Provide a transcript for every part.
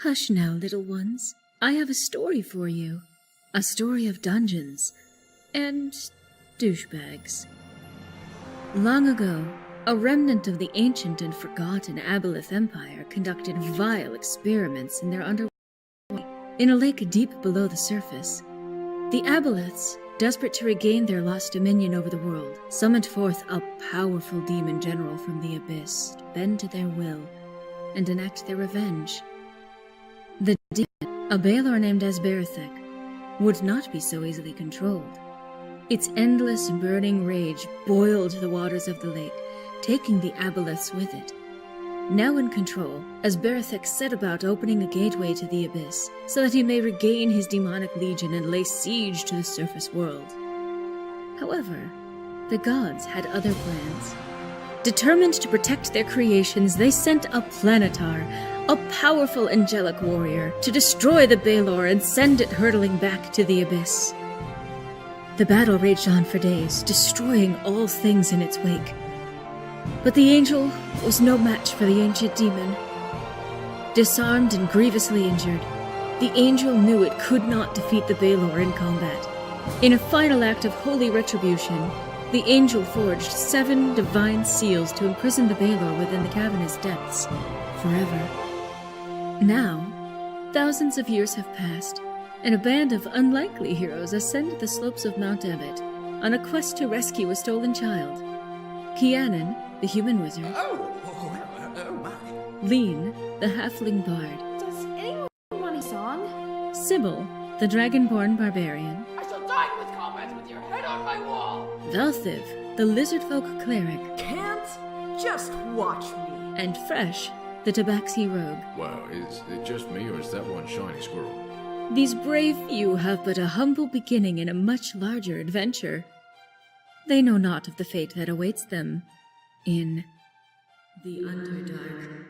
Hush now, little ones. I have a story for you. A story of dungeons and douchebags. Long ago, a remnant of the ancient and forgotten Aboleth Empire conducted vile experiments in their underworld in a lake deep below the surface. The Aboleths, desperate to regain their lost dominion over the world, summoned forth a powerful demon general from the abyss to bend to their will and enact their revenge. The demon, a Balor named Asberethek, would not be so easily controlled. Its endless burning rage boiled the waters of the lake, taking the Aboleths with it. Now in control, Asberethek set about opening a gateway to the abyss, so that he may regain his demonic legion and lay siege to the surface world. However, the gods had other plans. Determined to protect their creations, they sent a Planetar, a powerful angelic warrior, to destroy the Balor and send it hurtling back to the abyss. The battle raged on for days, destroying all things in its wake. But the angel was no match for the ancient demon. Disarmed and grievously injured, the angel knew it could not defeat the Balor in combat. In a final act of holy retribution, the angel forged 7 divine seals to imprison the Balor within the cavernous depths forever. Now, thousands of years have passed, and a band of unlikely heroes ascend the slopes of Mount Ebott on a quest to rescue a stolen child. Kianan, the human wizard. Oh my. Lean, the halfling bard. Does anyone want a song? Sybil, the dragonborn barbarian. I shall die with combat with your head on my wall. Valthiv, the lizardfolk cleric. Can't just watch me. And Fresh, the tabaxi rogue. Wow, is it just me or is that one shiny squirrel? These brave few have but a humble beginning in a much larger adventure. They know not of the fate that awaits them in the Underdark.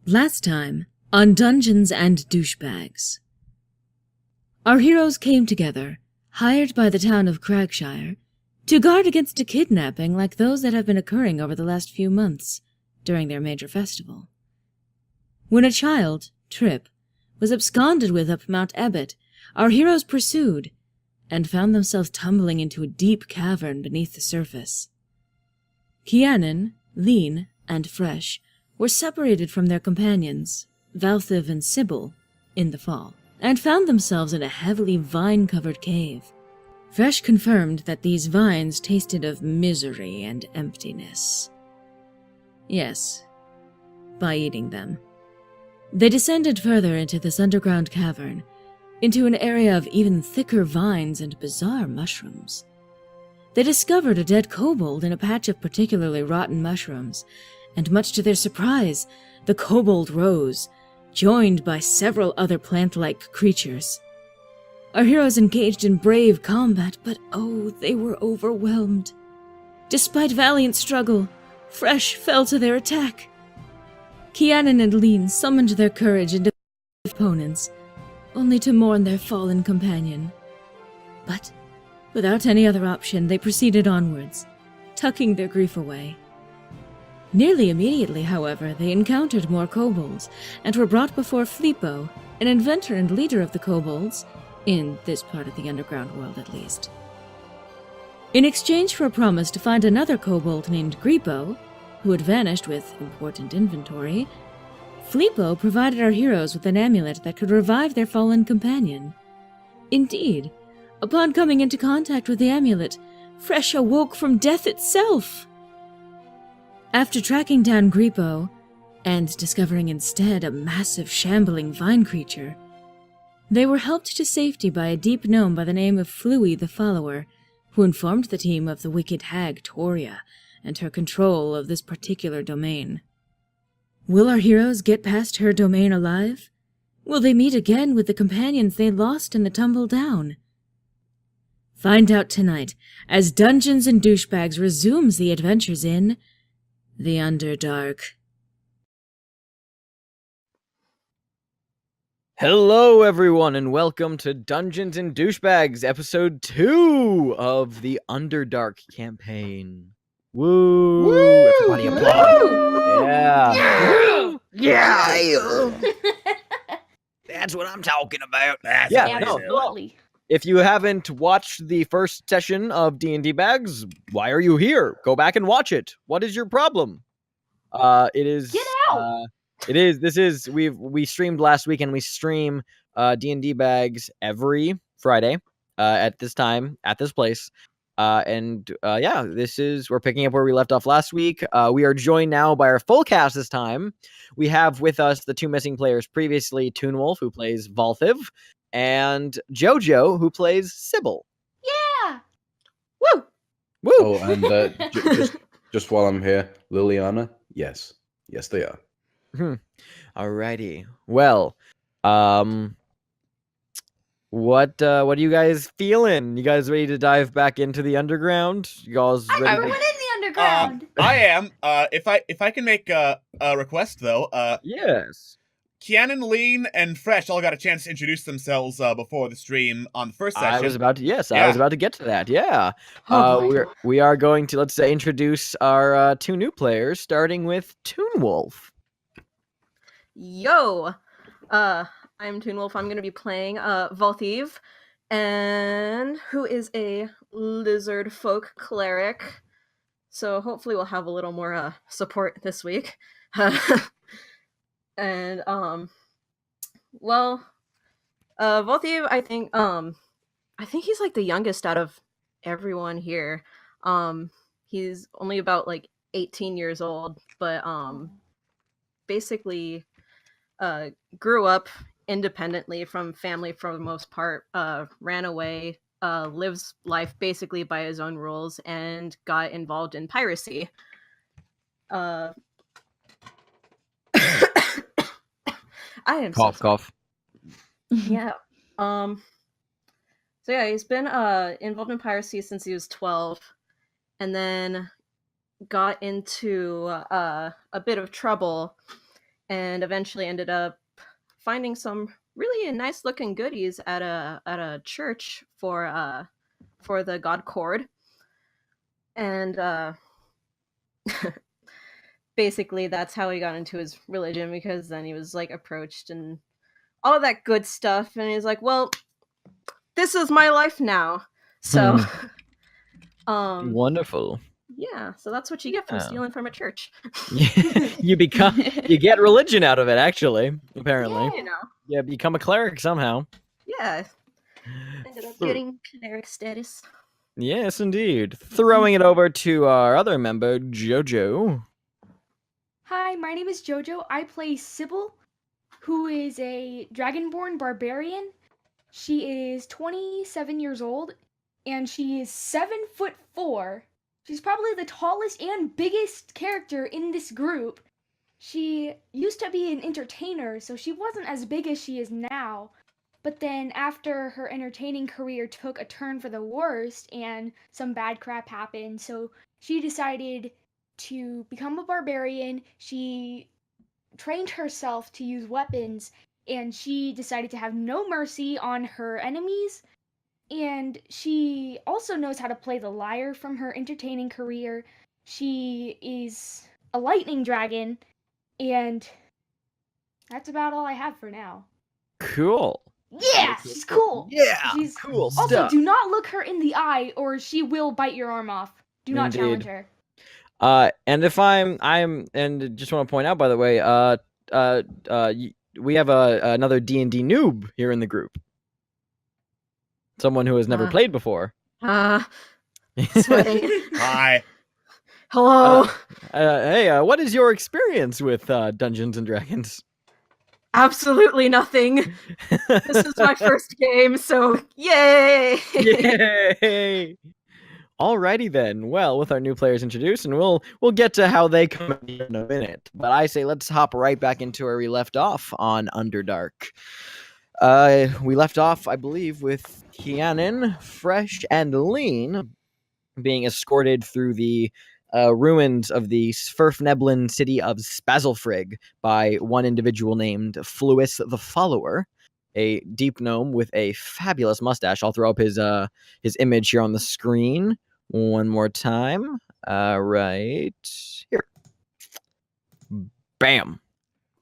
Last time on Dungeons and Douchebags. Our heroes came together, hired by the town of Cragshire, to guard against a kidnapping like those that have been occurring over the last few months during their major festival. When a child, Trip, was absconded with up Mount Ebott, our heroes pursued, and found themselves tumbling into a deep cavern beneath the surface. Kianan, Lean, and Fresh were separated from their companions, Valthiv and Sybil, in the fall, and found themselves in a heavily vine-covered cave. Fresh confirmed that these vines tasted of misery and emptiness. Yes, by eating them. They descended further into this underground cavern, into an area of even thicker vines and bizarre mushrooms. They discovered a dead kobold in a patch of particularly rotten mushrooms, and much to their surprise, the kobold rose, joined by several other plant-like creatures. Our heroes engaged in brave combat, but oh, they were overwhelmed. Despite valiant struggle, Fresh fell to their attack. Kianan and Lean summoned their courage and defeated opponents, only to mourn their fallen companion. But, without any other option, they proceeded onwards, tucking their grief away. Nearly immediately, however, they encountered more kobolds, and were brought before Flipo, an inventor and leader of the kobolds, in this part of the underground world at least. In exchange for a promise to find another kobold named Gripo, who had vanished with important inventory, Flipo provided our heroes with an amulet that could revive their fallen companion. Indeed, upon coming into contact with the amulet, Fresh awoke from death itself. After tracking down Gripo, and discovering instead a massive shambling vine creature, they were helped to safety by a deep gnome by the name of Fluey the Follower, who informed the team of the wicked hag Toria and her control of this particular domain. Will our heroes get past her domain alive? Will they meet again with the companions they lost in the tumble down? Find out tonight as Dungeons and Douchebags resumes the adventures in the Underdark. Hello, everyone, and welcome to Dungeons and Douchebags, episode 2 of the Underdark campaign. Woo! Everybody applaud. Yeah. Yeah. That's what I'm talking about. That's Yeah, what I no, do. Absolutely. if you haven't watched the first session of D&D Bags, why are you here? Go back and watch it. What is your problem? It is. Get out! We streamed last week, and we stream D&D Bags every Friday at this time at this place. We're picking up where we left off last week. We are joined now by our full cast this time. We have with us the two missing players previously, Toonwolf, who plays Valthiv, and Jojo, who plays Sybil. Yeah! Woo! Oh, and just while I'm here, Liliana, yes, they are. Alrighty. Well, what are you guys feeling? You guys ready to dive back into the underground? You guys I ready? never went in the underground! I am. If I can make a request though, Yes. Kian and Lean and Fresh all got a chance to introduce themselves before the stream on the first session. I was about to get to that. Yeah. Oh boy. We are going to, let's say, introduce our two new players, starting with Toonwolf. Yo! I'm Toonwolf. I'm gonna be playing Valthiv, and who is a lizard folk cleric. So hopefully we'll have a little more support this week. And Valthiv, I think he's like the youngest out of everyone here. He's only about like 18 years old, but basically grew up independently from family for the most part, ran away, lives life basically by his own rules, and got involved in piracy. I am Cough. yeah. So yeah, he's been involved in piracy since he was 12, and then got into a bit of trouble, and eventually ended up finding some really nice looking goodies at a church for the god Cord. And basically that's how he got into his religion, because then he was like approached and all of that good stuff, and he's like, well, this is my life now. So Wonderful. yeah, so that's what you get from stealing from a church. You get religion out of it, actually, apparently. You know. Yeah, become a cleric somehow. Yeah. Ended up getting cleric status. Yes, indeed. Throwing it over to our other member, Jojo. Hi, my name is Jojo. I play Sybil, who is a dragonborn barbarian. She is 27 years old, and she is 7'4". She's probably the tallest and biggest character in this group. She used to be an entertainer, so she wasn't as big as she is now. But then after her entertaining career took a turn for the worst and some bad crap happened, so she decided to become a barbarian. She trained herself to use weapons, and she decided to have no mercy on her enemies. And she also knows how to play the lyre from her entertaining career. She is a lightning dragon, and that's about all I have for now. Cool. Yeah, she's cool. Yeah, She's cool Also, stuff. do not look her in the eye, or she will bite your arm off. Do not challenge Indeed. her. And if and just want to point out, by the way, we have another D&D noob here in the group. Someone who has never played before. Sweating. Hi. Hello. Hey, what is your experience with Dungeons and Dragons? Absolutely nothing. This is my first game, so yay! Yay! Alrighty then. Well, with our new players introduced, and we'll get to how they come in a minute. But I say let's hop right back into where we left off on Underdark. We left off, I believe, with Kianan, Fresh, and Lean being escorted through the ruins of the Sverfneblin city of Spazzlefrigg by one individual named Fluis the Follower, a deep gnome with a fabulous mustache. I'll throw up his image here on the screen one more time. Right here. Bam.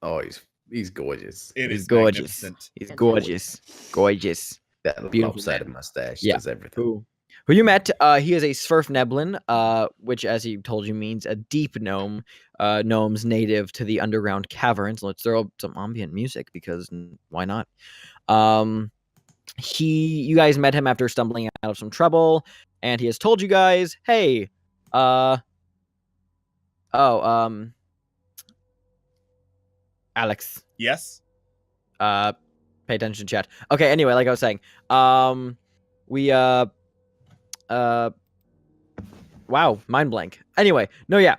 Oh, he's gorgeous. It He's is gorgeous. magnificent. He's It's gorgeous. Gorgeous. That little Beautiful lopsided man. mustache Yeah. does everything. Who you met? He is a Sverfneblin, which, as he told you, means a deep gnome. Gnomes native to the underground caverns. Let's throw up some ambient music because why not? You guys met him after stumbling out of some trouble, and he has told you guys, hey, Alex, Yes. pay attention, chat. Okay, anyway, like I was saying, we wow, mind blank. Anyway, no, yeah.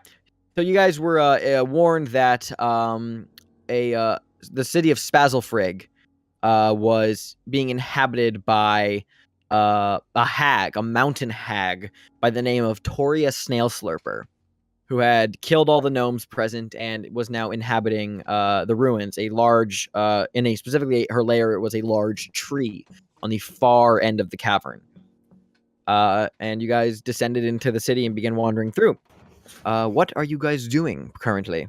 So you guys were warned that the city of Spazzlefrigg was being inhabited by a hag, a mountain hag by the name of Toria Snail Slurper, who had killed all the gnomes present and was now inhabiting the ruins. A large, specifically her lair was a large tree on the far end of the cavern. And you guys descended into the city and began wandering through. What are you guys doing currently?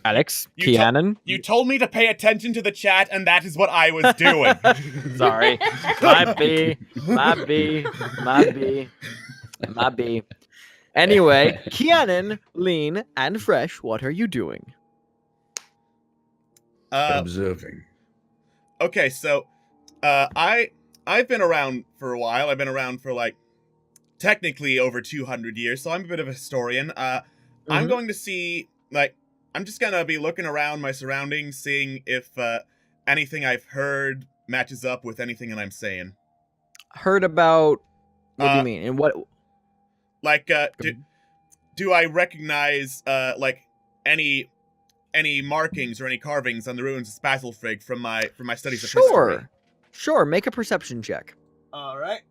Alex, You to- Kianan. You told me to pay attention to the chat, and that is what I was doing. Sorry, might be. Anyway, Kianan, Lean, and Fresh, what are you doing? Observing. Okay, so I've been around for a while. I've been around for like technically over 200 years, so I'm a bit of a historian. I'm going to see I'm just gonna be looking around my surroundings, seeing if anything I've heard matches up with anything that I'm saying. Heard about? What do you mean? And what? Like, do I recognize any markings or any carvings on the ruins of Spazzlefrigg from my studies of history? Sure. Make a perception check. All right.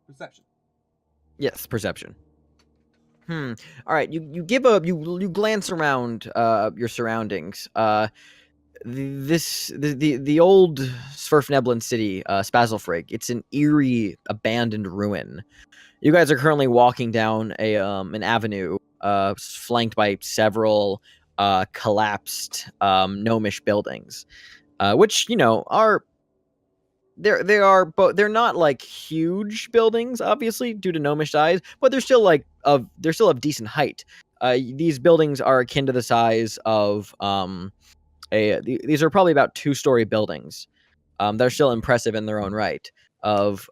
Perception. Yes, perception. All right. You glance around your surroundings. The old Sverfneblin city, Spazzlefrigg. It's an eerie, abandoned ruin. You guys are currently walking down an avenue, flanked by several collapsed gnomish buildings, which are. They're not like huge buildings, obviously, due to gnomish size, but they're still of decent height. These buildings are akin to the size of these are probably about 2-story buildings. They're still impressive in their own right, of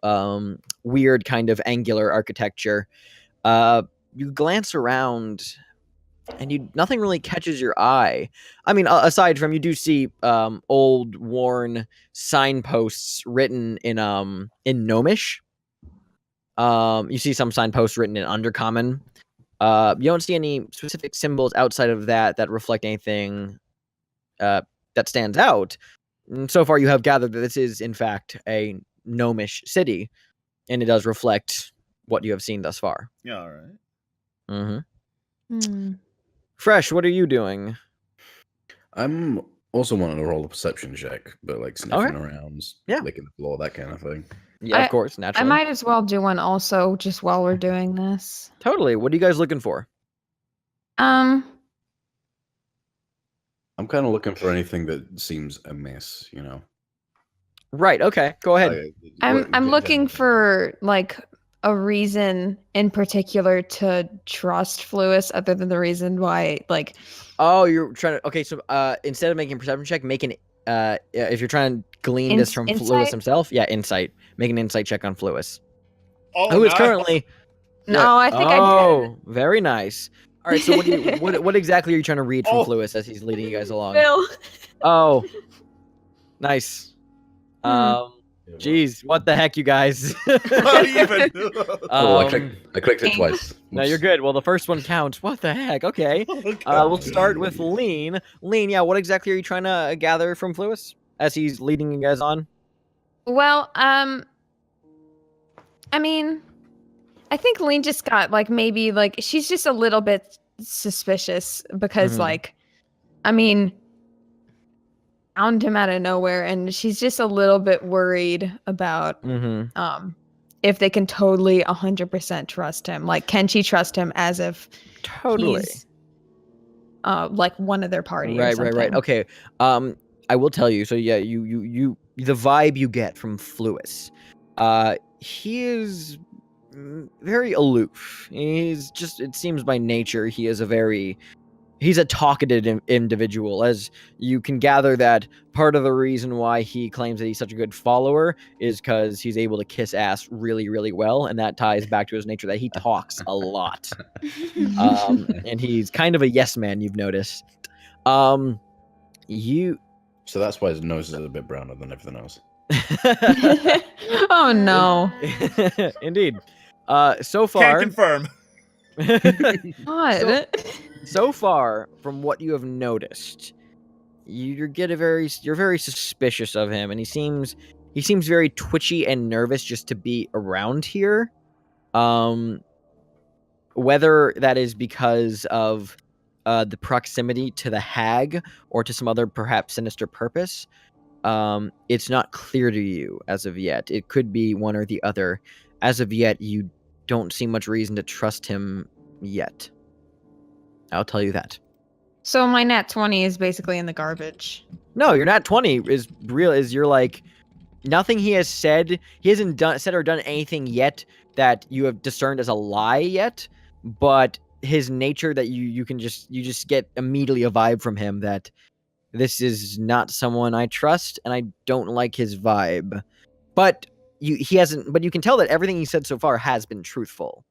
weird kind of angular architecture. You glance around and nothing really catches your eye. I mean, aside from you do see old worn signposts written in gnomish. You see some signposts written in undercommon. You don't see any specific symbols outside of that reflect anything that stands out. And so far, you have gathered that this is in fact a gnomish city, and it does reflect what you have seen thus far. Yeah, all right. Mm-hmm. Fresh, what are you doing? I'm also wanting to roll a perception check, but like sniffing around, licking the floor, that kind of thing. Yeah, of course, naturally. I might as well do one also, just while we're doing this. Totally. What are you guys looking for? I'm kind of looking for anything that seems amiss, Right. Okay. Go ahead. I'm looking for like a reason in particular to trust Fluis, other than the reason why, like. Oh, you're trying to. Okay, so instead of making a perception check, make an if you're trying to glean this from Fluis himself, insight. Make an insight check on Fluis. Who is currently? No, I think I did. Oh, very nice. All right, so what exactly are you trying to read from Fluis as he's leading you guys along? Bill. Oh, nice. Jeez, what the heck, you guys? Not even. I clicked it twice. No, you're good. Well, the first one counts. What the heck? Okay. We'll start with Lean. Lean, yeah, what exactly are you trying to gather from Fluis as he's leading you guys on? Well, I mean, I think Lean just got maybe she's just a little bit suspicious because I mean, found him out of nowhere, and she's just a little bit worried about if they can totally 100% trust him. Like, can she trust him as if Totally. he's like one of their party or Right, something? right. Okay. I will tell you. So yeah, you the vibe you get from Fluis, he is very aloof. He's just, it seems by nature, he's a talkative individual. As you can gather, that part of the reason why he claims that he's such a good follower is because he's able to kiss ass really, really well, and that ties back to his nature that he talks a lot. And he's kind of a yes man, you've noticed. So that's why his nose is a bit browner than everything else. Oh no. Indeed. So far, Can't confirm. God. So far, from what you have noticed, you're very suspicious of him, and he seems very twitchy and nervous just to be around here. Whether that is because of the proximity to the hag or to some other perhaps sinister purpose, it's not clear to you as of yet. It could be one or the other. As of yet, you don't see much reason to trust him yet. I'll tell you that. So my nat 20 is basically in the garbage. No, your nat 20 is real. Is you're like, nothing he has said. He hasn't said or done anything yet that you have discerned as a lie yet. But his nature, that you just get immediately a vibe from him that this is not someone I trust, and I don't like his vibe. But he hasn't. But you can tell that everything he said so far has been truthful.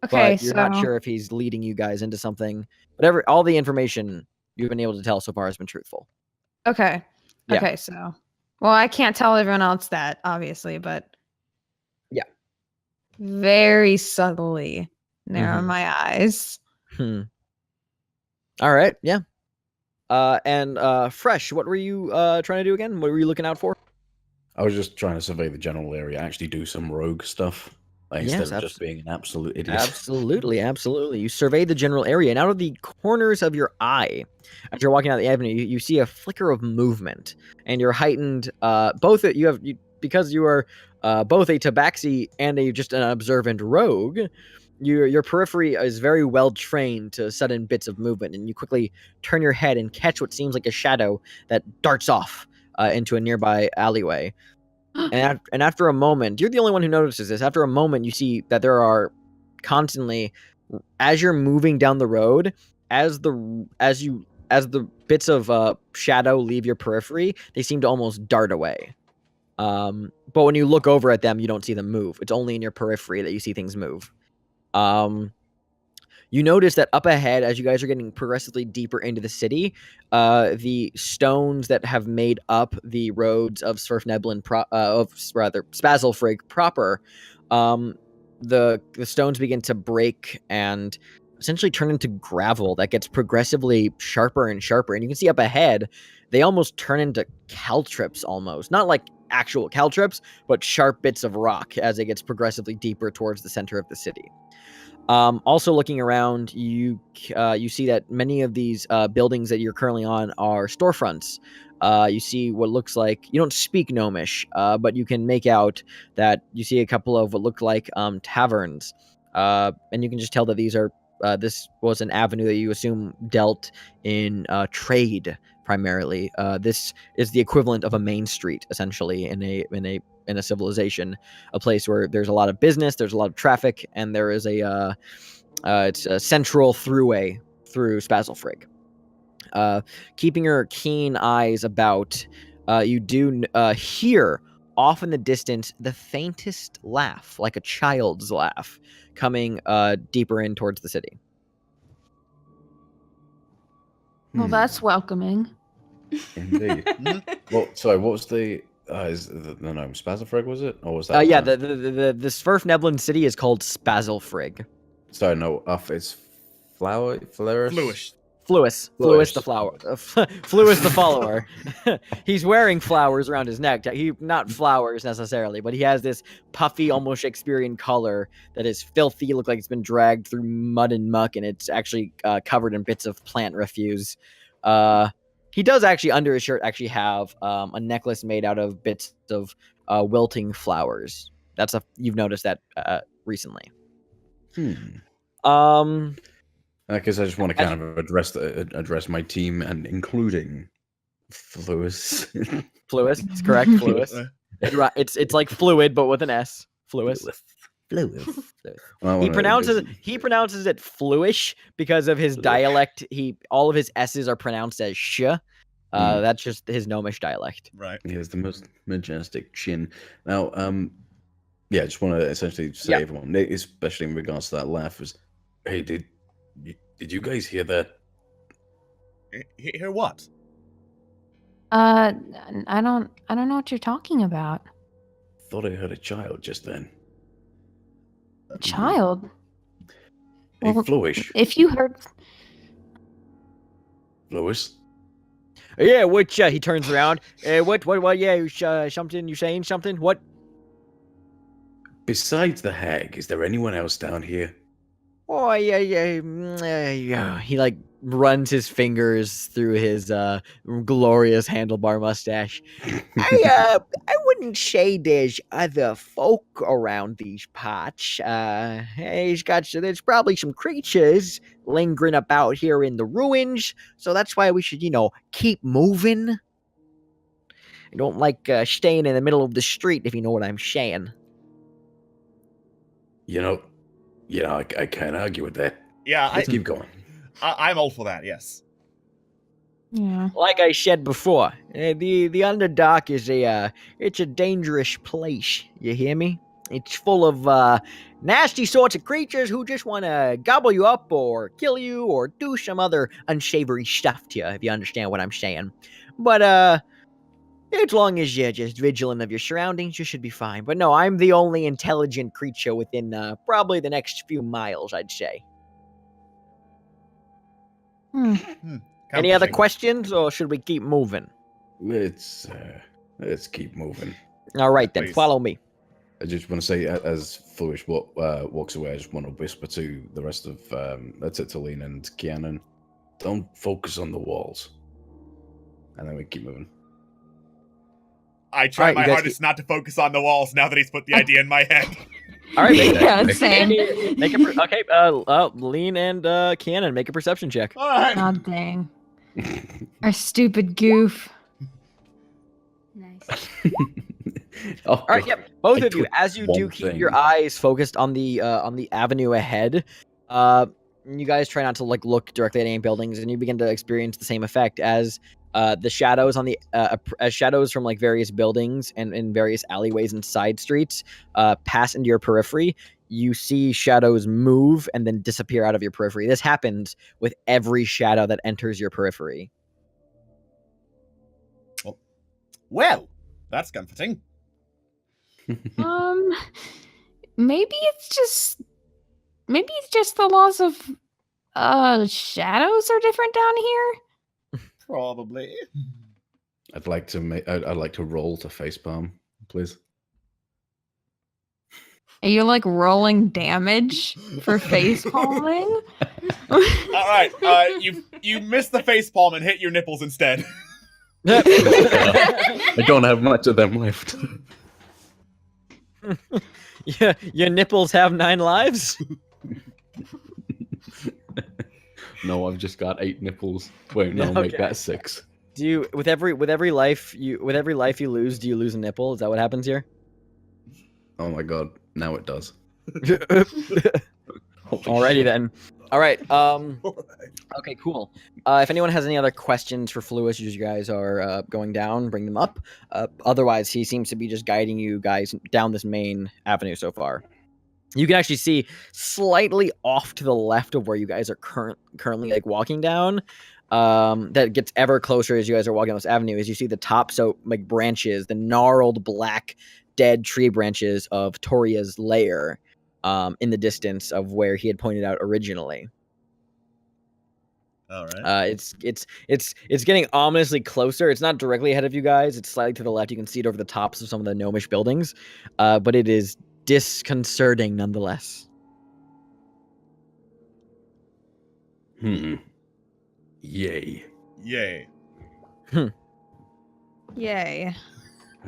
Okay, but you're not sure if he's leading you guys into something. But all the information you've been able to tell so far has been truthful. Okay. Yeah. Okay, so well, I can't tell everyone else that, obviously, but yeah, very subtly narrow my eyes. All right, yeah. And Fresh, what were you trying to do again? What were you looking out for? I was just trying to survey the general area, actually do some rogue stuff. Instead of just being an absolute idiot. Absolutely. You survey the general area, and out of the corners of your eye, as you're walking down the avenue, you see a flicker of movement, and you're heightened. Because you are both a tabaxi and just an observant rogue. Your periphery is very well trained to sudden bits of movement, and you quickly turn your head and catch what seems like a shadow that darts off into a nearby alleyway. And after a moment, you're the only one who notices this. After a moment, you see that there are constantly, as you're moving down the road, as the bits of shadow leave your periphery, they seem to almost dart away. But when you look over at them, you don't see them move. It's only in your periphery that you see things move. You notice that up ahead, as you guys are getting progressively deeper into the city, the stones that have made up the roads of Spazzlefrigg proper, the stones begin to break and essentially turn into gravel that gets progressively sharper and sharper. And you can see up ahead, they almost turn into caltrips almost. Not like actual caltrips, but sharp bits of rock as it gets progressively deeper towards the center of the city. Also looking around, you see that many of these buildings that you're currently on are storefronts. You see what looks like, you don't speak Gnomish, but you can make out that you see a couple of what look like taverns. And you can just tell that these are this was an avenue that you assume dealt in trade primarily. This is the equivalent of a main street, essentially, in a civilization, a place where there's a lot of business, there's a lot of traffic, and there is it's a central throughway through Spazzlefrigg. Keeping your keen eyes about, you do hear off in the distance the faintest laugh, like a child's laugh, coming deeper in towards the city. Well, that's welcoming. Indeed. Well, sorry, what was the is the name Spazzlefrigg, was it? Or was that the Sverfneblin city is called Spazzlefrigg. Sorry, no, it's Fluis Fluis the flower. Fluis the follower. He's wearing flowers around his neck. Not flowers necessarily, but he has this puffy, almost Shakespearean color that is filthy. Look like it's been dragged through mud and muck, and it's actually covered in bits of plant refuse. He does actually, under his shirt, have a necklace made out of bits of wilting flowers. You've noticed that recently. Because I just want to kind of address my team and including Fluis. Fluis, it's correct. Fluis. It's like fluid, but with an S. Fluis. Well, he pronounces it fluish because of his dialect. All of his S's are pronounced as sh. That's just his gnomish dialect. Right. He has the most majestic chin. Now, I just want to essentially say, everyone, especially in regards to that laugh, was, hey, did you guys hear that? Hear what? I don't know what you're talking about. Thought I heard a child just then. A child? Hey, Fluish. If you heard... Fluis? Yeah, which, he turns around. What, yeah, you saying something? What? Besides the hag, is there anyone else down here? Oh, yeah. He, like, runs his fingers through his glorious handlebar mustache. I wouldn't say there's other folk around these parts. There's probably some creatures lingering about here in the ruins, so that's why we should, keep moving. I don't like staying in the middle of the street, if you know what I'm saying. I can't argue with that. Yeah, Let's keep going. I'm all for that, yes. Yeah. Like I said before, the Underdark is it's a dangerous place. You hear me? It's full of nasty sorts of creatures who just want to gobble you up or kill you or do some other unsavory stuff to you, if you understand what I'm saying. But as long as you're just vigilant of your surroundings, you should be fine. But no, I'm the only intelligent creature within probably the next few miles, I'd say. Any other questions, or should we keep moving? Let's keep moving. All right, then. Please. Follow me. I just want to say, as Fluish walks away, I just want to whisper to the rest of Titolene and Kianan, don't focus on the walls. And then we keep moving. I try my hardest not to focus on the walls now that he's put the idea in my head. All right, same. Okay, Lean and Kianan, make a perception check. All right. God dang. Our stupid goof. Nice. All right, yep. Both of you, as you do keep your eyes focused on the avenue ahead, you guys try not to look directly at any buildings, and you begin to experience the same effect as the shadows on the as shadows from various buildings and in various alleyways and side streets pass into your periphery. You see shadows move and then disappear out of your periphery. This happens with every shadow that enters your periphery. Well, that's comforting. Maybe it's just the laws of shadows are different down here. Probably. I'd like to roll to facepalm, please. Are you rolling damage for face palming? All right, you missed the face palm and hit your nipples instead. I don't have much of them left. Yeah, your nipples have 9 lives. No, I've just got 8 nipples. Wait, no, make that 6. Do you with every life you lose, do you lose a nipple? Is that what happens here? Oh my god, now it does. Alrighty then. All right. Okay, cool. If anyone has any other questions for Fluis as you guys are going down, bring them up. Otherwise, he seems to be just guiding you guys down this main avenue so far. You can actually see slightly off to the left of where you guys are currently walking down. That gets ever closer as you guys are walking on this avenue. As you see the top, branches, the gnarled black dead tree branches of Toria's lair. In the distance of where he had pointed out originally. All right. It's getting ominously closer. It's not directly ahead of you guys. It's slightly to the left. You can see it over the tops of some of the gnomish buildings, but it is disconcerting nonetheless. Yay. Yay. Yay.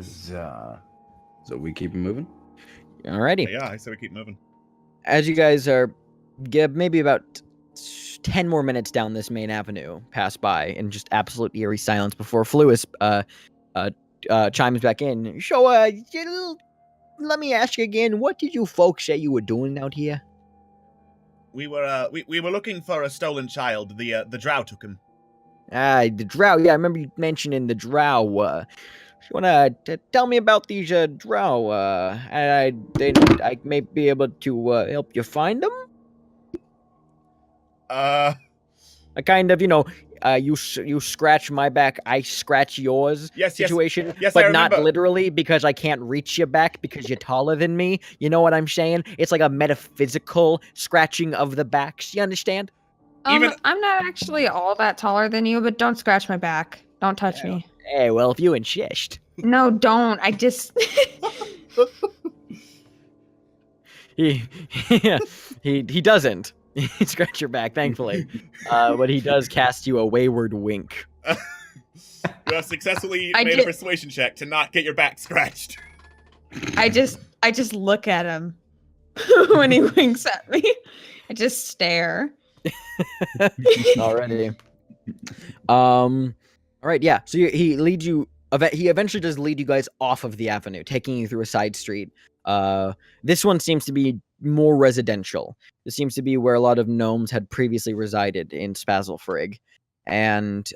So we keep moving? Alrighty. Yeah, I say we keep moving. As you guys are maybe about 10 more minutes down this main avenue, pass by in just absolute eerie silence before Fluis chimes back in. So, let me ask you again, what did you folks say you were doing out here? We were looking for a stolen child. The drow took him. The drow. Yeah, I remember you mentioning the drow. You wanna tell me about these drow? And I may be able to help you find them. A kind of, you scratch my back, I scratch yours situation. Yes, but I not remember. literally, because I can't reach your back because you're taller than me. You know what I'm saying? It's like a metaphysical scratching of the backs. You understand? Even- I'm not actually all that taller than you, but don't scratch my back. Don't touch me. Hey, well, if you insist. No, don't. I just. He doesn't scratch your back, thankfully. But he does cast you a wayward wink. You have successfully I made a did- persuasion check to not get your back scratched. I just look at him when he winks at me. I just stare. Already. All right, yeah. So he leads you. He eventually does lead you guys off of the avenue, taking you through a side street. This one seems to be more residential. This seems to be where a lot of gnomes had previously resided in Spazzlefrigg, and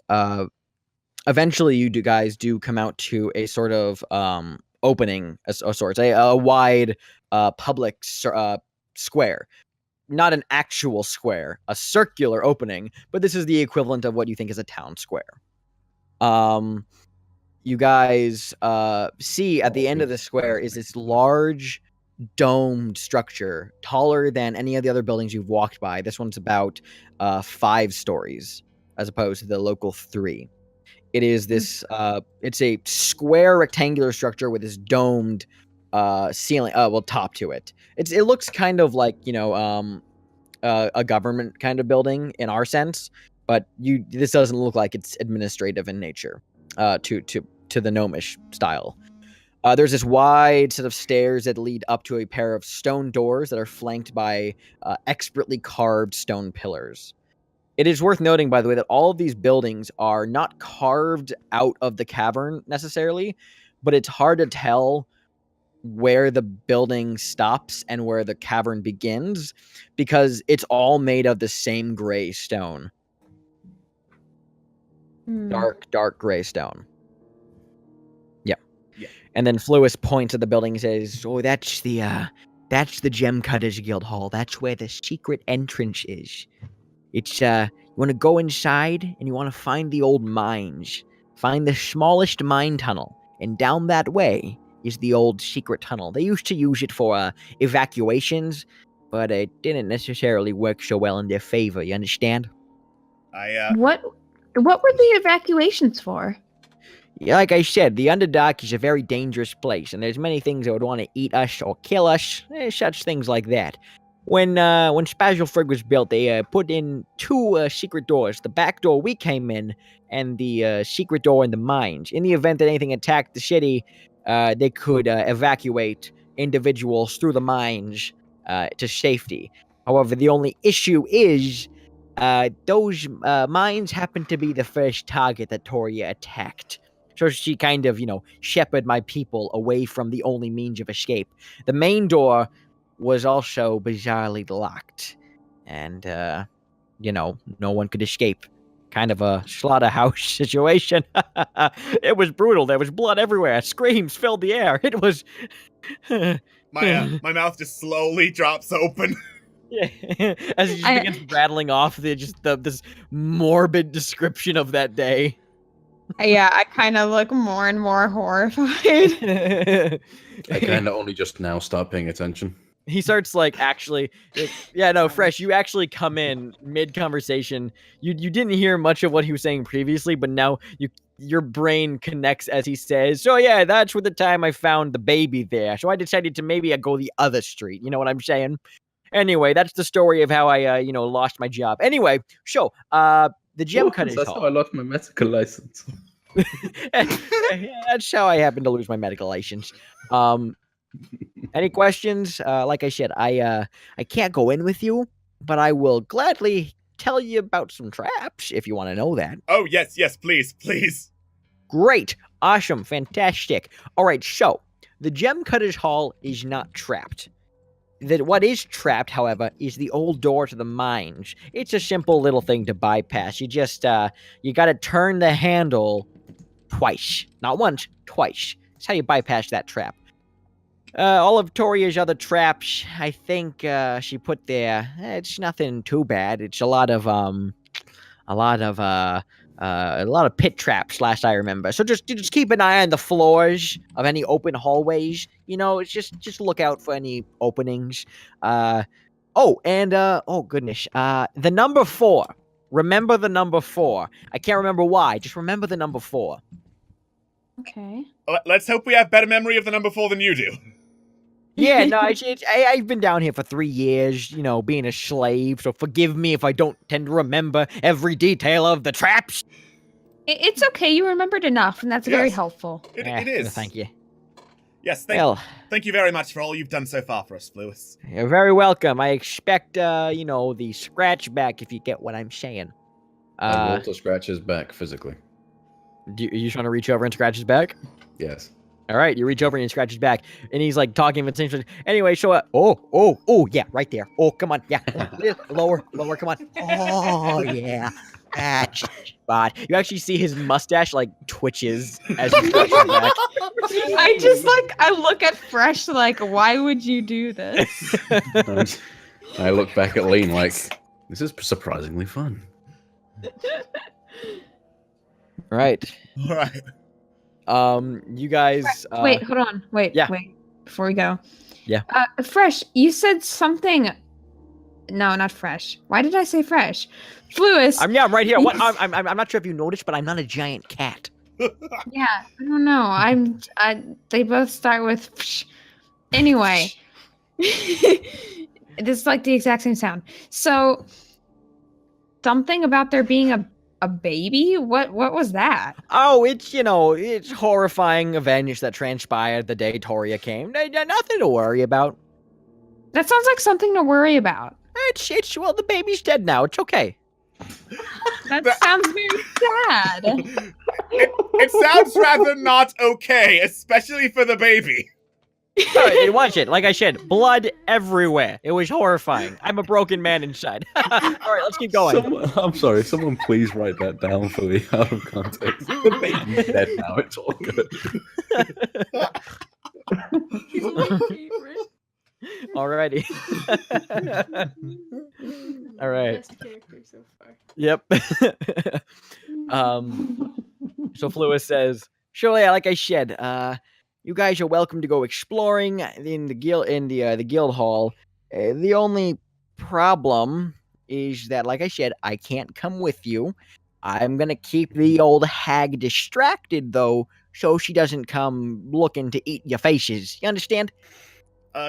eventually you guys do come out to a sort of opening of sorts, a wide public square. Not an actual square, a circular opening, but this is the equivalent of what you think is a town square. You guys see at the end of the square is this large domed structure, taller than any of the other buildings you've walked by. This one's about 5 stories, as opposed to the local 3. It is this, it's a square rectangular structure with this domed ceiling, top to it. It looks kind of like, a government kind of building in our sense, but this doesn't look like it's administrative in nature, to the gnomish style. There's this wide set of stairs that lead up to a pair of stone doors that are flanked by expertly carved stone pillars. It is worth noting, by the way, that all of these buildings are not carved out of the cavern necessarily, but it's hard to tell where the building stops and where the cavern begins because it's all made of the same gray stone. Dark gray stone. Yeah. And then Fluis points at the building and says, "Oh, that's the Gem Cutters Guild Hall. That's where the secret entrance is. It's you want to go inside and you want to find the old mines. Find the smallest mine tunnel, and down that way is the old secret tunnel. They used to use it for evacuations, but it didn't necessarily work so well in their favor. You understand?" What were the evacuations for? Yeah, like I said, the Underdark is a very dangerous place, and there's many things that would want to eat us or kill us, such things like that. When Spazzlefrigg was built, they put in 2 secret doors, the back door we came in, and the secret door in the mines. In the event that anything attacked the city, they could evacuate individuals through the mines to safety. However, the only issue is those mines happened to be the first target that Toria attacked. So she kind of, shepherded my people away from the only means of escape. The main door was also bizarrely locked. And, no one could escape. Kind of a slaughterhouse situation. It was brutal. There was blood everywhere. Screams filled the air. It was... My mouth just slowly drops open. Yeah. As he just begins rattling off this morbid description of that day. Yeah, I kind of look more and more horrified. I kind of only just now start paying attention. He starts Fresh, you actually come in mid-conversation. You didn't hear much of what he was saying previously, but now your brain connects as he says, "So yeah, that's with the time I found the baby there. So I decided to maybe go the other street." You know what I'm saying? Anyway, that's the story of how I lost my job. Anyway, the Gem Cutters That's Hall. how I lost my medical license. That's how I happened to lose my medical license. Any questions? Like I said, I can't go in with you, but I will gladly tell you about some traps if you want to know that. Oh, yes, please, please. Great. Awesome. Fantastic. All right, so the Gem Cutter's Hall is not trapped. What is trapped, however, is the old door to the mines. It's a simple little thing to bypass. You just, you gotta turn the handle twice. Not once, twice. That's how you bypass that trap. All of Toria's other traps, I think, she put there, it's nothing too bad. It's a lot of pit traps, last I remember. So just keep an eye on the floors of any open hallways. You know, it's just look out for any openings. Oh goodness. The number 4. Remember the number 4. I can't remember why. Just remember the number 4. Okay. Let's hope we have better memory of the number 4 than you do. Yeah, no, I've been down here for 3 years, you know, being a slave, so forgive me if I don't tend to remember every detail of the traps. It's okay. You remembered enough, and that's very Yes. helpful. It is. Thank you. Yes, Well, thank you very much for all you've done so far for us, Lewis. you're very welcome. I expect, the scratch back if you get what I'm saying. I roll to scratch his back physically. Are you trying to reach over and scratch his back? Yes. All right, you reach over and you scratch his back, and he's like talking with things. Anyway, so yeah, right there. Oh, come on, yeah, lower, come on. Oh yeah, that's spot. You actually see his mustache like twitches as he scratches his back. I look at Fresh like, why would you do this? I look back at Lean like, this is surprisingly fun. Right. All right. You guys. Wait, hold on. Wait. Before we go. Yeah. Fresh, you said something. No, not Fresh. Why did I say Fresh? Fluis. I'm right here. What? I'm not sure if you noticed, but I'm not a giant cat. Yeah, I don't know. They both start with psh. Anyway. This is like the exact same sound. So something about there being a baby? What was that? Oh, it's horrifying events that transpired the day Toria came. Nothing to worry about. That sounds like something to worry about. Well, the baby's dead now. It's okay. That sounds very sad. It sounds rather not okay, especially for the baby. It wasn't. Like I said, blood everywhere. It was horrifying. I'm a broken man inside. All right, let's keep going. I'm sorry. Someone please write that down for me out of context. The baby's dead now. It's all good. He's my favorite. Alrighty. All right. Best character so far. Yep. So Fluis says, "Sure, yeah, like I said, you guys are welcome to go exploring in the guild hall. The only problem is that, like I said, I can't come with you. I'm gonna keep the old hag distracted though, so she doesn't come looking to eat your faces. You understand?"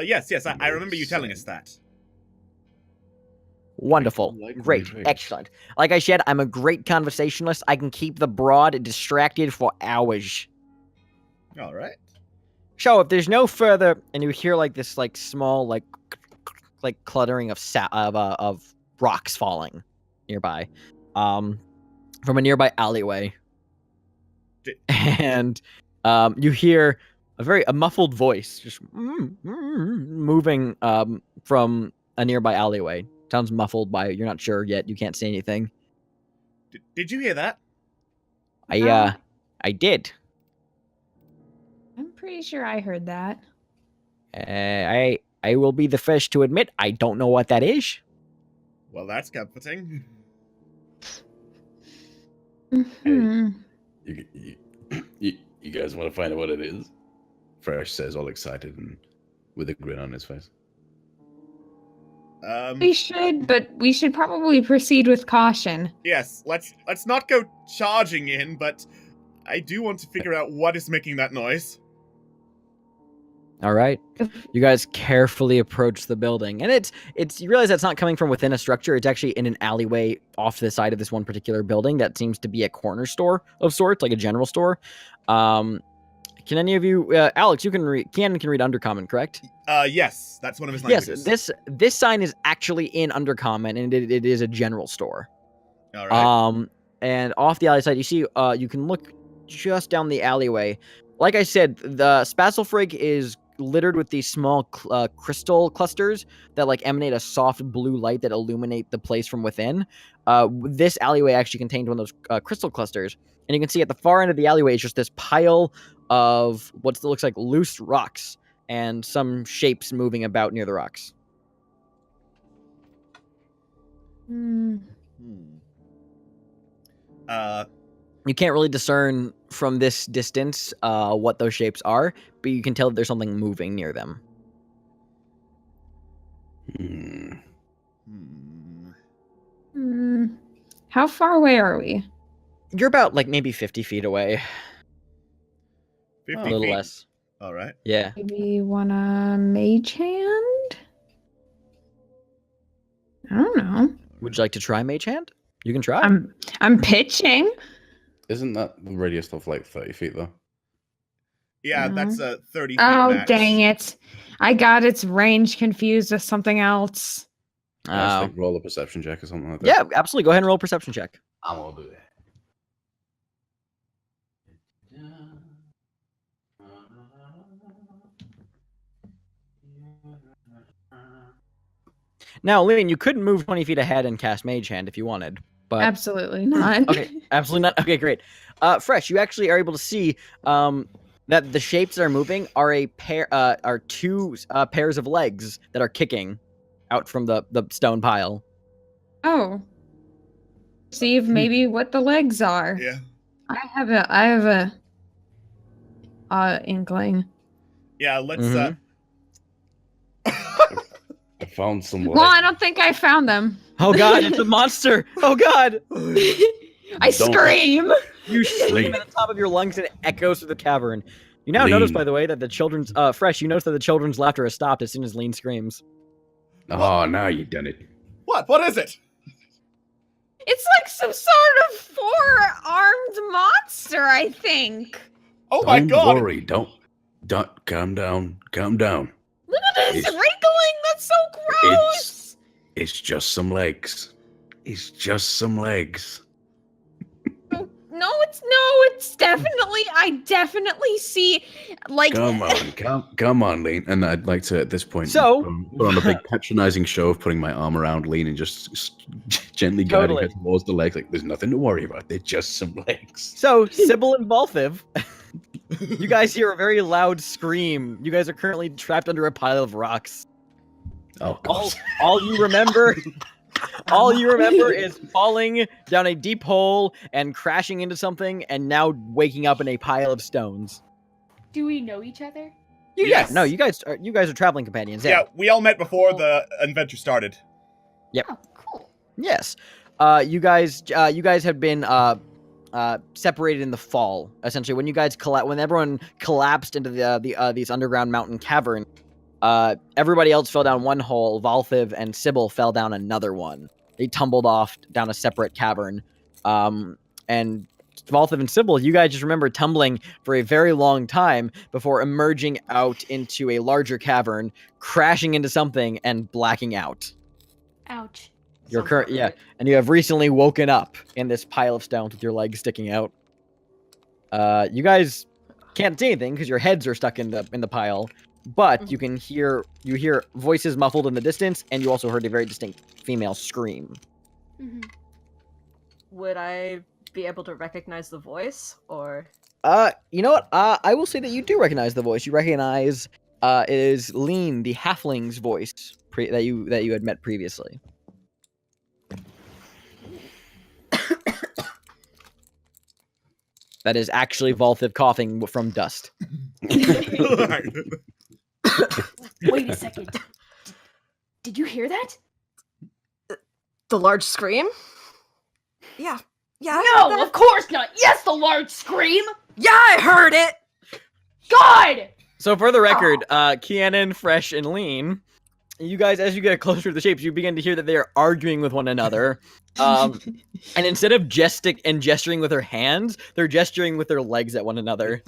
Yes, I remember you telling us that. Wonderful. Great. Excellent. Like I said, I'm a great conversationalist. I can keep the broad distracted for hours. All right. So if there's no further, and you hear like this like small like cluttering of rocks falling nearby, from a nearby alleyway, and you hear a muffled voice just moving from a nearby alleyway. Sounds muffled by you're not sure yet. You can't see anything. Did you hear that? I did. I'm pretty sure I heard that. I will be the first to admit I don't know what that is. Well, that's comforting. Mhm. You guys want to find out what it is? Fresh says, all excited and with a grin on his face. We should, but we should probably proceed with caution. Yes, let's not go charging in, but I do want to figure out what is making that noise. All right. You guys carefully approach the building, and it's you realize that's not coming from within a structure. It's actually in an alleyway off to the side of this one particular building that seems to be a corner store of sorts, like a general store. Can any of you, Alex? You can read. Keanu can read Undercommon, correct? Yes, that's one of his Yes. languages. This sign is actually in Undercommon, and it is a general store. All right. And off the alley side, you see, you can look just down the alleyway. Like I said, the Spazzlefrigg is littered with these small crystal clusters that like emanate a soft blue light that illuminate the place from within. This alleyway actually contained one of those crystal clusters, and you can see at the far end of the alleyway is just this pile of what looks like loose rocks and some shapes moving about near the rocks. You can't really discern from this distance what those shapes are, but you can tell that there's something moving near them. How far away are we? You're about like maybe 50 feet away. 50 A little feet. less. All right. Yeah. Maybe wanna mage hand? I don't know. Would you like to try Mage Hand? You can try. I'm pitching. Isn't that the radius of like 30 feet though? Yeah, No. that's a 30 feet Oh, max. dang it. I got its range confused with something else. Yeah, like roll a perception check or something like that. Yeah, absolutely. Go ahead and roll a perception check. I'm gonna do that. Now, Lean, you could move 20 feet ahead and cast Mage Hand if you wanted. But Absolutely not. okay, absolutely not. Okay, great. Fresh, you actually are able to see that the shapes that are moving are are two pairs of legs that are kicking out from the stone pile. Oh. See if maybe what the legs are. Yeah. I have a inkling. Yeah, let's Mhm. I found some Well, I don't think I found them. Oh god, it's a monster! Oh god! I scream. You scream at the top of your lungs and it echoes through the cavern. You now notice, by the way, that the children's Fresh, you notice that the children's laughter has stopped as soon as Lean screams. Oh, now you done it. What is it? It's like some sort of four-armed monster, I think. Oh my god! Don't worry, don't calm down. Look at this It's- wrinkling. That's so gross. It's just some legs. No, it's definitely. I definitely see. Like. Come on, Lean. And I'd like to, at this point, So- put on a big patronizing show of putting my arm around Lean and just gently guiding her Totally. towards the legs. Like, there's nothing to worry about. They're just some legs. So, Sybil and Valthiv, you guys hear a very loud scream. You guys are currently trapped under a pile of rocks. Oh, All, God. all you remember is falling down a deep hole and crashing into something and now waking up in a pile of stones. Do we know each other? Yes. No, you guys are traveling companions. Yeah, we all met before the adventure started. Oh, cool. Yes. You guys have been separated in the fall. Essentially, when you guys when everyone collapsed into these underground mountain caverns, everybody else fell down one hole. Valthiv and Sybil fell down another one. They tumbled off down a separate cavern. And Valthiv and Sybil, you guys just remember tumbling for a very long time before emerging out into a larger cavern, crashing into something, and blacking out. Ouch. You're Sounds current, about yeah, right. and you have recently woken up in this pile of stones with your legs sticking out. You guys can't see anything because your heads are stuck in the pile, but you can hear voices muffled in the distance, and you also heard a very distinct female scream. Hmm. Would I be able to recognize the voice, or You know what? I will say that you do recognize the voice. You recognize it is Lean, the halfling's voice that you had met previously. That is actually Valthiv coughing from dust. Wait a second. Did you hear that? the large scream? Yeah, yeah. No, of course not. Yes, the large scream. Yeah, I heard it. God. So for the record, Kianan, Fresh, and Lean, you guys, as you get closer to the shapes, you begin to hear that they are arguing with one another. And instead of gesturing with their hands, they're gesturing with their legs at one another.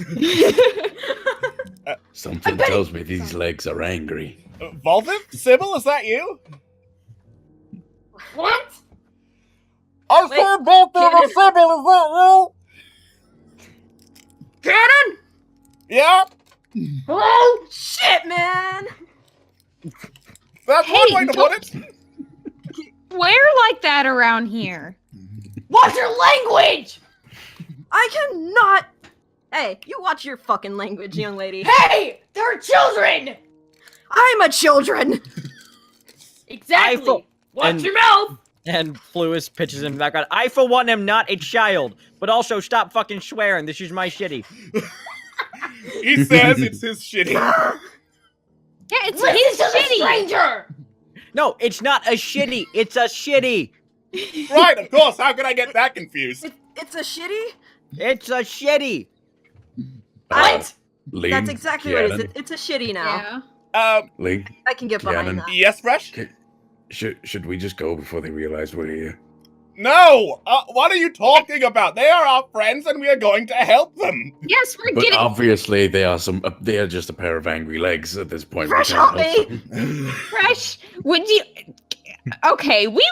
Something tells me these legs are angry. Valthiv? Sybil, is that you? What? I Wait, said Valthiv and Sybil, is that Cannon? you? Yeah? Hello? Shit, man! That's Hey, one way to put it. Swear like that around here. What's your language? I cannot. Hey, you watch your fucking language, young lady. Hey! They're children! I'm a children! Exactly. Watch and- your mouth! And Fluis pitches in the background. I, for one, am not a child, but also stop fucking swearing. This is my shitty. He says it's his shitty. Yeah, it's Listen his to the shitty. stranger! No, it's not a shitty. It's a shitty. Right, of course. How could I get that confused? It's a shitty? It's a shitty. What? Lean, That's exactly what it is. Cannon, It's a shitty now. Yeah. Lean, I can get behind Cannon. that. Yes, Fresh? should we just go before they realize we're here? No! What are you talking about? They are our friends and we are going to help them. Yes, we're But getting. obviously, they are just a pair of angry legs at this point. We Fresh, can't help them. Fresh, would you? Okay, we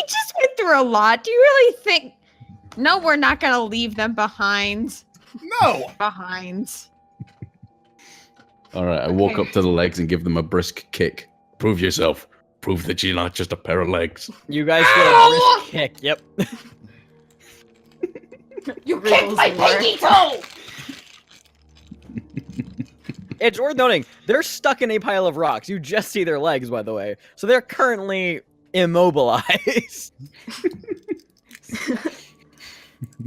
just went through a lot. Do you really think? No, we're not gonna leave them behind. No! All right, I walk up to the legs and give them a brisk kick. Prove yourself. Prove that you're not just a pair of legs. You guys feel a brisk kick. Yep. You kicked my Lord. pinky toe! It's worth noting, they're stuck in a pile of rocks. You just see their legs, by the way. So they're currently immobilized.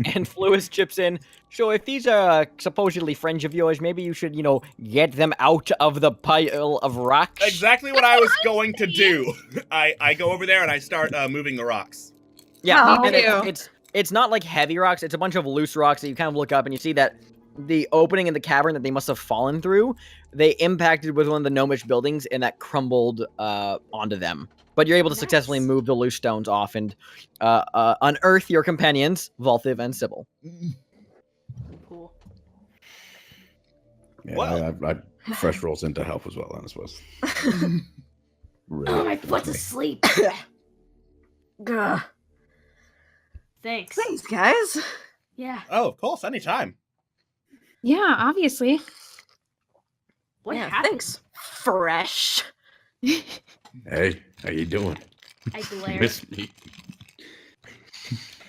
And Fluis chips in. So if these are supposedly friends of yours, maybe you should, get them out of the pile of rocks. Exactly what I was going to do. I go over there and I start moving the rocks. Yeah, How and do you? it's not like heavy rocks. It's a bunch of loose rocks that you kind of look up and you see that the opening in the cavern that they must have fallen through, they impacted with one of the gnomish buildings and that crumbled onto them. But you're able to successfully move the loose stones off and unearth your companions, Valthiv and Sybil. Cool. Yeah, Well. I fresh rolls in to help as well, then, I suppose. Oh, my foot's asleep. Gah. Thanks. Thanks, guys. Yeah. Oh, of course, anytime. Yeah, obviously. What Yeah, happened? thanks. Fresh. Hey, how you doing? I You glared. miss me?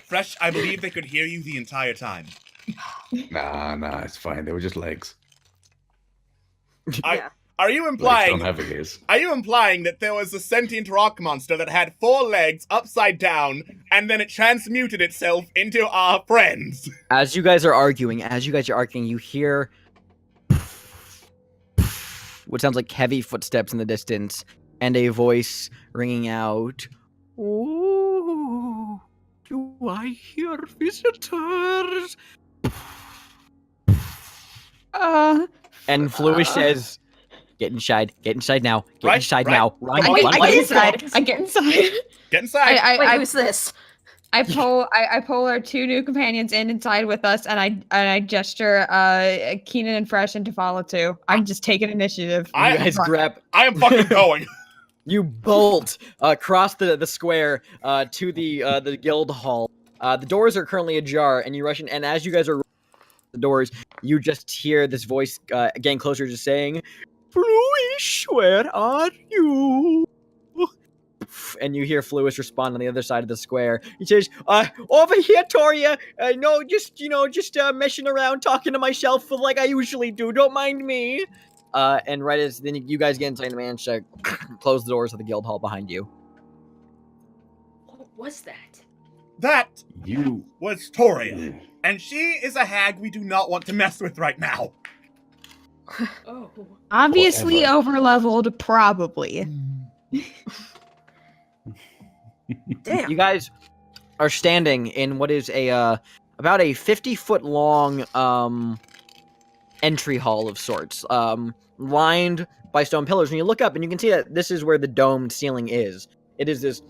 Fresh, I believe they could hear you the entire time. Nah, it's fine. They were just legs. Yeah. Are you Legs implying... don't have ears. Are you implying that there was a sentient rock monster that had 4 legs upside down, and then it transmuted itself into our friends? As you guys are arguing, you hear what sounds like heavy footsteps in the distance, and a voice ringing out, "Oh, do I hear visitors?" And Fluish says, "Get inside now, get Right, inside right. now, run, I Oh, get, what I are get you inside. talking? I get inside. Get inside. Wait, I who's this? pull our 2 new companions inside with us, and I gesture Keenan and Fresh into follow too. I'm just taking initiative. I- You guys grab. I am fucking going. You bolt across the square to the guild hall. The doors are currently ajar, and you rush in. And as you guys are the doors, you just hear this voice getting closer, just saying, "Fluish, where are you?" And you hear Fluis respond on the other side of the square. He says, "Over here, Toria. No, just messing around, talking to myself like I usually do. Don't mind me." And right as then you guys get inside, the man to close the doors of the guild hall behind you. What was that? That You. was Toria, and she is a hag we do not want to mess with right now. Oh. Obviously Whatever. overleveled, probably. Damn. You guys are standing in what is about a 50-foot long entry hall of sorts, lined by stone pillars. And you look up and you can see that this is where the domed ceiling is. It is this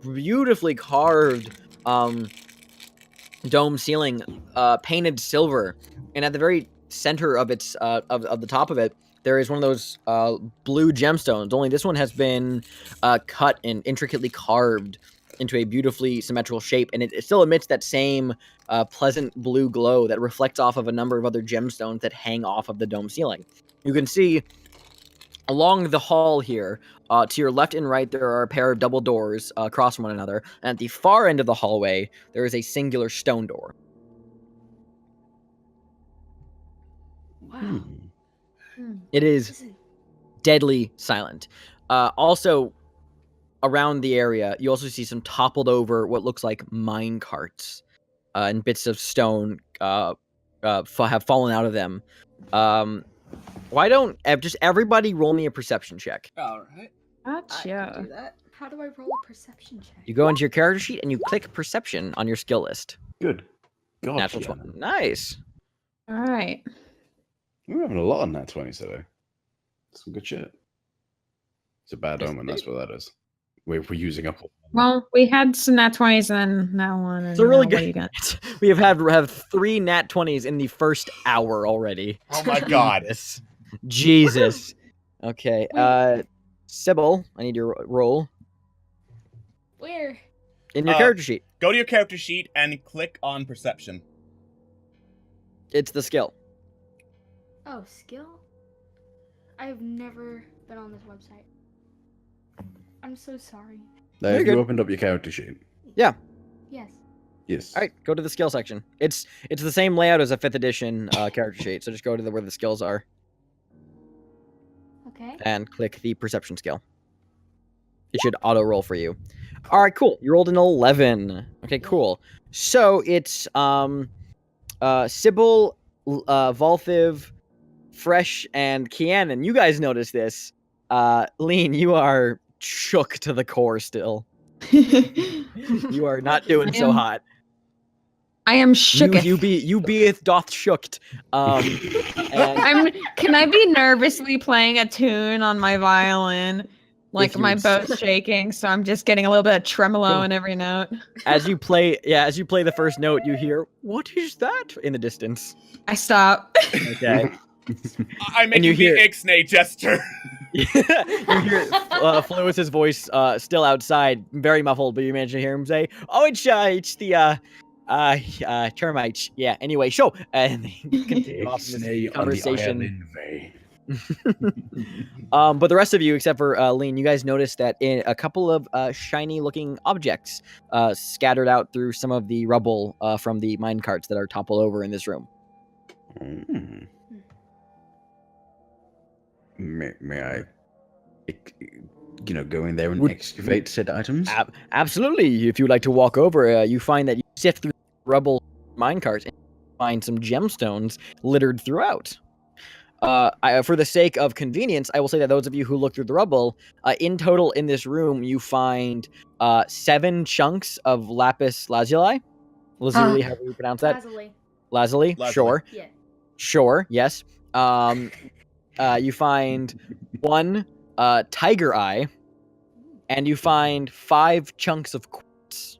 beautifully carved dome ceiling, painted silver. And at the very center of its of the top of it, there is one of those blue gemstones. Only this one has been cut and intricately carved into a beautifully symmetrical shape, and it still emits that same pleasant blue glow that reflects off of a number of other gemstones that hang off of the dome ceiling. You can see along the hall here, to your left and right, there are a pair of double doors across from one another, and at the far end of the hallway, there is a singular stone door. Wow. It is deadly silent. Also, around the area, you also see some toppled over what looks like mine carts, and bits of stone have fallen out of them. Why don't just everybody roll me a perception check? All right. I can Gotcha. do that. How do I roll a perception check? You go into your character sheet and you click perception on your skill list. Good. God, Natural Kiana. 20. Nice. All right. We're having a lot on that 20 today. Some good shit. It's a bad omen, that's what that is. We're using up. Well, we had some nat 20s and then that one. And So really now what good. you got? We have 3 nat 20s in the first hour already. Oh my god. Jesus. Okay. Sybil, I need your roll Where? in your character sheet. Go to your character sheet and click on perception. It's the skill. Oh, skill? I have never been on this website. I'm so sorry. You're Have good. you opened up your character sheet? Yes. Yes. All right, go to the skill section. It's the same layout as a 5th edition character sheet, so just go to where the skills are Okay. and click the perception skill. It should auto roll for you. All right, cool. You rolled an 11. Okay, cool. So it's Sybil, Valthiv, Fresh, and Kianan. You guys notice this. Lean, you are shook to the core still. You are not doing so hot. I am shooketh. You beeth doth shooked. And Can I be nervously playing a tune on my violin? Like If you my would bow's shaking, so I'm just getting a little bit of tremolo Cool. in every note. as you play the first note, you hear, "What is that?" in the distance. I stop. Okay. I'm making you hear- the Ixnay gesture. You hear Flowis's voice still outside, very muffled, but you manage to hear him say, "Oh, it's the termites." Yeah. Anyway, show and they continue off in this conversation. But the rest of you, except for Lean, you guys notice that in a couple of shiny-looking objects scattered out through some of the rubble from the mine carts that are toppled over in this room. Mm. May I, go in there and Would- excavate said items? Absolutely. If you'd like to walk over, you find that you sift through rubble minecarts and find some gemstones littered throughout. For the sake of convenience, I will say that those of you who look through the rubble, in total in this room, you find 7 chunks of lapis lazuli. Lazuli, how do you pronounce that? Lazuli. Lazuli? Lazuli. Sure. Yeah. Sure, yes. You find 1 tiger eye, and you find 5 chunks of quartz.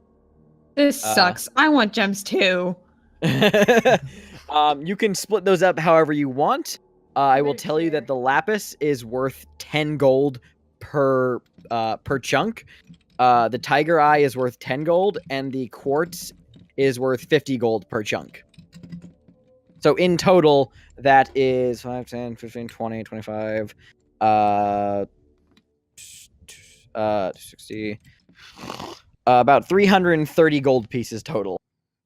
This sucks. I want gems too. You can split those up however you want. I will Very tell you fair. that the lapis is worth 10 gold per chunk. The tiger eye is worth 10 gold, and the quartz is worth 50 gold per chunk. So in total, that is 5, 10, 15, 20, 25, 60, about 330 gold pieces total,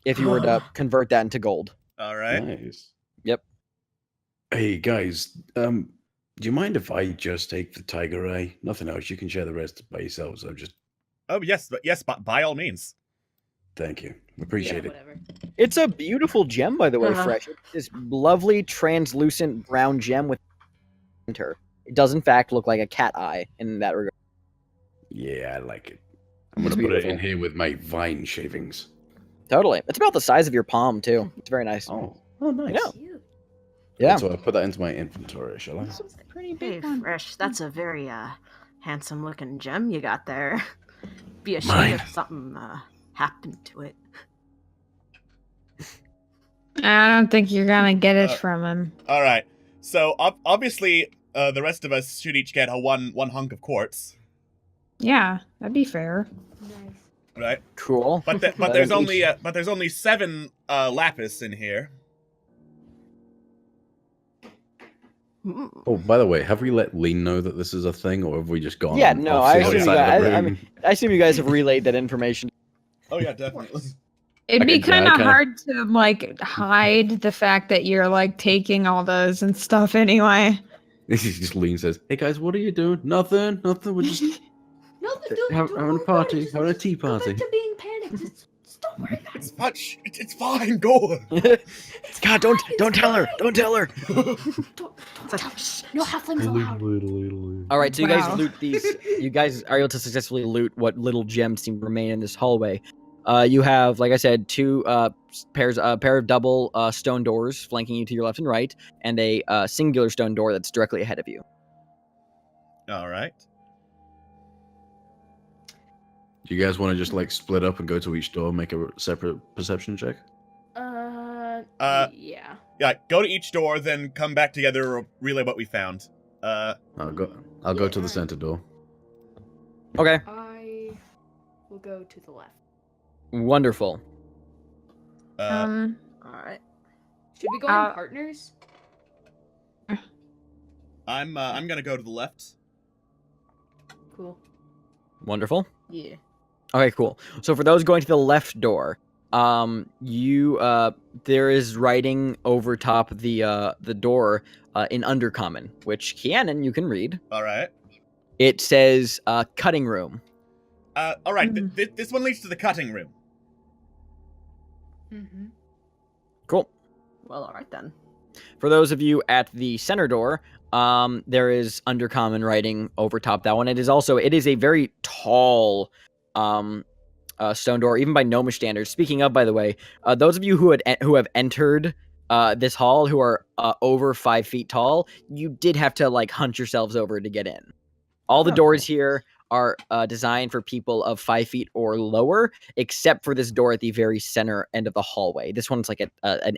if you were to convert that into gold. All right. Nice. Yep. Hey guys, do you mind if I just take the tiger eye? Nothing else. You can share the rest by yourselves. Oh yes, by all means. Thank you. Appreciate it. Whatever. It's a beautiful gem, by the way, Uh-huh. Fresh. It's this lovely, translucent brown gem with center. It does, in fact, look like a cat eye in that regard. Yeah, I like it. I'm It's gonna put it in beautiful. here with my vine shavings. Totally. It's about the size of your palm, too. It's very nice. Oh nice. Yeah. Cute. Yeah. So I'll put that into my inventory, shall I? Pretty Hey, big one. Fresh, that's a very handsome looking gem you got there. Be a shame Mine. if something happened to it. I don't think you're gonna get it from him. All right. So obviously, the rest of us should each get a one hunk of quartz, Yeah, that'd be fair. Nice. right? Cool. But there's only 7 lapis in here. Oh, by the way, have we let Lean know that this is a thing, or have we just gone? Yeah, no, off I to the assume, side of the I room? assume you guys have relayed that information. Oh yeah, definitely. It'd be Okay, yeah, kind I of kinda- hard to like hide the fact that you're like taking all those and stuff anyway. He just Lean says, "Hey guys, what are you doing? Nothing. We're just Nothing. having a party, having a tea Go party." back to being panicked. Just don't worry about It's it. fine. It's fine. Go. God, don't tell her. Don't tell her. Don't tell me. No halflings allowed. All right, so you Wow. guys loot these. You guys are able to successfully loot what little gems seem to remain in this hallway. You have, like I said, 2 pair of double stone doors flanking you to your left and right, and a singular stone door that's directly ahead of you. All right. Do you guys want to just like split up and go to each door, and make a separate perception check? Yeah. Yeah. Go to each door, then come back together or relay what we found. I'll go to the alright. center door. Okay, I will go to the left. wonderful. Uh, All right. Should we go in partners? I'm gonna go to the left. Cool. Wonderful. Yeah. Okay, cool. So for those going to the left door, there is writing over top the door in Undercommon, which Kianan you can read. All right. It says cutting room. All right. This one leads to the cutting room. Mm-hmm. Cool. Well, all right then. For those of you at the center door, there is Undercommon writing over top that one. It is a very tall stone door, even by gnomish standards. Speaking of, by the way, those of you who have entered this hall who are over 5 feet tall, you did have to like hunch yourselves over to get in. All the doors here are designed for people of 5 feet or lower, except for this door at the very center end of the hallway. This one's like an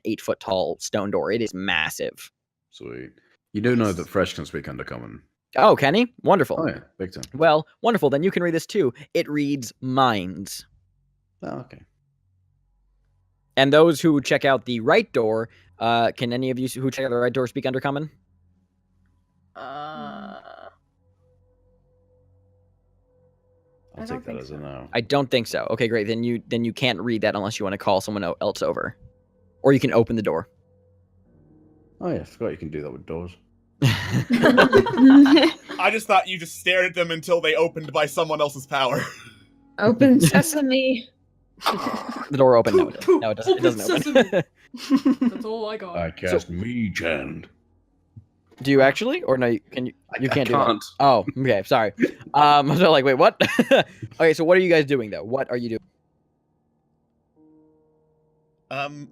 8 foot tall stone door. It is massive. Sweet. You do know that Fresh can speak Undercommon. Oh, can he? Wonderful. Oh yeah, big time. Well, wonderful. Then you can read this too. It reads minds. Oh, okay. And those who check out the right door, can any of you who check out the right door speak Undercommon? I'll I take don't that think as a so. no. I don't think so. Okay, great. Then you can't read that unless you want to call someone else over, or you can open the door. Oh yeah, I forgot you can do that with doors. I just thought you just stared at them until they opened by someone else's power. Open sesame. The door opened. No, it doesn't. It doesn't open. That's all I got. I cast Mage Hand. Do you actually, or no? You can't do that. can't. Oh, okay. Sorry. I was like, wait, what? Okay, so what are you guys doing though? What are you doing? We're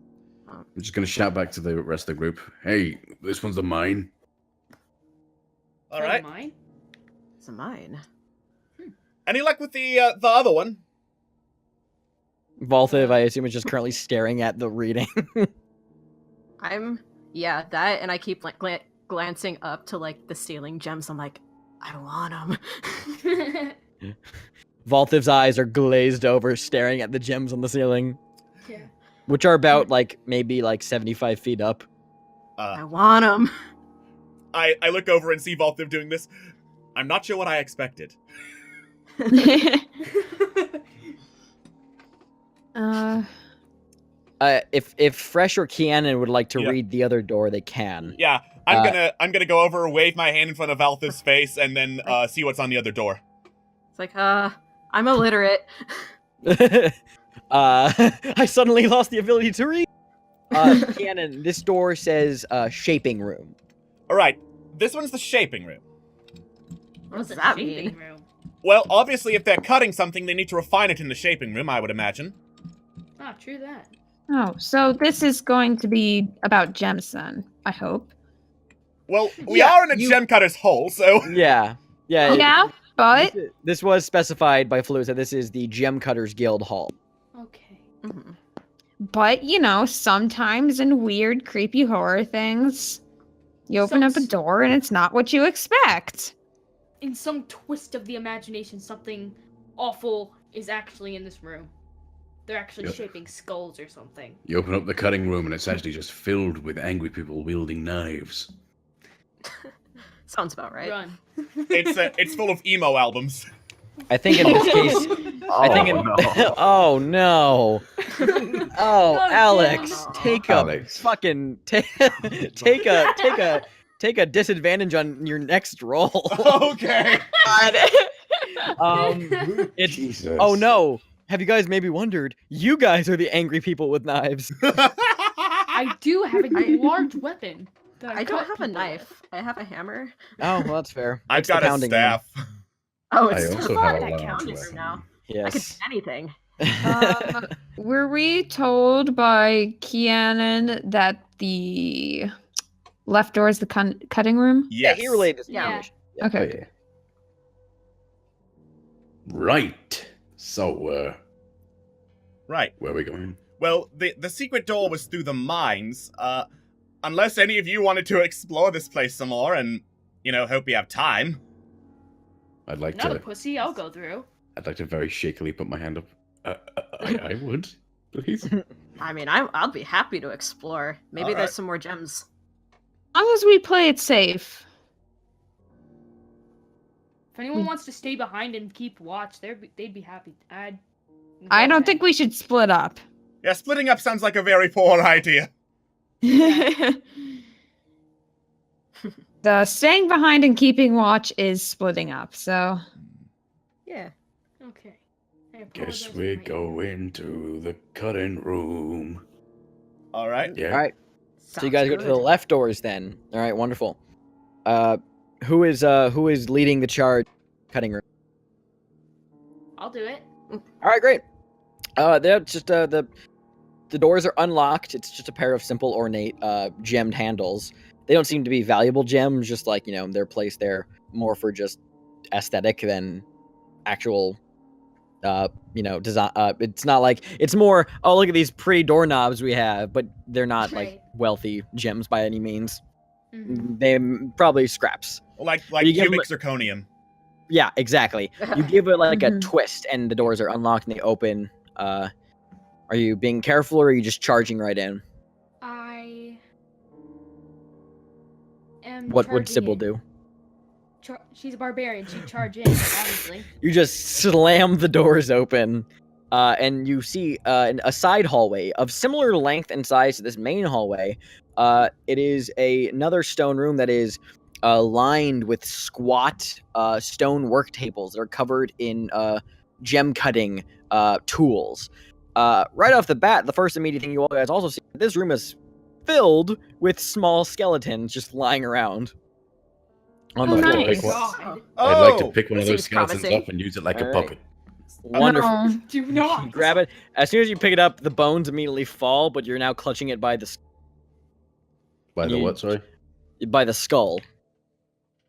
just gonna shout back to the rest of the group. Hey, this one's a mine. All right. Mine? It's mine. Any luck with the other one? Valthiv, I assume, is just currently staring at the reading. That, and I keep like glancing up to like the ceiling gems. I'm like, I want them. Valthiv's eyes are glazed over, staring at the gems on the ceiling, Yeah. which are about maybe 75 feet up. I want them. I look over and see Valthiv doing this. I'm not sure what I expected. If Fresh or Kianan would like to Yeah. read the other door, they can. Yeah, I'm gonna go over, wave my hand in front of Valthiv's face, and then see what's on the other door. It's like, I'm illiterate. I suddenly lost the ability to read. Kianan, this door says shaping room. All right, this one's the shaping room. What does that mean? Well, obviously, if they're cutting something, they need to refine it in the shaping room, I would imagine. Ah, true that. Oh, so this is going to be about gems then, I hope. Well, we are in a gem cutter's hole, so... Yeah. Yeah, but This was specified by Fluid that this is the Gem Cutters Guild Hall. Okay. But, you know, sometimes in weird, creepy horror things, you open up a door and it's not what you expect. In some twist of the imagination, something awful is actually in this room. They're actually shaping skulls or something. You open up the cutting room and it's actually just filled with angry people wielding knives. Sounds about right. Run. It's full of emo albums. I think in this case, I think in, oh no, oh Alex, take a fucking take a disadvantage on your next roll. Okay. It's Jesus. oh no. Have you guys maybe wondered? You guys are the angry people with knives. I do have a large weapon. that I don't cut have a people knife. I have a hammer. Oh, well, that's fair. I've It's the got a pounding staff. Oh, I it's also fun. have a That large counts weapon. for now. Yes. I could do anything. Were we told by Kianan that the left door is the cutting room? Yes. Yeah, he relayed this Yeah. information. Okay. Oh, yeah. Right. So, Right. where are we going? Well, the secret door was through the mines. Unless any of you wanted to explore this place some more and, hope you have time. I'd like Not a to. pussy, I'll go through. I'd like to very shakily put my hand up. I would, please. I mean, I'll be happy to explore. Maybe All there's right. some more gems. As long as we play it safe. If anyone wants to stay behind and keep watch, they'd be happy. I don't think we should split up. Yeah, splitting up sounds like a very poor idea. The staying behind and keeping watch is splitting up, so... Yeah. Okay. I Guess apologize we for my go into the cutting room. All right. Yeah. All right. So you Sounds guys go to the good. left doors then. All right, wonderful. Who is leading the charge? Cutting room. I'll do it. All right, great. They're just the doors are unlocked. It's just a pair of simple ornate gemmed handles. They don't seem to be valuable gems, just like, they're placed there more for just aesthetic than actual design. It's not like it's more, oh, look at these pretty doorknobs we have, but they're not like Right. wealthy gems by any means. Mhm. They probably scraps. Like You give cubic zirconium. Yeah, exactly. You give it like a Mhm. twist and the doors are unlocked and they open. Are you being careful or are you just charging right in? I am. What would charging Sybil in. do? She's a barbarian. She'd charge in, obviously. You just slam the doors open, and you see a side hallway of similar length and size to this main hallway. It is another stone room that is lined with squat stone work tables that are covered in gem cutting tools. Right off the bat, the first immediate thing you all guys also see, this room is filled with small skeletons just lying around on the Oh, floor. nice. God. I'd like to Oh! pick one of that those seems skeletons promising. up and use it like a All right. puppet. Wonderful. No. Do not. You grab it. As soon as you pick it up, the bones immediately fall, but you're now clutching it by the By the You- what, sorry? skull.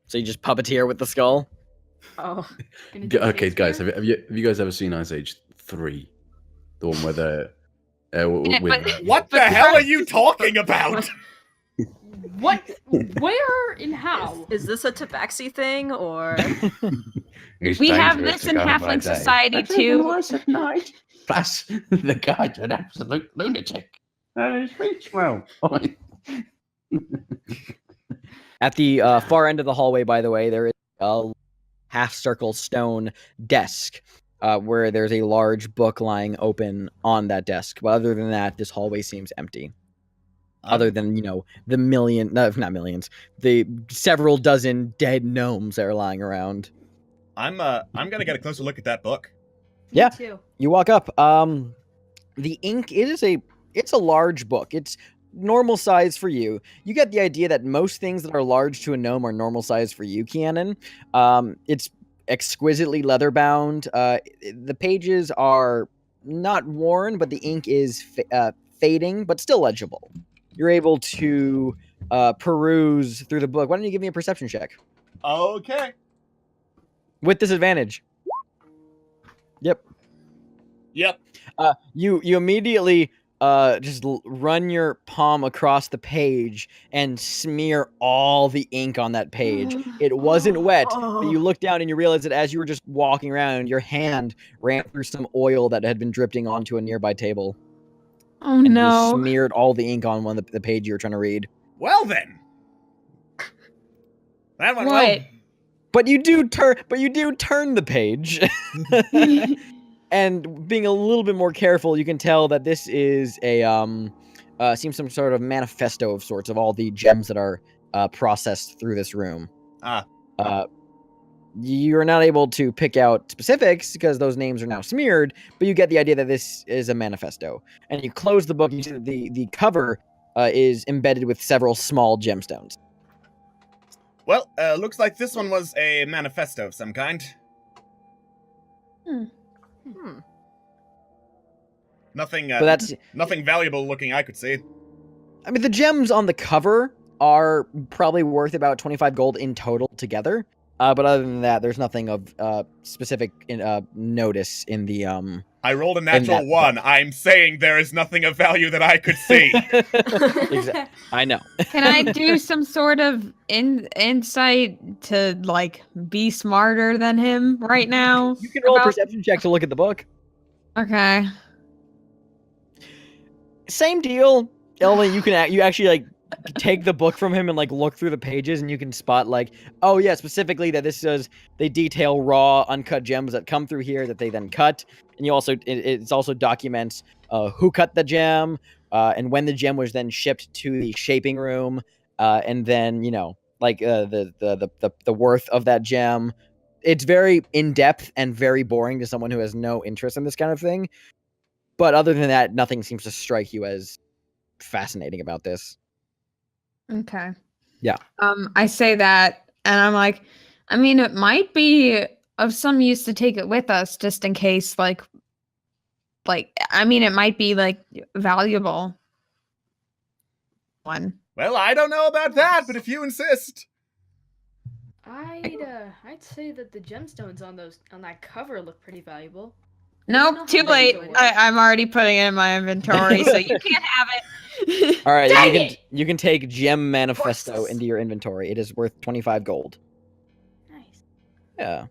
So you just puppeteer with the skull. Oh. Gonna do Okay, guys, Shakespeare? have you guys ever seen Ice Age 3? The one where they're... Yeah, What the hell are you talking about? What? Where and how? Is this a tabaxi thing or We have this in Halfling Society too. at night. Plus, the guy's an absolute lunatic. And his speech well. At the far end of the hallway, by the way, there is a half-circle stone desk where there's a large book lying open on that desk. But other than that, this hallway seems empty. Other than, the not millions, the several dozen dead gnomes that are lying around. I'm gonna get a closer look at that book. Me Yeah. too. You walk up. The ink it's a large book. It's normal size for you. You get the idea that most things that are large to a gnome are normal size for you, Kianan. It's exquisitely leather bound. The pages are not worn, but the ink is fading, but still legible. You're able to peruse through the book. Why don't you give me a perception check Okay. with disadvantage? Yep. Yep. You immediately run your palm across the page and smear all the ink on that page. It wasn't wet, but you look down and you realize that as you were just walking around, your hand ran through some oil that had been drifting onto a nearby table. Oh And no. you smeared all the ink on one of the page you were trying to read. Well then. That went What? well. But you do turn the page. And being a little bit more careful, you can tell that this is a seems some sort of manifesto of sorts of all the gems that are processed through this room. You're not able to pick out specifics because those names are now smeared, but you get the idea that this is a manifesto. And you close the book, you see that the cover is embedded with several small gemstones. Well, looks like this one was a manifesto of some kind. Nothing, But that's nothing valuable looking I could see. I mean, the gems on the cover are probably worth about 25 gold in total together. But other than that, there's nothing of specific notice in the I rolled a natural 1. I'm saying there is nothing of value that I could see. Exactly. I know. Can I do some sort of insight to like be smarter than him right now? You can roll a perception check to look at the book. Okay. Same deal. Elvin, you actually like take the book from him and like look through the pages, and you can spot like, oh yeah, specifically that this says they detail raw uncut gems that come through here that they then cut, and you also it also documents who cut the gem and when the gem was then shipped to the shaping room, and then like the worth of that gem. It's very in depth and very boring to someone who has no interest in this kind of thing. But other than that, nothing seems to strike you as fascinating about this. Okay. Yeah. I say that, and I'm like, I mean, it might be of some use to take it with us, just in case. Like, I mean, it might be like valuable. One. Well, I don't know about that, but if you insist. I'd say that the gemstones on that cover look pretty valuable. Nope, too late. I'm already putting it in my inventory, so you can't have it. All right, Dang you can take Gem Manifesto into your inventory. It is worth 25 gold. Nice. Yeah.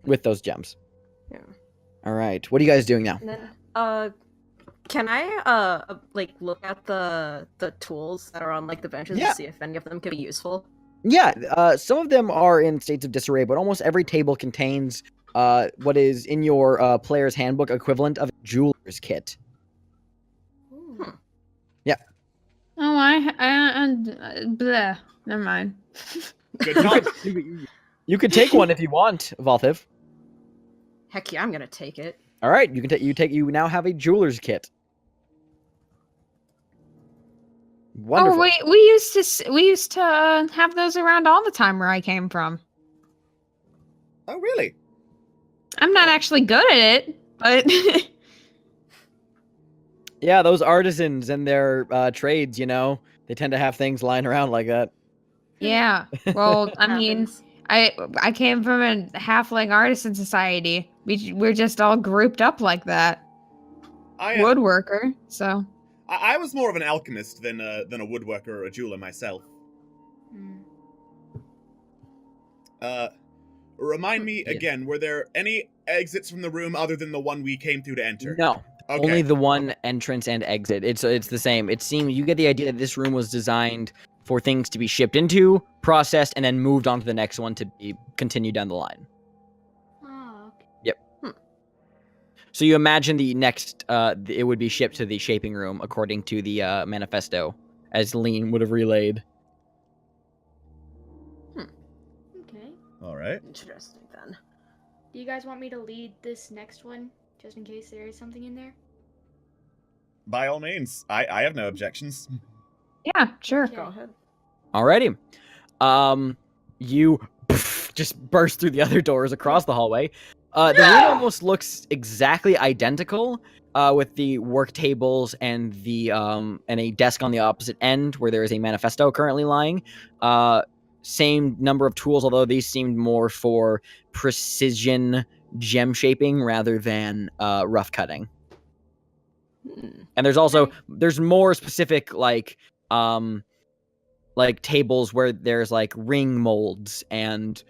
With those gems. Yeah. All right. What are you guys doing now? And then, can I like look at the tools that are on like the benches Yeah. to see if any of them could be useful? Yeah, some of them are in states of disarray, but almost every table contains what is in your player's handbook equivalent of a jeweler's kit. Ooh. Yeah. Oh, bleh. Never mind. Good talk. You could take one if you want, Valthiv. Heck yeah, I'm gonna take it. All right, you can you now have a jeweler's kit. Wonderful. Oh, we used to have those around all the time where I came from. Oh, really? I'm not actually good at it, but Yeah, those artisans and their trades, they tend to have things lying around like that. yeah. Well, I mean, Happens. I came from a halfling artisan society. We're just all grouped up like that. Woodworker, so. I was more of an alchemist than a woodworker or a jeweler myself. Remind me again, were there any exits from the room other than the one we came through to enter? No. Okay. Only the one entrance and exit. It's the same. It seems you get the idea that this room was designed for things to be shipped into, processed, and then moved on to the next one to be continued down the line. Oh, okay. Yep. So you imagine the next, it would be shipped to the shaping room according to the manifesto, as Lean would have relayed. Okay. All right. Interesting then. Do you guys want me to lead this next one, just in case there is something in there? By all means. I have no objections. Yeah, sure. Okay. Go ahead. Alrighty. You just burst through the other doors across the hallway. The room almost looks exactly identical, with the work tables and the and a desk on the opposite end where there is a manifesto currently lying. Same number of tools, although these seemed more for precision gem shaping rather than rough cutting. And there's more specific like tables where there's like ring molds and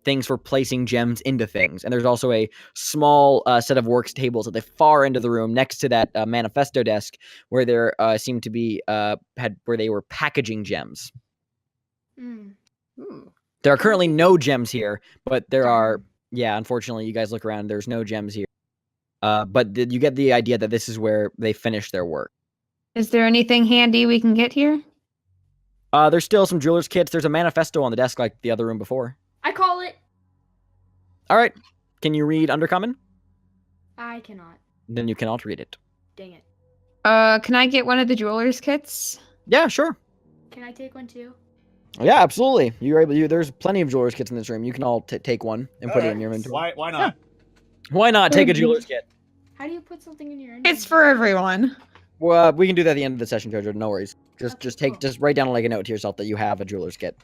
things for placing gems into things. And there's also a small set of works tables at the far end of the room next to that manifesto desk where there seemed to be where they were packaging gems. There are currently no gems here, but there are. Yeah, unfortunately, you guys look around. There's no gems here. But you get the idea that this is where they finish their work. Is there anything handy we can get here? There's still some jeweler's kits. There's a manifesto on the desk like the other room before. I call it. All right. Can you read Undercommon? I cannot. Then you cannot read it. Dang it. Can I get one of the jeweler's kits? Yeah, sure. Can I take one too? Yeah, absolutely. You're able. There's plenty of jeweler's kits in this room. You can all take one and put it in your inventory. Why not? Why not take a jeweler's kit? How do you put something in your inventory? It's for everyone. Well, we can do that at the end of the session, Jojo. No worries. Just cool. write down like a note to yourself that you have a jeweler's kit.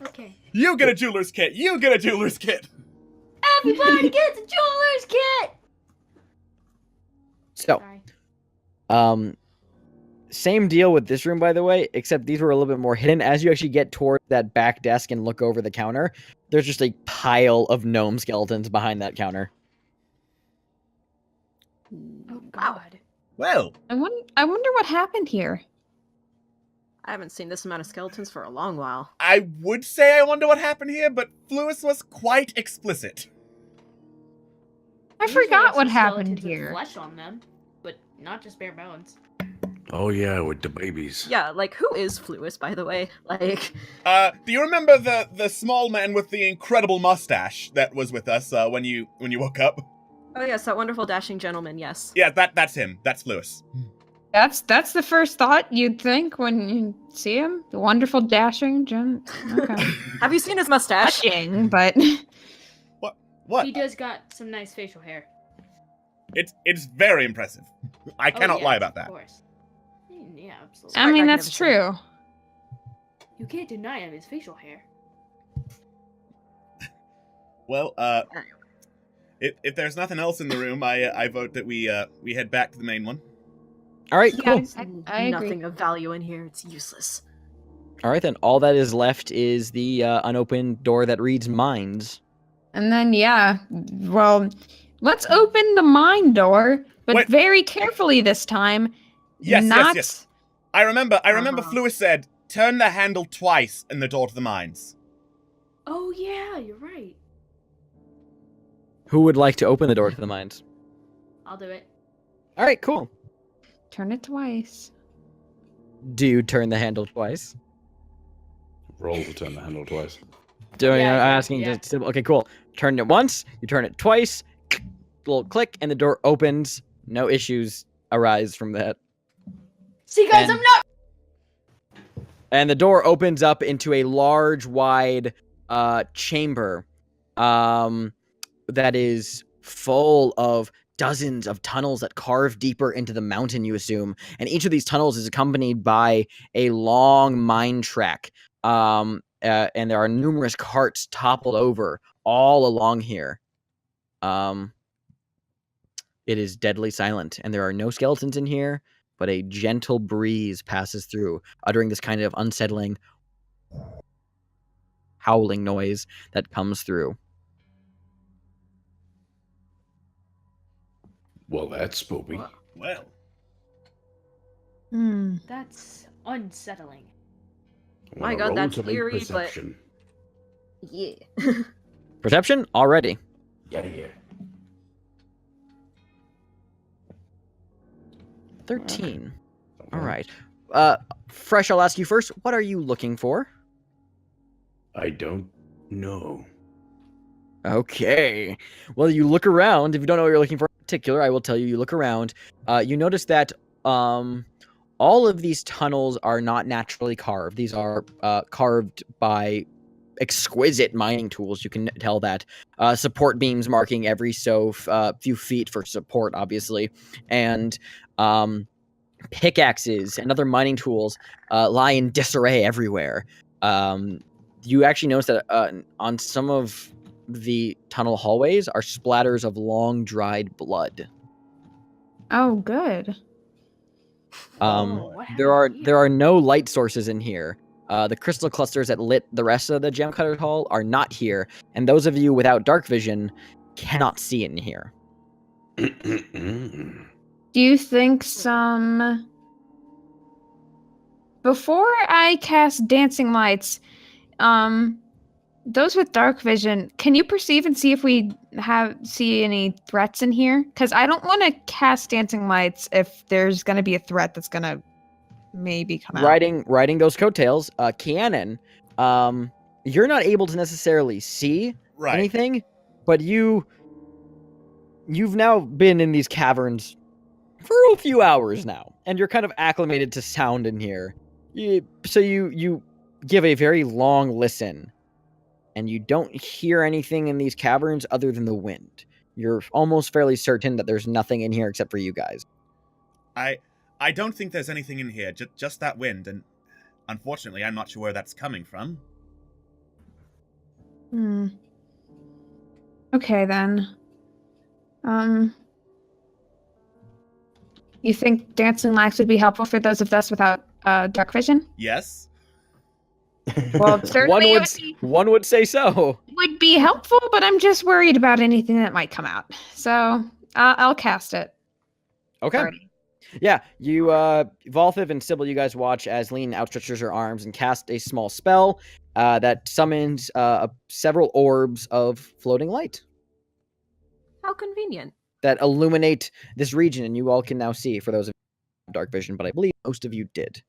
Okay. You get a jeweler's kit. You get a jeweler's kit. Everybody gets a jeweler's kit! So, Sorry. same deal with this room, by the way, except these were a little bit more hidden. As you actually get toward that back desk and look over the counter, there's just a pile of gnome skeletons behind that counter. Oh God. Well, I wonder what happened here. I haven't seen this amount of skeletons for a long while. I would say I wonder what happened here, but Fluis was quite explicit. I Usually forgot it's what just happened skeletons with here. Flesh on them, but not just bare bones. Oh yeah, with the babies. Yeah, like, who is Fluis, by the way? Like, Do you remember the small man with the incredible mustache that was with us when you woke up? oh yes, that wonderful dashing gentleman, yes. Yeah, that's him. That's Fluis. That's the first thought you'd think when you see him. The wonderful dashing Okay. Have you seen his mustache? Dashing, but What? He does got some nice facial hair. It's very impressive. I cannot lie about Of that. course. Yeah, absolutely. I mean that's magnificent. true. You can't deny him his facial hair. Well, if there's nothing else in the room, I vote that we head back to the main one. All right, Yeah, cool. I agree. Nothing of value in here. It's useless. All right, then. All that is left is the unopened door that reads mines. And then yeah, well, let's open the mine door, but Wait. very carefully this time. Yes. I remember Uh-huh. Fluis said, turn the handle twice in the door to the mines. Oh yeah, you're right. Who would like to open the door to the mines? I'll do it. All right, cool. Turn it twice. Do you turn the handle twice? Roll to turn the handle twice. Doing Yeah, I'm yeah, asking yeah. just okay, cool. Turn it once, you turn it twice, little click, and the door opens. No issues arise from that. See, guys, And- I'm not. And the door opens up into a large, wide chamber that is full of dozens of tunnels that carve deeper into the mountain, you assume. And each of these tunnels is accompanied by a long mine track. And there are numerous carts toppled over all along here. It is deadly silent, and there are no skeletons in here, but a gentle breeze passes through, uttering this kind of unsettling howling noise that comes through. Well, that's spoopy. Well, That's unsettling. I My wanna God, roll that's to make eerie, but- perception. Yeah. Perception already. Yeah. 13. All right. Fresh, I'll ask you first. What are you looking for? I don't know. Okay. Well, you look around. If you don't know what you're looking for in particular, I will tell you. You look around. You notice that all of these tunnels are not naturally carved. These are carved by exquisite mining tools. You can tell that. Support beams marking every few feet for support, obviously. And pickaxes and other mining tools lie in disarray everywhere. You actually notice that on some of the tunnel hallways are splatters of long dried blood. Oh, good. what There are happened there are no light sources in here. The crystal clusters that lit the rest of the gem cutter hall are not here, and those of you without dark vision cannot see in here. Do you think some... Before I cast dancing lights, those with dark vision, can you perceive and see if we see any threats in here? Because I don't want to cast dancing lights if there's going to be a threat that's going to maybe come out. Riding those coattails, Kianan, you're not able to necessarily see Right. anything, but you've now been in these caverns for a few hours now, and you're kind of acclimated to sound in here. So you give a very long listen, and you don't hear anything in these caverns other than the wind. You're almost fairly certain that there's nothing in here except for you guys. I don't think there's anything in here, just that wind, and unfortunately, I'm not sure where that's coming from. Okay, then. You think dancing lights would be helpful for those of us without dark vision? Yes? Well, certainly one would say so. would be helpful, but I'm just worried about anything that might come out. So I'll cast it. Okay. Already. Yeah, you, Valthiv and Sybil, you guys watch as Lean outstretches her arms and casts a small spell that summons several orbs of floating light How convenient. that illuminate this region, and you all can now see, for those of you with dark vision, but I believe most of you did.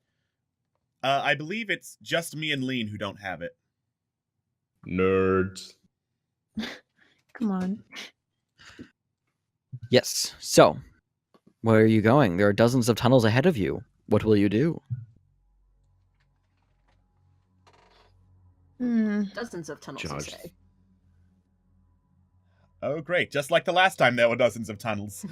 I believe it's just me and Lean who don't have it. Nerds. Come on. Yes, so, where are you going? There are dozens of tunnels ahead of you. What will you do? Dozens of tunnels, you Charged. say. Oh, great. Just like the last time there were dozens of tunnels.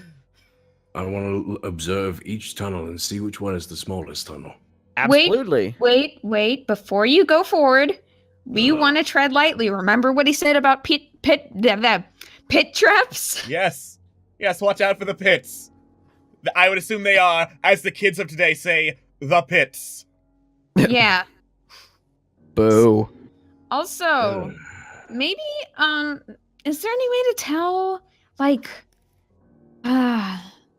I want to observe each tunnel and see which one is the smallest tunnel. Absolutely. Wait. Before you go forward, we want to tread lightly. Remember what he said about pit traps? Yes. Yes, watch out for the pits. I would assume they are, as the kids of today say, the pits. Yeah. Boo. Also, maybe, is there any way to tell, like,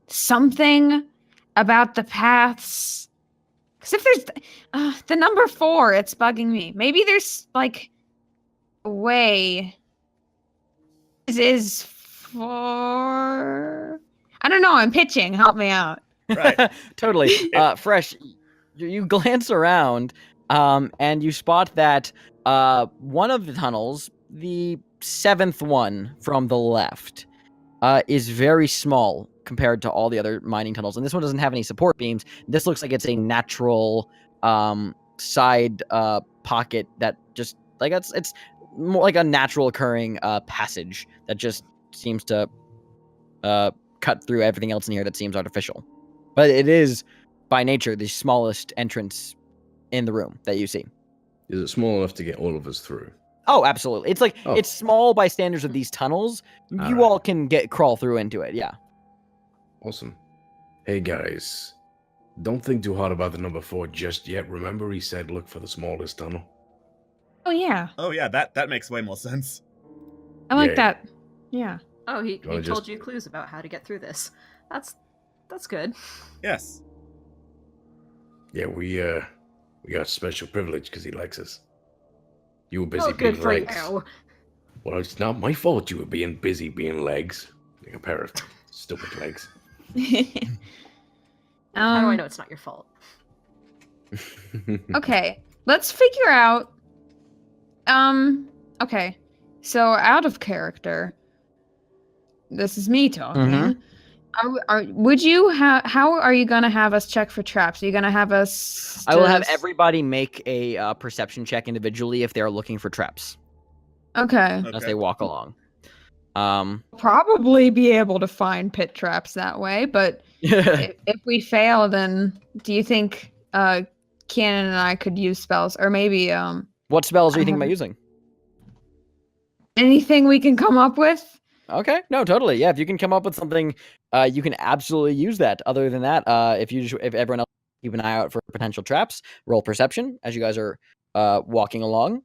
something about the paths? Because if there's the number 4, it's bugging me. Maybe there's, like, a way. This is 4. I don't know. I'm pitching. Help me out. Right. Totally. Fresh, you glance around, and you spot that one of the tunnels, the 7th one from the left, is very small compared to all the other mining tunnels. And this one doesn't have any support beams. This looks like it's a natural side pocket that just, like, it's more like a natural occurring passage that just seems to cut through everything else in here that seems artificial. But it is, by nature, the smallest entrance in the room that you see. Is it small enough to get all of us through? Oh, absolutely. It's like, it's small by standards of these tunnels. You all can crawl through into it, yeah. Awesome. Hey guys, don't think too hard about the number 4 just yet. Remember he said look for the smallest tunnel? Oh, yeah. Oh, yeah, that makes way more sense. I like Yeah. that. Yeah. Oh, he wanna told just- you clues about how to get through this. That's good. Yes. Yeah, we got special privilege because he likes us. You were busy Oh, good being for legs. you. Well, it's not my fault you were being busy being legs. Like a pair of stupid legs. How do I know it's not your fault? Okay, let's figure out. Okay, so out of character. This is me talking. Would you how are you gonna have us check for traps? Are you gonna have us? I will have just- everybody make a perception check individually if they are looking for traps Okay. as they walk along. Probably be able to find pit traps that way, but if we fail, then do you think Cannon and I could use spells, or maybe What spells are you thinking about using? anything we can come up with? Okay, no, totally. Yeah, if you can come up with something You can absolutely use that. Other than that, if everyone else keep an eye out for potential traps, roll perception as you guys are walking along.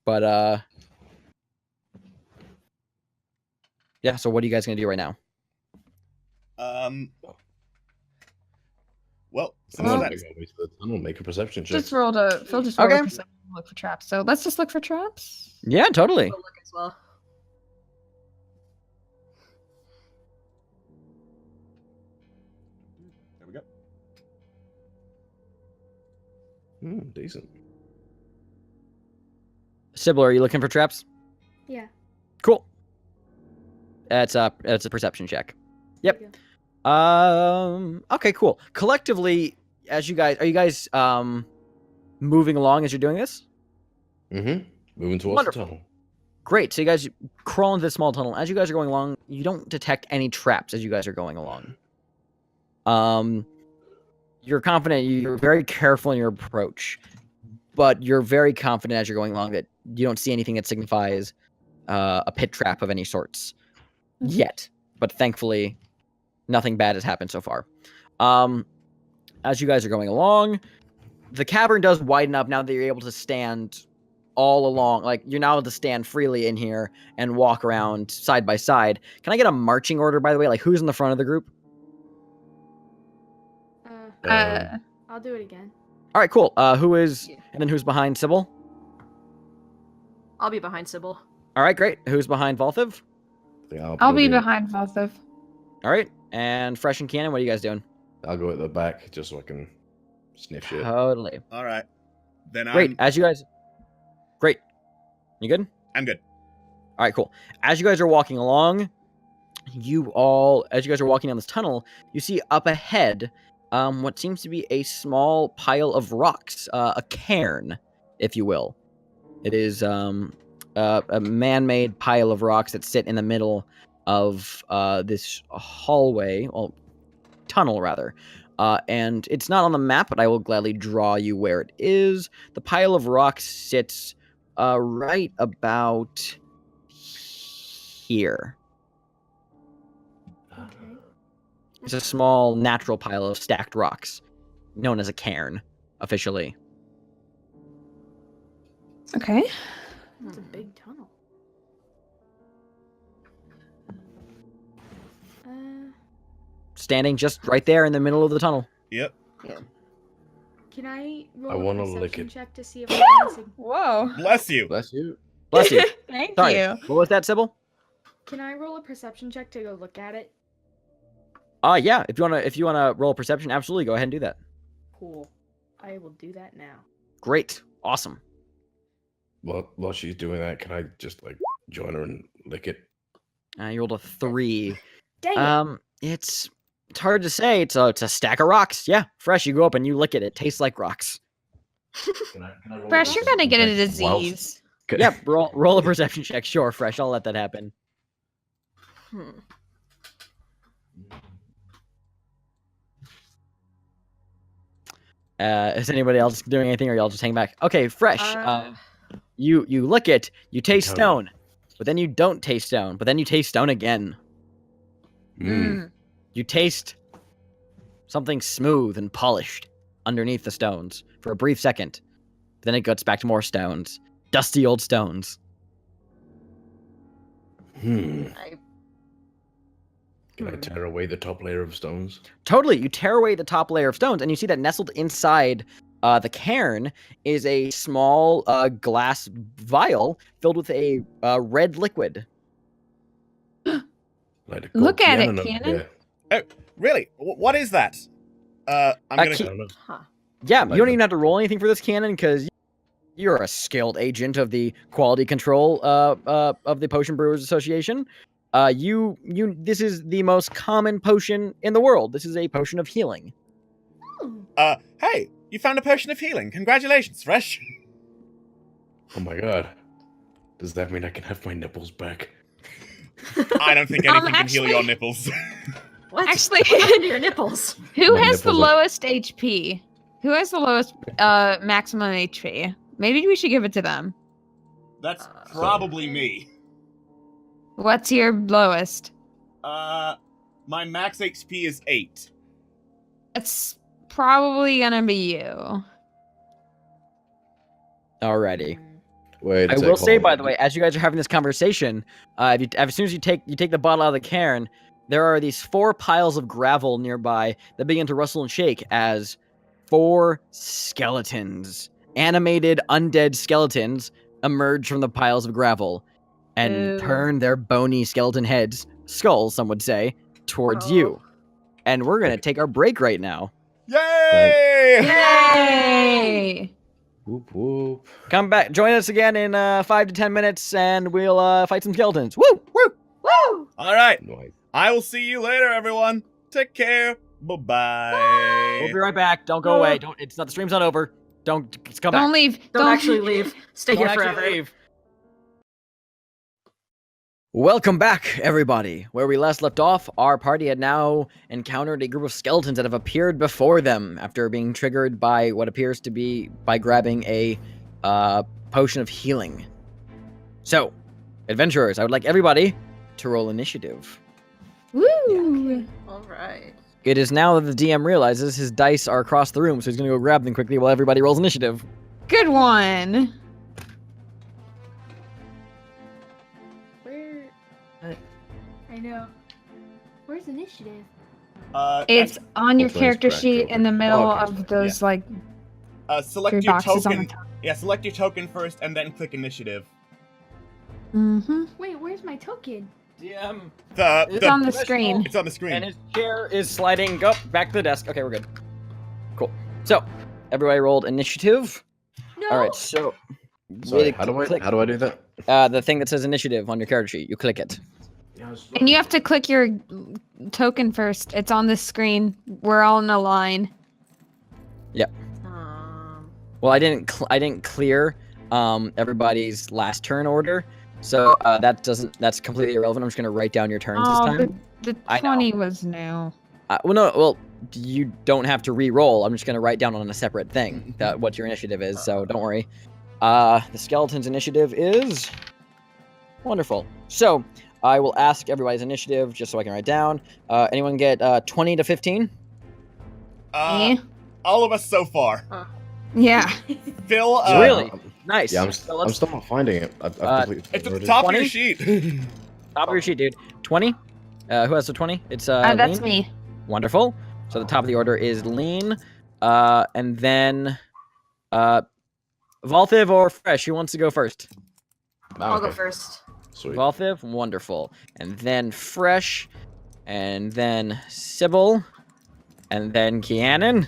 But yeah. So what are you guys gonna do right now? Well, I'm since gonna that's go to the tunnel, make a perception check. Phil just rolled Okay. a perception and look for traps. So let's just look for traps. Yeah, totally. I'll look as well. there we go. Decent. Sybil, are you looking for traps? Yeah. Cool. It's a perception check. Yep. There you Okay, cool. Collectively, are you guys moving along as you're doing this? Mm-hmm. Moving towards Wonderful. the tunnel. Great. So you guys crawl into this small tunnel. As you guys are going along, you don't detect any traps as you guys are going along. You're confident. You're very careful in your approach, but you're very confident as you're going along that you don't see anything that signifies a pit trap of any sorts yet. But thankfully, nothing bad has happened so far. As you guys are going along, the cavern does widen up now that you're able to stand all along. Like, you're now able to stand freely in here and walk around side by side. Can I get a marching order, by the way? Like, who's in the front of the group? I'll do it again. All right, cool. Who is, and then who's behind Sybil? I'll be behind Sybil. All right, great. Who's behind Valthiv? I think I'll be go- behind Valthiv. All right, and Fresh and Cannon, what are you guys doing? I'll go at the back just so I can sniff shit. Totally. All right. Then Great. As you guys, great. You good? I'm good. All right, cool. As you guys are walking along, as you guys are walking down this tunnel, you see up ahead what seems to be a small pile of rocks, a cairn, if you will. It is a man-made pile of rocks that sit in the middle of this hallway, well, tunnel rather. And it's not on the map, but I will gladly draw you where it is. The pile of rocks sits right about here. Okay. It's a small natural pile of stacked rocks, known as a cairn, officially. Okay. It's a big tunnel. Standing just right there in the middle of the tunnel. Yep. Can I roll I wanna a lick perception it. check to see if I can Whoa. Bless you. Bless you. Bless you. Thank Sorry. you. What was that, Sybil? Can I roll a perception check to go look at it? Yeah. If you wanna roll a perception, absolutely go ahead and do that. Cool. I will do that now. Great. Awesome. While she's doing that, can I just like join her and lick it? You rolled a 3. Dang it. It's hard to say. It's a stack of rocks. Yeah, Fresh. You go up and you lick it. It tastes like rocks. Can I roll Fresh, you're gonna get a perception check? disease. Yep. Roll a perception check. Sure, Fresh. I'll let that happen. Is anybody else doing anything, or y'all just hang back? Okay, Fresh. You lick it. You taste Tell stone, but then you don't taste stone. But then you taste stone again. You taste something smooth and polished underneath the stones for a brief second. Then it gets back to more stones. Dusty old stones. Can I tear away the top layer of stones? Totally. You tear away the top layer of stones, and you see that nestled inside the cairn is a small glass vial filled with a red liquid. Like Look at it, over Cannon. there. Really? What is that? I'm gonna. I don't know. Yeah, Like you don't the- even have to roll anything for this cannon because you're a skilled agent of the quality control of the Potion Brewers Association. This is the most common potion in the world. This is a potion of healing. Hey, you found a potion of healing. Congratulations, Fresh. Oh my god. Does that mean I can have my nipples back? I don't think anything can heal actually- your nipples. What? Actually, What happened to your nipples? who My has the nipples are- lowest HP? Who has the lowest maximum HP? Maybe we should give it to them. That's probably me. What's your lowest? My max HP is 8. It's probably gonna be you. Alrighty. Wait a I sec, will hold say, on. by the way, as you guys are having this conversation, as soon as you take the bottle out of the cairn, there are these 4 piles of gravel nearby that begin to rustle and shake as 4 skeletons, animated undead skeletons, emerge from the piles of gravel and Ew. turn their bony skeleton heads, skulls, some would say, towards Oh. you. And we're gonna take our break right now. Yay! Yay! Whoop whoop. Come back, join us again in 5 to 10 minutes, and we'll fight some skeletons. Woo! Woo! Woo! All right. Nice. I will see you later, everyone. Take care. Bye-bye. We'll be right back. Don't go away. Don't. It's not. The stream's not over. Don't come Don't back. leave. Don't actually leave. Stay Don't here actually forever. leave. Welcome back, everybody. Where we last left off, our party had now encountered a group of skeletons that have appeared before them after being triggered by what appears to be by grabbing a potion of healing. So, adventurers, I would like everybody to roll initiative. Woo! All right. It is now that the DM realizes his dice are across the room, so he's going to go grab them quickly while everybody rolls initiative. Good one. Where? I know. Where's initiative? It's on your Hopefully it's character cracked sheet open. in the middle Oh, okay. of those like Select 3 your boxes on the token. top. Yeah, select your token first, and then click initiative. Mm-hmm. Wait, where's my token? DM. It's on the screen. It's on the screen. And his chair is sliding up back to the desk. Okay, we're good. Cool. So, everybody rolled initiative. No. All right, so Sorry, really how do I click do that? the thing that says initiative on your character sheet. You click it. And you have to click your token first. It's on the screen. We're all in a line. Well, I didn't clear everybody's last turn order, so that's completely irrelevant. I'm just gonna write down your turns this time. The I know. 20 was new. Well, you don't have to re-roll. I'm just gonna write down on a separate thing what your initiative is, so don't worry. The skeleton's initiative is wonderful. So I will ask everybody's initiative just so I can write down. Anyone get 20 to 15? Eh? All of us so far. Yeah. Phil, Really? Nice. Yeah, So I'm let's- still not finding it. I've completely It's at the forwarded. top of 20? your sheet. Top of your sheet, dude. 20. Who has the 20? It's That's Lean? me. Wonderful. So the top of the order is Lean, and then Valthiv or Fresh. Who wants to go first? I'll go Okay, first. Sweet. Valthiv, wonderful. And then Fresh, and then Sybil, and then Kianan,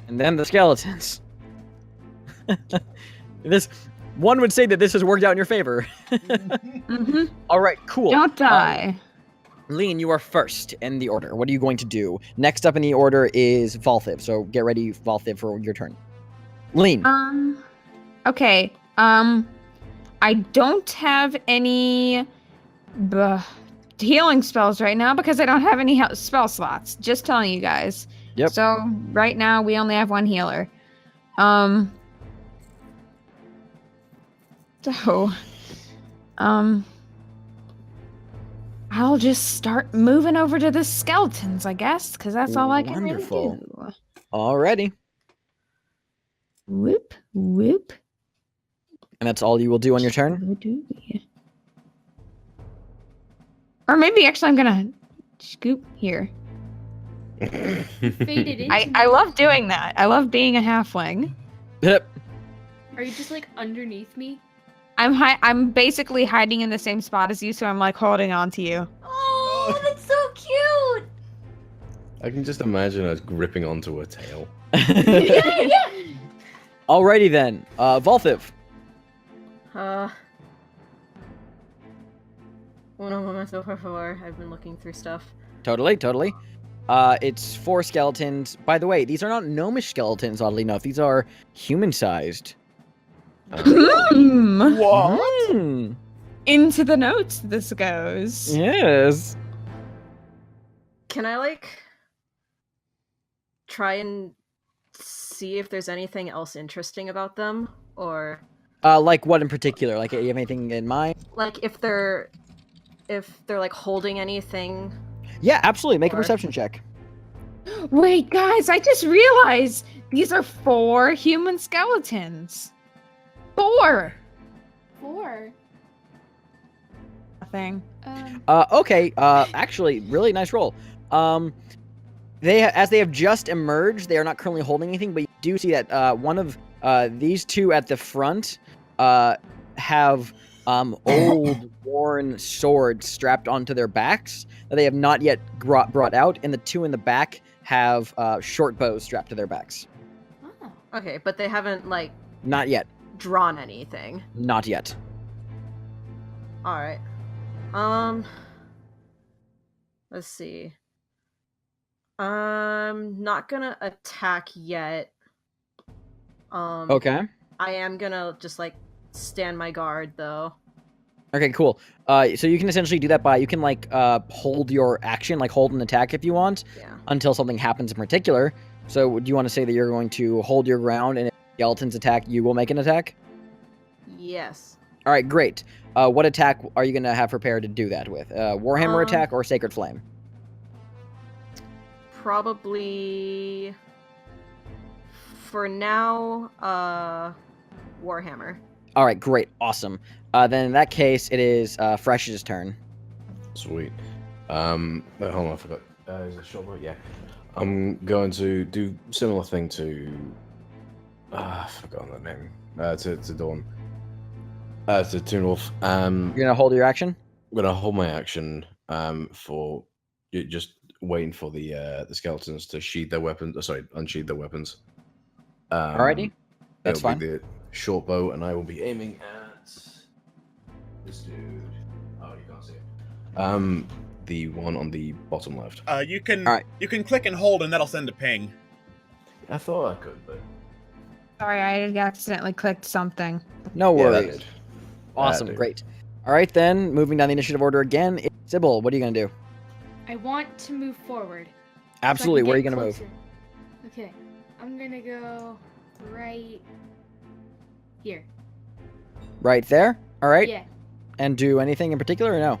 and then the skeletons. This one would say that this has worked out in your favor. Mm-hmm. All right, cool. Don't die. Lean, you are first in the order. What are you going to do? Next up in the order is Valthiv. So get ready, Valthiv, for your turn. Lean. Okay. I don't have any healing spells right now because I don't have any spell slots. Just telling you guys. Yep. So right now we only have 1 healer. So, I'll just start moving over to the skeletons, I guess, because that's all I can Wonderful. really do. Alrighty. Whoop, whoop. And that's all you will do on your turn? Or maybe actually I'm gonna scoop here. Faded into I love doing that. I love being a halfling. Yep. Are you just like underneath me? I'm basically hiding in the same spot as you, so I'm like holding on to you. Oh, that's so cute. I can just imagine us gripping onto her tail. Alrighty then. Valthiv. Uno momento, por favor. I've been looking through stuff. Totally. It's 4 skeletons. By the way, these are not gnomish skeletons, oddly enough. These are human-sized. What? Hmm. Into the notes this goes. Yes. Can I, like, try and see if there's anything else interesting about them? Or, Like what in particular? Like, you have anything in mind? like, if they're like, holding anything? Yeah, absolutely. Make a 4. perception check. Wait, guys, I just realized these are 4 human skeletons. 4. 4. Nothing. Okay. Actually, really nice roll. As they have just emerged, they are not currently holding anything, but you do see that one of these two at the front have old, worn swords strapped onto their backs that they have not yet brought out, and the two in the back have short bows strapped to their backs. Oh. Okay, but they haven't like Not yet. drawn anything. Not yet. All right. Let's see. I'm not gonna attack yet. Okay. I am gonna just like stand my guard though. Okay, cool. So you can essentially do that by, you can like hold your action, like hold an attack if you want, Yeah. until something happens in particular. So do you want to say that you're going to hold your ground, and if skeletons attack, you will make an attack? Yes. All right, great. What attack are you going to have prepared to do that with? Warhammer attack or Sacred Flame? Probably for now, Warhammer. All right, great, awesome. Then in that case, it is Fresh's turn. Sweet. Wait, hold on, I forgot. Is it short bow? Yeah. I'm going to do similar thing to. I've forgotten that name. To Dawn. To Toonwolf. You're gonna hold your action. I'm gonna hold my action. For just waiting for the skeletons to sheathe their weapons. Sorry, unsheathe their weapons. Alrighty, that's it'll fine. be the short bow, and I will be aiming at this dude. Oh, you can't see it. The one on the bottom left. You can Alright. you can click and hold, and that'll send a ping. I thought I could, but Sorry, I accidentally clicked something. No yeah, that worries. did. Awesome, That did. great. All right, then moving down the initiative order again. Sybil, what are you gonna do? I want to move forward. so I can Absolutely. Where are you get gonna move? closer. Okay, I'm gonna go right here. Right there. All right. Yeah. And do anything in particular or no?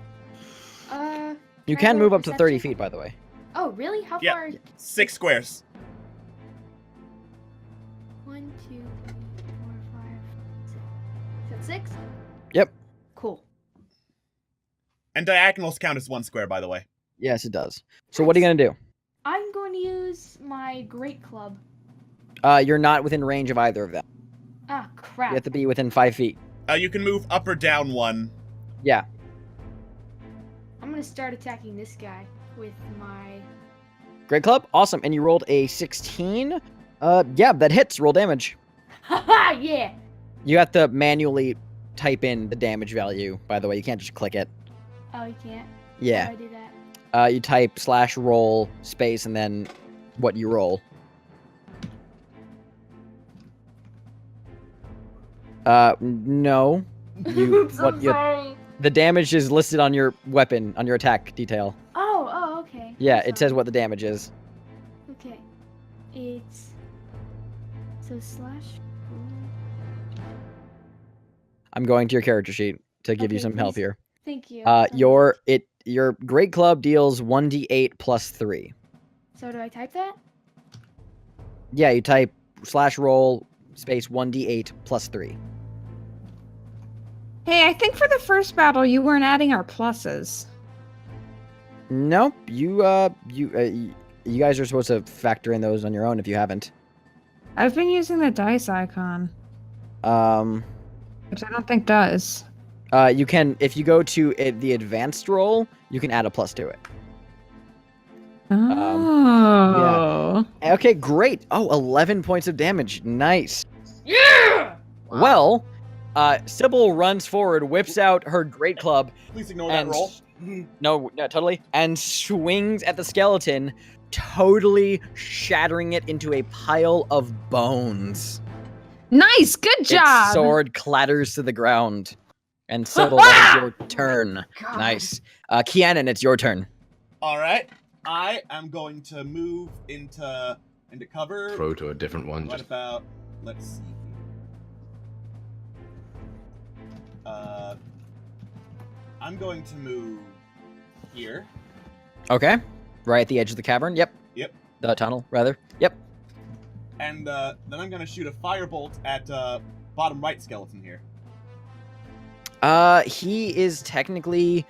You Can I can roll move up to 30 perception? feet, by the way. Oh, really? How Yeah. far? 6 squares. 1, 2, 3, 4, 5, 6. Is that 6? Yep. Cool. And diagonals count as 1 square, by the way. Yes, it does. So what are you gonna do? I'm going to use my great club. You're not within range of either of them. Ah, crap. You have to be within 5 feet. You can move up or down 1. Yeah. I'm gonna start attacking this guy with my. Great club. Awesome. And you rolled a 16. Yeah, that hits. Roll damage. Haha, yeah! You have to manually type in the damage value, by the way. You can't just click it. Oh, you can't? Yeah. How do I do that? You type /roll space and then what you roll. No. You Oops, what I'm you, sorry. the damage is listed on your weapon, on your attack detail. Oh, okay. Yeah, I'm it sorry. says what the damage is. Okay. It's. So slash. I'm going to your character sheet to give you Okay, some help please. here. Thank you. Your great club deals 1d8 plus 3. So do I type that? Yeah, you type /roll space 1d8 plus 3. Hey, I think for the first battle you weren't adding our pluses. Nope, you guys are supposed to factor in those on your own if you haven't. I've been using the dice icon, which I don't think does. You can, if you go to the advanced roll, you can add a plus to it. Oh. Okay, great. Oh, 11 points of damage. Nice. Yeah! Well, Sybil runs forward, whips out her great club, Please ignore that and roll. no, totally, and swings at the skeleton, totally shattering it into a pile of bones. Good job. Its sword clatters to the ground. And Sybil, that is your turn. God. Nice. Kianan, it's your turn. All right. I am going to move into cover. Throw to a different one. What Just about? Let's see. I'm going to move here. Okay. Right at the edge of the cavern. Yep. Yep. The tunnel, rather. Yep. And then I'm gonna shoot a firebolt at bottom right skeleton here. He is technically,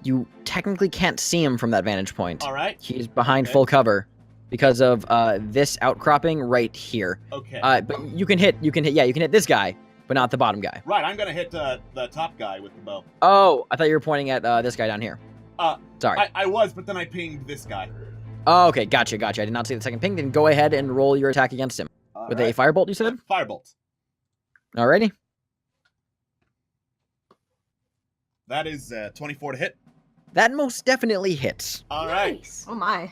you technically can't see him from that vantage point. All right. He's behind Okay. full cover because of this outcropping right here. Okay. But you can hit this guy, but not the bottom guy. Right. I'm gonna hit the top guy with the bow. Oh, I thought you were pointing at this guy down here. Sorry. I was, but then I pinged this guy. Oh, okay, gotcha. I did not see the second ping. Then go ahead and roll your attack against him. All With right. a firebolt, you said? Firebolt. Alrighty. That is 24 to hit. That most definitely hits. All right. Nice. Oh my.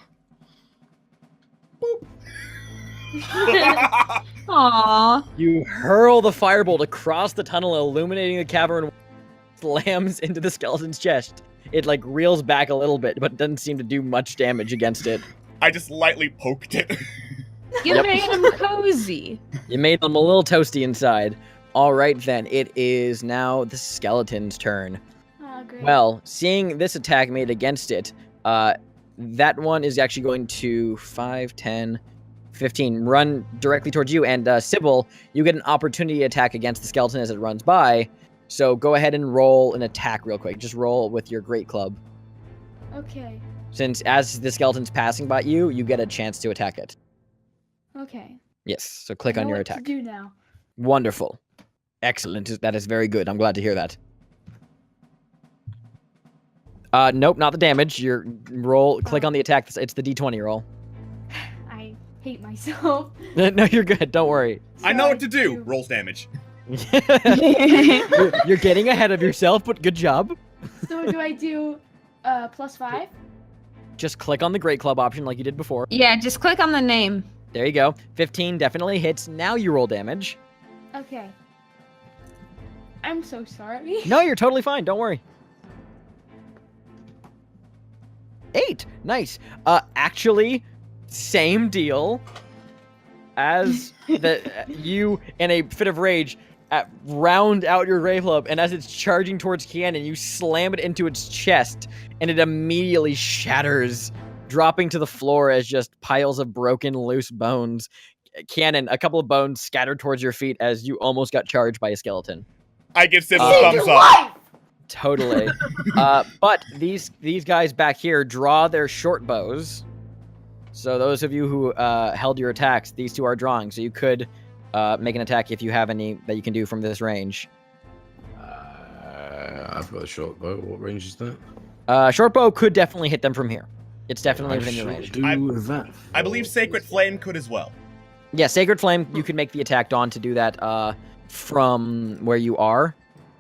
Aww. You hurl the firebolt across the tunnel, illuminating the cavern, slams into the skeleton's chest. It like reels back a little bit, but doesn't seem to do much damage against it. I just lightly poked it. You Yep. made him cozy. You made them a little toasty inside. All right, then. It is now the skeleton's turn. Oh, great. Well, seeing this attack made against it, that one is actually going to 5, 10, 15 run directly towards you. And Sybil, you get an opportunity attack against the skeleton as it runs by. So go ahead and roll an attack real quick. Just roll with your great club. Okay. Since as the skeleton's passing by you, you get a chance to attack it. Okay. Yes, so click I on know your what to attack. do now. Wonderful. Excellent. That is very good. I'm glad to hear that. Nope, not the damage. Your roll, click on the attack. It's the D20 roll. I hate myself. No, you're good. Don't worry. I know So what to do. Rolls damage. You're getting ahead of yourself, but good job. So do I do +5? Just click on the Great Club option like you did before. Yeah, just click on the name. There you go. 15 definitely hits. Now you roll damage. Okay. I'm so sorry. No, you're totally fine. Don't worry. 8. Nice. Actually, same deal as you in a fit of rage round out your Grave Club, and as it's charging towards Kianan, you slam it into its chest, and it immediately shatters, dropping to the floor as just piles of broken, loose bones. Kianan, a couple of bones scattered towards your feet as you almost got charged by a skeleton. I give Sybil Saved thumbs your up. life! Totally. But these guys back here draw their short bows. So those of you who held your attacks, these two are drawing. So you could make an attack if you have any that you can do from this range. I've got a short bow. What range is that? Short bow could definitely hit them from here. It's definitely I within your shall range. do that. I believe Sacred Flame could as well. Yeah, Sacred Flame, you can make the attack Dawn to do that from where you are.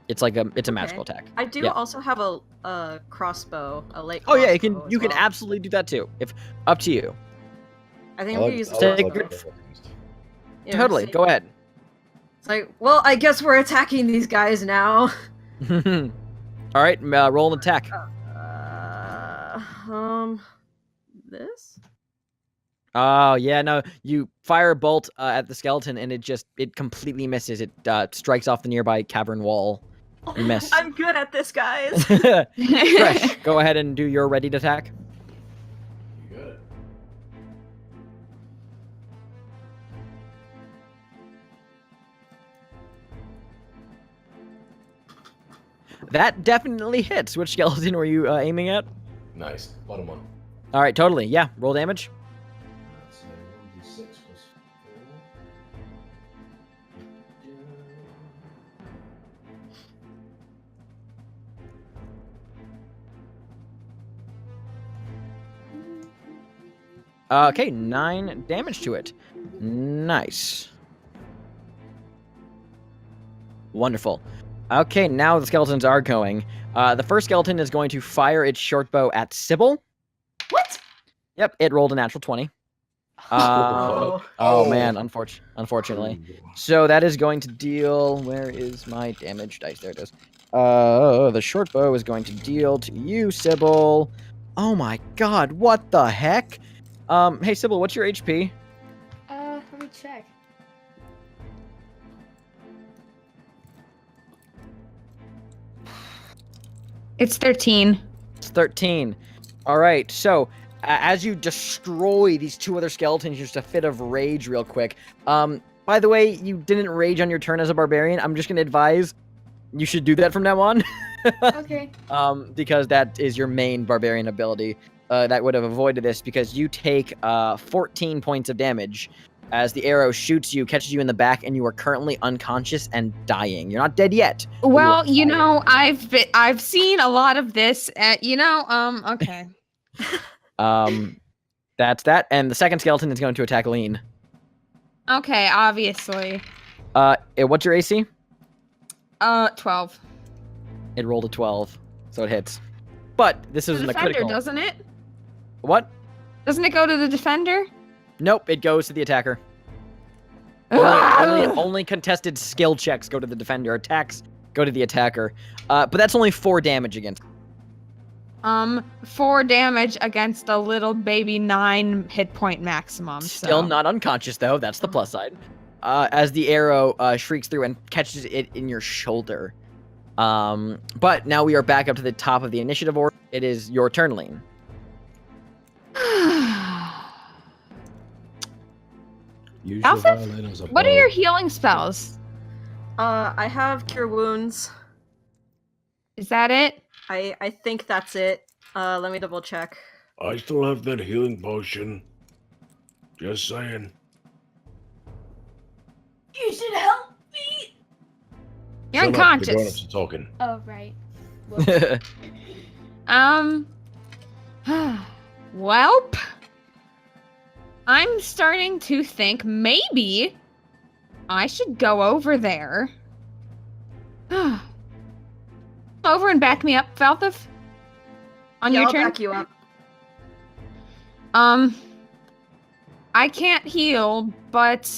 It's like it's a magical attack. I do Yeah. also have a crossbow, a light Oh yeah, you crossbow can as well. absolutely do that too. If up to you. I think I I'm like- gonna use I the like Sacred- that. yeah, Totally. Go ahead. It's like, well, I guess we're attacking these guys now. All right, roll an attack. This? Oh yeah, no. You fire a bolt at the skeleton, and it completely misses. It strikes off the nearby cavern wall. You miss. I'm good at this, guys. Fresh. Go ahead and do your ready to attack. You got it. That definitely hits. Which skeleton were you aiming at? Nice. Bottom one. All right, totally. Yeah, roll damage. That's a 1d6 plus 4. Okay, 9 damage to it. Nice. Wonderful. Okay, now the skeletons are going. The first skeleton is going to fire its short bow at Sybil. What? Yep, it rolled a natural 20. Oh. Oh man, unfortunately. So that is going to deal. Where is my damage dice? There it is. The short bow is going to deal to you, Sybil. Oh my god, what the heck? Hey Sybil, what's your HP? Let me check. It's 13. It's 13. All right, so as you destroy these two other skeletons, just a fit of rage real quick. By the way, you didn't rage on your turn as a barbarian. I'm just going to advise you should do that from now on. Okay. Because that is your main barbarian ability. That would have avoided this because you take 14 points of damage as the arrow shoots you, catches you in the back, and you are currently unconscious and dying. You're not dead yet. Well, I've seen a lot of this. Okay. That's that. And the second skeleton is going to attack Lean. Okay, obviously. What's your AC? 12. It rolled a 12, so it hits. But this The isn't a defender, critical. doesn't it? What? Doesn't it go to the defender? Nope, it goes to the attacker. Only contested skill checks go to the defender. Attacks go to the attacker. But that's only 4 damage against. 4 damage against a little baby 9 hit point maximum. Still not unconscious though. That's the plus side. As the arrow shrieks through and catches it in your shoulder. But now we are back up to the top of the initiative order. It is your turn, Lean. Use your Valthiv? violin as a What are bow. your healing spells? I have Cure Wounds. Is that it? I think that's it. Let me double check. I still have that healing potion. Just saying. You should help me. You're Shut up, unconscious. the grown-ups are talking. Oh, right. Welp. I'm starting to think maybe I should go over there. Over and back me up, Valthiv. On your I'll turn. back you up. I can't heal, but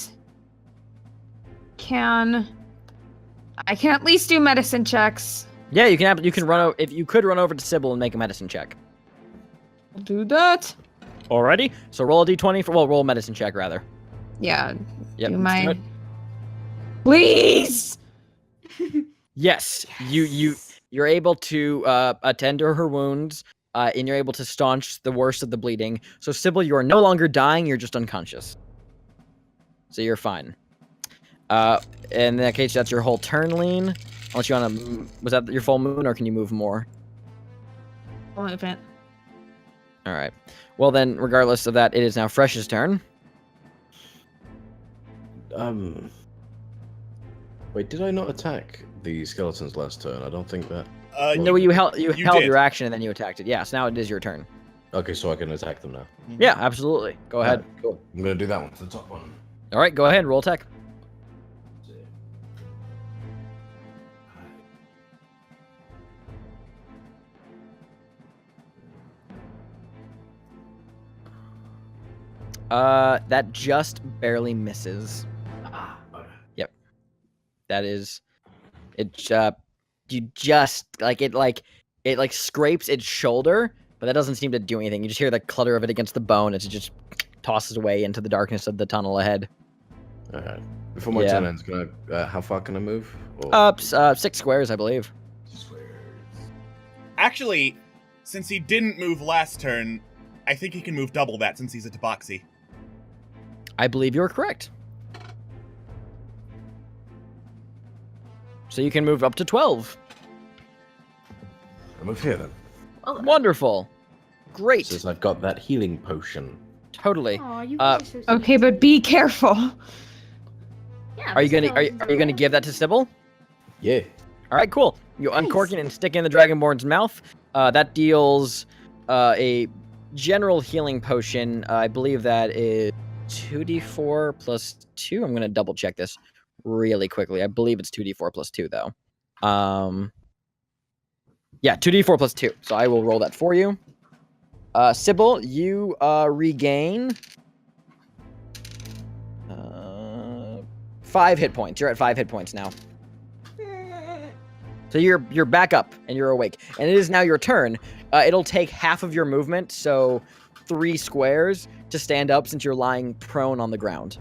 I can at least do medicine checks. Yeah, you can run. If you could run over to Sybil and make a medicine check. I'll do that. Alrighty. So roll a d20 for. Well, roll a medicine check rather. Yeah. Yep. Do let's do my. it. Please. Yes, you're able to attend to her wounds, and you're able to staunch the worst of the bleeding. So Sybil, you are no longer dying; you're just unconscious. So you're fine. In that case, that's your whole turn, Lean. Unless you want to, was that your full moon, or can you move more? I'll move it. All right. Well then, regardless of that, it is now Fresh's turn. Wait, did I not attack the skeletons last turn? I don't think that. No, you held you held did. your action and then you attacked it. Yes, now it is your turn. Okay, so I can attack them now. Yeah, absolutely. Go ahead. Alright, cool. I'm gonna do that one, the top one. All right, go ahead. Roll attack. That just barely misses. Yep. That is, it. You just it scrapes its shoulder, but that doesn't seem to do anything. You just hear the clutter of it against the bone as it just tosses away into the darkness of the tunnel ahead. Alright. Before my Yeah. turn ends, can I, how far can I move? Or... 6 squares, I believe. Actually, since he didn't move last turn, I think he can move double that since he's a tabaxi. I believe you're correct. So you can move up to 12. I'll move here then. Wonderful. Great. Since I've got that healing potion. Totally. Aw, you Uh, guys are so sweet. Okay, but be careful. Yeah, Are you the gonna skeletons are you gonna give that to Sybil? Yeah. All right, cool. You uncork it and stick it in the Dragonborn's mouth. That deals a general healing potion. I believe that is 2d4 plus 2. I'm gonna double check this really quickly. I believe it's 2d4 plus 2 though. Yeah, 2d4 plus 2. So I will roll that for you. Sybil, you regain 5 hit points. You're at 5 hit points now. So you're back up and you're awake. And it is now your turn. It'll take half of your movement, so 3 squares, to stand up since you're lying prone on the ground.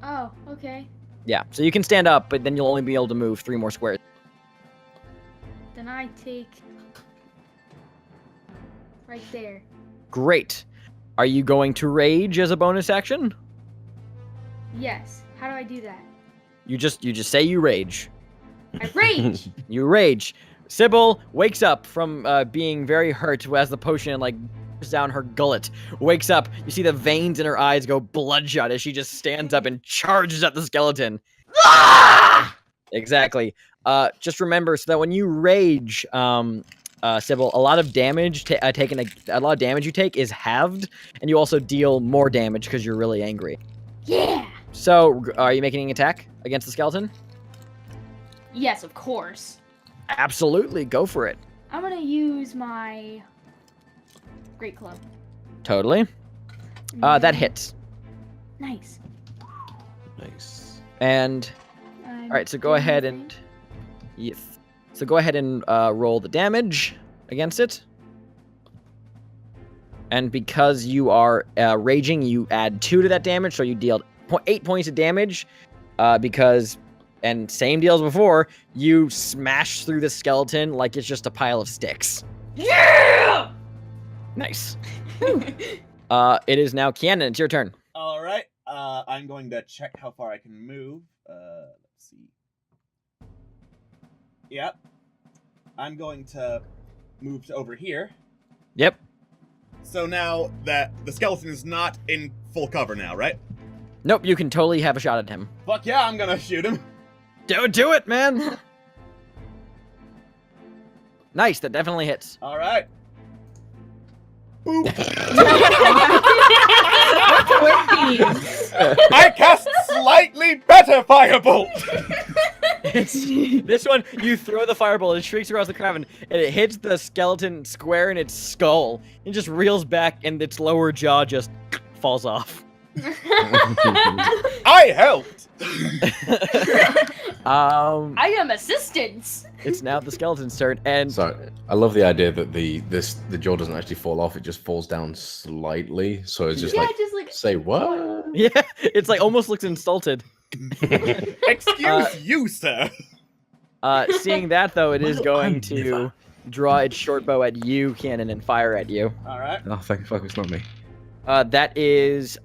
Oh, okay. Yeah, so you can stand up, but then you'll only be able to move 3 more squares. Then I take Right there. Great. Are you going to rage as a bonus action? Yes. How do I do that? You just say you rage. I rage! You rage. Sybil wakes up from being very hurt as the potion like down her gullet. Wakes up. You see the veins in her eyes go bloodshot as she just stands up and charges at the skeleton. Exactly. Just remember so that when you rage, Sybil, a lot of damage a lot of damage you take is halved, and you also deal more damage because you're really angry. Yeah! So, are you making an attack against the skeleton? Yes, of course. Absolutely, go for it. I'm gonna use my great club. Totally. That hits. Nice. Nice. And all right, so go ahead and yes. So go ahead and roll the damage against it. And because you are raging, you add 2 to that damage, so you deal 8 points of damage. And same deal as before, you smash through the skeleton like it's just a pile of sticks. Yeah! Nice. It is now Kianan. It's your turn. All right. I'm going to check how far I can move. Let's see. Yep. I'm going to move to over here. Yep. So now that the skeleton is not in full cover now, right? Nope, you can totally have a shot at him. Fuck yeah, I'm gonna shoot him. Do it, man. Nice, that definitely hits. All right. Boop. I cast slightly better firebolt. This one, you throw the fireball, it shrieks across the cavern, and it hits the skeleton square in its skull, and just reels back, and its lower jaw just falls off. I helped. I am assistance. It's now the skeleton's turn, and So I love the idea that the jaw doesn't actually fall off; it just falls down slightly. So it's just Yeah, like, just like say what? yeah, it's like almost looks insulted. Excuse you, sir. Seeing that though, it is Well, going I'm to never- draw its short bow at you, Cannon, and fire at you. All right. Oh, thank fuck, it's not me. That is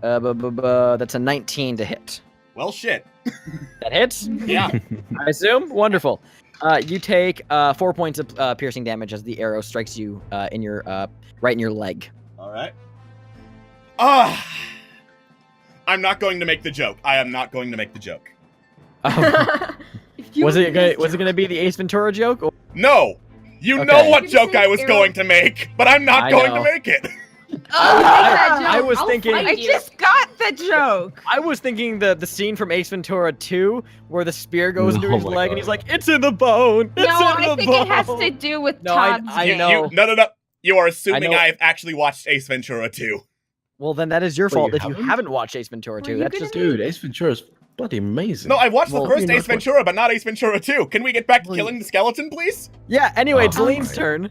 that's a 19 to hit. Well, shit. That hits? Yeah. I assume? Wonderful. You take 4 points of piercing damage as the arrow strikes you in your right in your leg. All right. I'm not going to make the joke. I am not going to make the joke. Was it gonna be the Ace Ventura joke? Or... No. You Okay. know what You joke say I was arrow- going to make, but I'm not I going know. to make it. I was thinking. I just got the joke. I was thinking the scene from Ace Ventura 2 where the spear goes into Oh his my leg God. and he's like, "It's in the bone. It's No, in I the think bone." it has to do with No, I Todd's know. game. No. You are assuming know. I've actually watched Ace Ventura 2. Well, then that is your Wait, fault you if you haven't? haven't watched Ace Ventura 2. you That's gonna just Dude, Ace Ventura's bloody amazing. No, I watched Well, the first you know Ace what? Ventura, but not Ace Ventura 2. Can we get back to Well, killing the skeleton, please? yeah. Anyway, it's Oh, Lean's right. turn.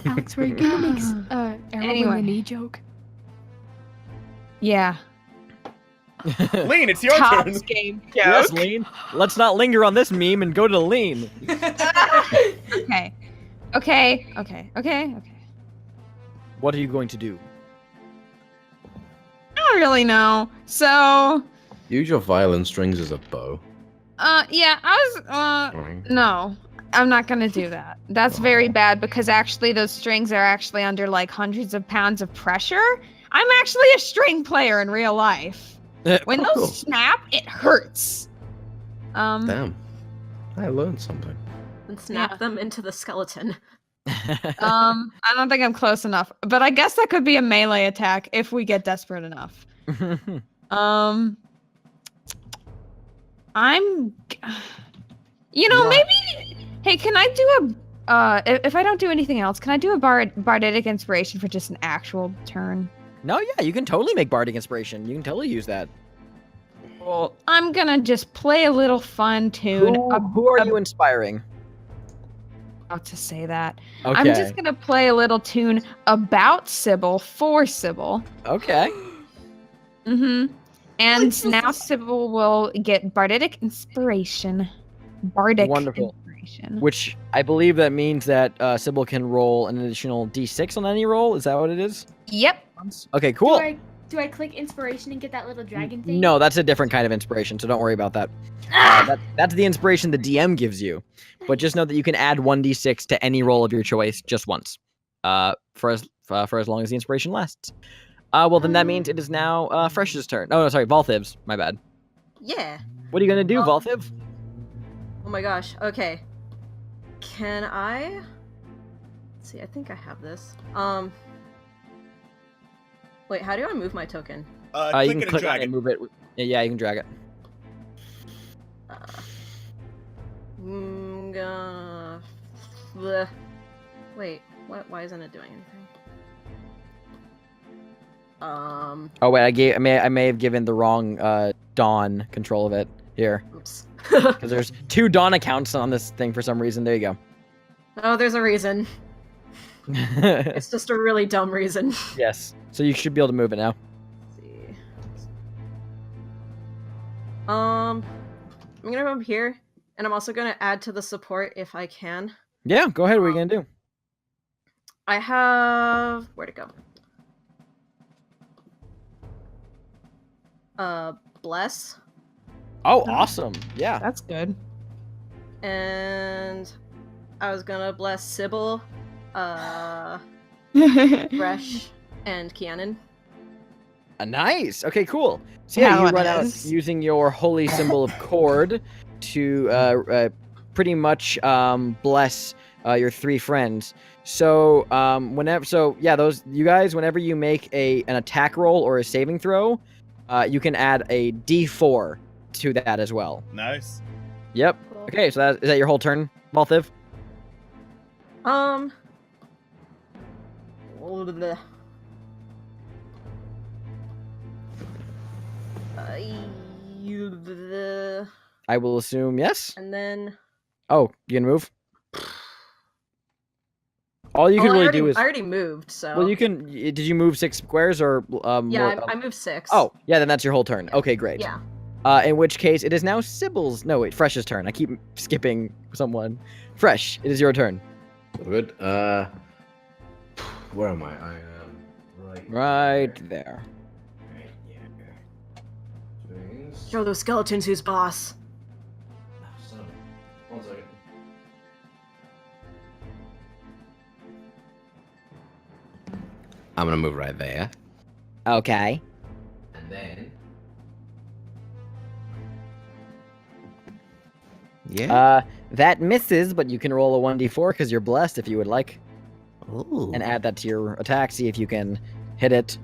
Alex, were you gonna make arrow Anyway. in the knee joke? Yeah. Lean, it's your turn. Todd's game joke. Yes, Lean. Let's not linger on this meme and go to Lean. Okay. What are you going to do? I don't really know. So, Use your violin strings as a bow. yeah, no, I'm not gonna do that. That's very bad because actually those strings are actually under like hundreds of pounds of pressure. I'm actually a string player in real life. When Oh, cool. those snap, it hurts. Damn. I learned something. And snap Yeah. them into the skeleton. I don't think I'm close enough, but I guess that could be a melee attack if we get desperate enough. I'm, maybe. Hey, can I do if I don't do anything else, can I do a bardic inspiration for just an actual turn? No, yeah, you can totally make bardic inspiration. You can totally use that. Well, I'm gonna just play a little fun tune. Who are you inspiring? About to say that. Okay. I'm just gonna play a little tune about Sybil for Sybil. Okay. Mm-hmm. And now Sybil will get bardic inspiration. Bardic Wonderful. inspiration. which I believe that means that Sybil can roll an additional d6 on any roll. Is that what it is? Yep. Okay, cool. Do I click inspiration and get that little dragon thing? No, that's a different kind of inspiration, so don't worry about that. That's the inspiration the DM gives you. But just know that you can add 1d6 to any roll of your choice just once, for as long as the inspiration lasts. Well, then that means it is now Fresh's turn. Oh, no, sorry, Valthiv's. My bad. Yeah. What are you gonna do, Valthiv? Oh my gosh. Okay. Can I? Let's see. I think I have this. Wait. How do I move my token? You Click can it and click on drag it it. and move it. Yeah, you can drag it. I'm gonna. Bleh. Wait. What? Why isn't it doing anything? Oh wait, I may have given the wrong Dawn control of it here. Oops. Because there's 2 Dawn accounts on this thing for some reason. There you go. Oh, there's a reason. It's just a really dumb reason. Yes. So you should be able to move it now. Let's see. I'm gonna move here, and I'm also gonna add to the support if I can. Yeah, go ahead. What are you gonna do? I have where'd it go? Bless, Oh, awesome. Yeah. That's good. and I was gonna bless Sybil, Fresh, and Kianan. Nice. Okay, cool. So yeah, How you it run out is. using your holy symbol of cord to pretty much bless your 3 friends. So those you guys, whenever you make an attack roll or a saving throw, you can add a d4 to that as well. Nice. Yep. Cool. Okay, so is that your whole turn, Valthiv? Bleh. I will assume yes. And then Oh, you gonna move? All you can really do is I already moved, so well, you can. Did you move 6 squares or yeah, more? I moved 6. Oh, yeah, then that's your whole turn. Okay, great. Yeah. In which case, it is now Sybil's. No, wait, Fresh's turn. I keep skipping someone. Fresh, it is your turn. Good. Where am I? I am Right there. Right, yeah. Things. Show those skeletons who's boss. So, 1 second. I'm gonna move right there, Okay. and then. Yeah. That misses, but you can roll a 1d4 because you're blessed if you would like, Ooh. and add that to your attack. See if you can hit it.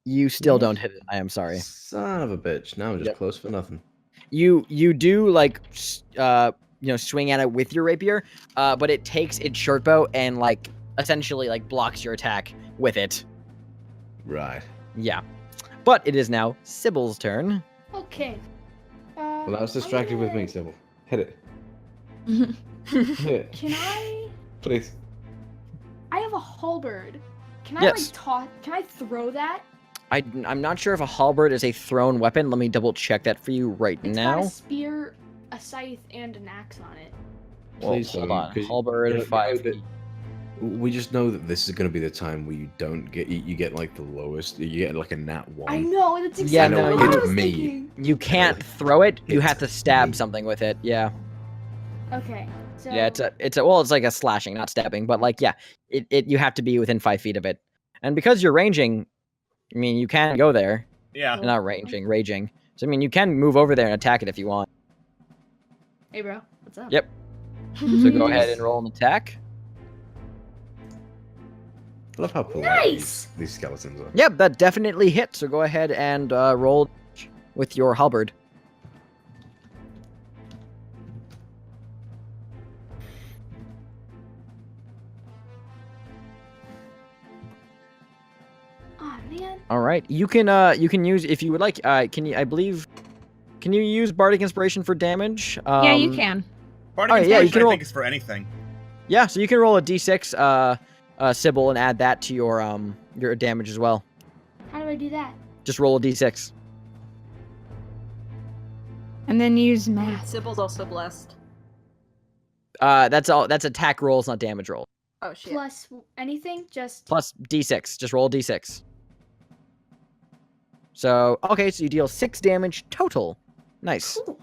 You still don't hit it. I am sorry. Son of a bitch. Now I'm just Yep. close for nothing. You do like swing at it with your rapier, but it takes its short bow and like essentially like blocks your attack with it. Right. Yeah. But it is now Sybil's turn. Okay. Well, that was I'm distracted with me, gonna- Sybil. Hit it. Hit it. Can I? Please. I have a halberd. Can I Yes. Can I throw that? I'm not sure if a halberd is a thrown weapon. Let me double check that for you right It's now. got a spear, a scythe, and an axe on it. Well, Please hold don't, on. 'cause Halberd, you know 5 that- feet. We just know that this is going to be the time where you don't get you get like the lowest. You get like a nat 1. I know that's Yeah, exactly no, what I you- was me. thinking. You can't Really? throw it. You Hit have to stab me. something with it. Yeah. Okay. So Yeah, it's like a slashing, not stabbing, but like yeah, you have to be within 5 feet of it. And because you're ranging, I mean you can go there. Yeah. You're not raging. So I mean you can move over there and attack it if you want. Hey, bro. What's up? Yep. So go ahead and roll an attack. I love how polite Nice! these skeletons are. Yep, that definitely hits. So go ahead and roll with your halberd. Oh man. All right, you can use if you would like. Can you use bardic inspiration for damage? Yeah, you can. Bardic Alright, yeah, you inspiration, can I roll- think, is for anything. Yeah, so you can roll a d6, Sybil, and add that to your damage as well. How do I do that? Just roll a d6. And then use math. Sybil's also blessed. That's all. That's attack rolls, not damage rolls. Oh shit. Plus anything, just Plus d6. Just roll a d6. So okay, so you deal 6 damage total. Nice. cool.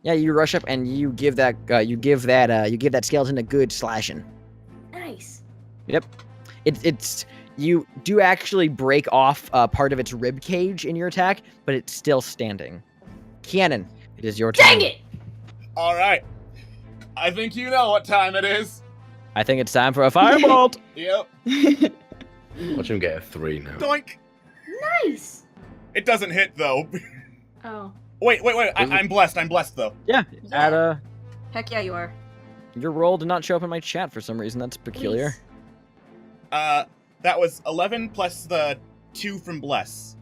Yeah, you rush up and you give that skeleton a good slashing. Nice. Yep. It's you do actually break off part of its rib cage in your attack, but it's still standing. Kianan, it is your turn. Dang it! All right. I think you know what time it is. I think it's time for a firebolt. Yep. Watch him get a 3 now. Doink. Nice. It doesn't hit though. Oh. Wait. I'm blessed. I'm blessed though. Yeah. At Heck yeah, you are. your roll did not show up in my chat for some reason. That's peculiar. Please. That was 11 plus the 2 from bless.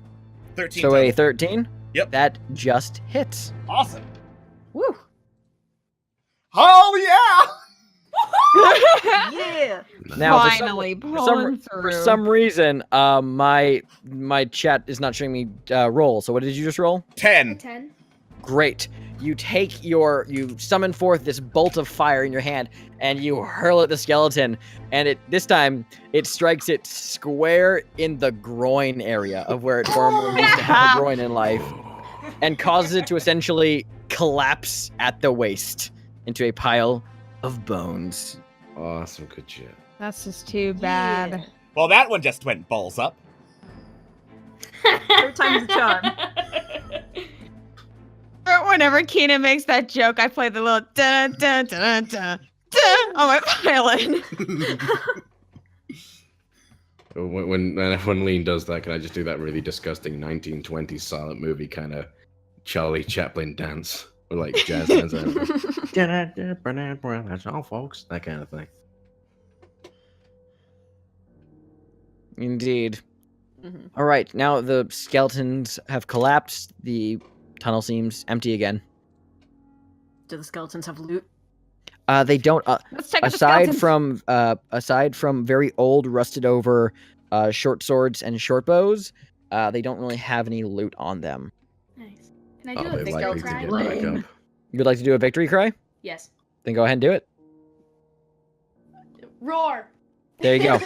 13. So total. a 13. Yep. That just hits. Awesome. Woo! Oh yeah! Yeah! Now, Finally, for pulling for through. some reason, my chat is not showing me roll. So what did you just roll? 10. 10. Great. You summon forth this bolt of fire in your hand, and you hurl at the skeleton, and this time it strikes it square in the groin area of where it formerly used to have a groin in life, and causes it to essentially collapse at the waist into a pile of bones. Awesome, good shit. That's just too bad. Well, that one just went balls up. Third time's a charm. Whenever Keenan makes that joke, I play the little dun dun dun dun dun on my violin. When Lean does that, can I just do that really disgusting 1920s silent movie kind of Charlie Chaplin dance? Or like jazz hands and that's all, folks. That kind of thing. Indeed. Mhm. All right, now the skeletons have collapsed. The tunnel seems empty again. Do the skeletons have loot? They don't. Let's check out the Aside skeletons. aside from very old, rusted over short swords and short bows, they don't really have any loot on them. Nice. Can I do Oh, a they victory likely to cry? get back up. You'd like to do a victory cry? Yes. Then go ahead and do it. Roar. There you go.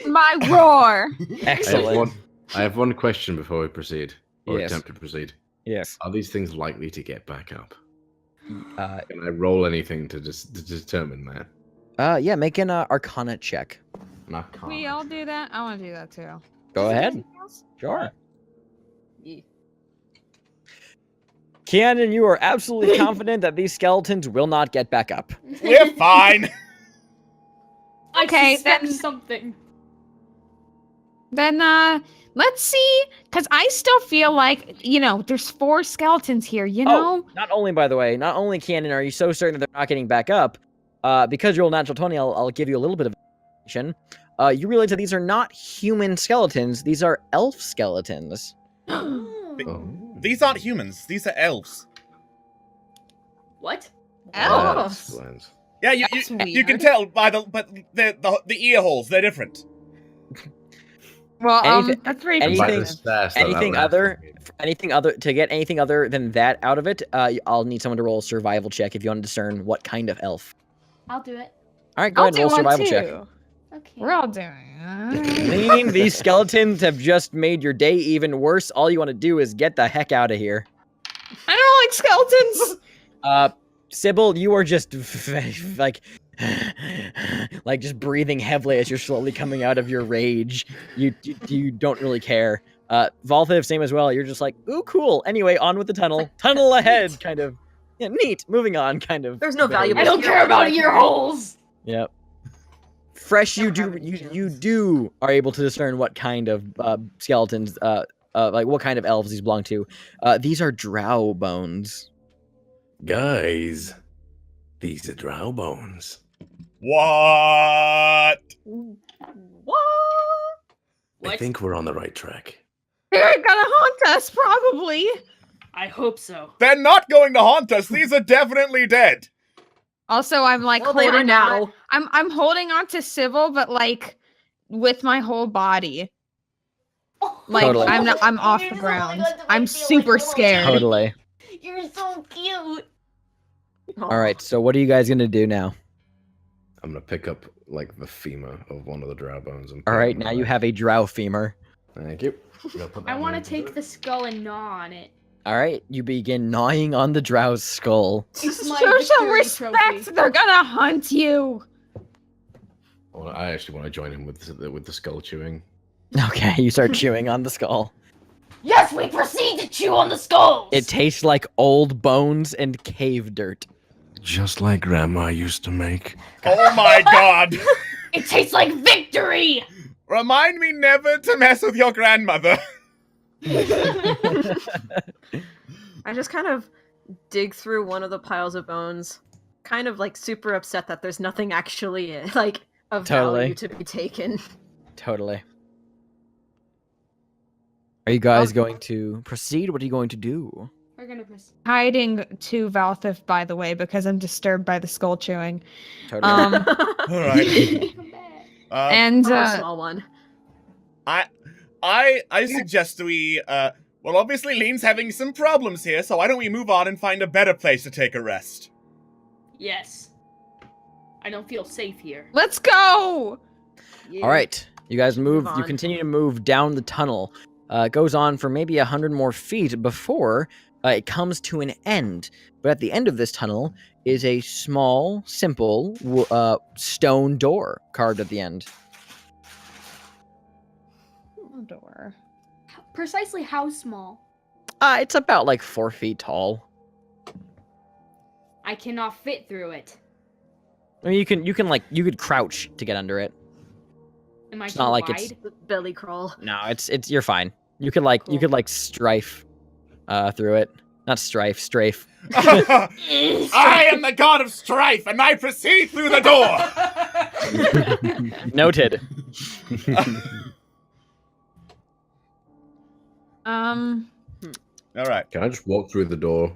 My roar. Excellent. I have one question before we proceed, or Yes. attempt to proceed. Yes. Are these things likely to get back up? Uh, Can I roll anything to determine that? yeah. Make an Arcana check. Not We all do that? I want to do that too. Go ahead. Anything else? Sure. Yeah. Kianan, you are absolutely confident that these skeletons will not get back up. We're fine. Okay, I suspect then- something. Then let's see, because I still feel like, there's 4 skeletons here, you know? Oh, not only, by the way, not only Kianan are you so certain that they're not getting back up, because you rolled natural 20, I'll give you a little bit of information. You realize that these are not human skeletons; these are elf skeletons. Oh. These aren't humans. These are elves. What? Oh. Explains. Yeah, you can weird. tell by the ear holes. They're different. Well, Anything- that's very anything- perceptive. anything other to get anything other than that out of it, I'll need someone to roll a survival check if you want to discern what kind of elf. I'll do it. All right, go I'll ahead and do roll a one survival too. check. Okay. We're all doing it. Lean, these skeletons have just made your day even worse. All you want to do is get the heck out of here. I don't like skeletons. Sybil, you are just like just breathing heavily as you're slowly coming out of your rage. You don't really care. Valthiv, same as well. You're just like, ooh, cool. Anyway, on with the tunnel. Tunnel ahead, kind of. Yeah, neat. Moving on, kind of. There's no valuable. I don't care about ear holes. Yep. Fresh, you do are able to discern what kind of skeletons, like what kind of elves these belong to. These are drow bones. Guys, these are drow bones. What? What? I think we're on the right track. They're gonna haunt us, probably. I hope so. They're not going to haunt us. These are definitely dead. Also, I'm like Well, they are holding on. now. I'm holding on to Sybil, but like with my whole body. Like Totally. I'm off the You're so ground. good to I'm make me like super a little scared. Totally. You're so cute. All right. So what are you guys gonna do now? I'm gonna pick up like the femur of one of the drow bones and. All put it right. on my Now you back. have a drow femur. Thank you. Gotta put that I on want my to take inventory. the skull and gnaw on it. All right. You begin gnawing on the drow's skull. It's my Show some victory respect. trophy. They're gonna hunt you. Well, I actually want to join him with the skull chewing. Okay. You start chewing on the skull. Yes, we proceed to chew on the skulls. It tastes like old bones and cave dirt. Just like Grandma used to make. Oh my god! It tastes like victory. Remind me never to mess with your grandmother. I just kind of dig through one of the piles of bones, kind of like super upset that there's nothing actually like of Totally. value to be taken. Totally. Are you guys going to proceed? What are you going to do? We're gonna proceed. Hiding to Valthiv, by the way, because I'm disturbed by the skull chewing. Totally. All right. Come back. And A small one. I suggest we well, obviously Lean's having some problems here, so why don't we move on and find a better place to take a rest? Yes. I don't feel safe here. let's go. All right. You guys move. Move You on. continue to move down the tunnel. It goes on for maybe 100 more feet before it comes to an end. But at the end of this tunnel is a small, simple stone door carved at the end. Door. Precisely how small? It's about like 4 feet tall. I cannot fit through it. I mean, you could crouch to get under it. Am I It's too not like wide? it's- Belly crawl. No, it's you're fine. You could like strife through it. Not strife, strafe. I am the god of strife, and I proceed through the door. Noted. All right. Can I just walk through the door?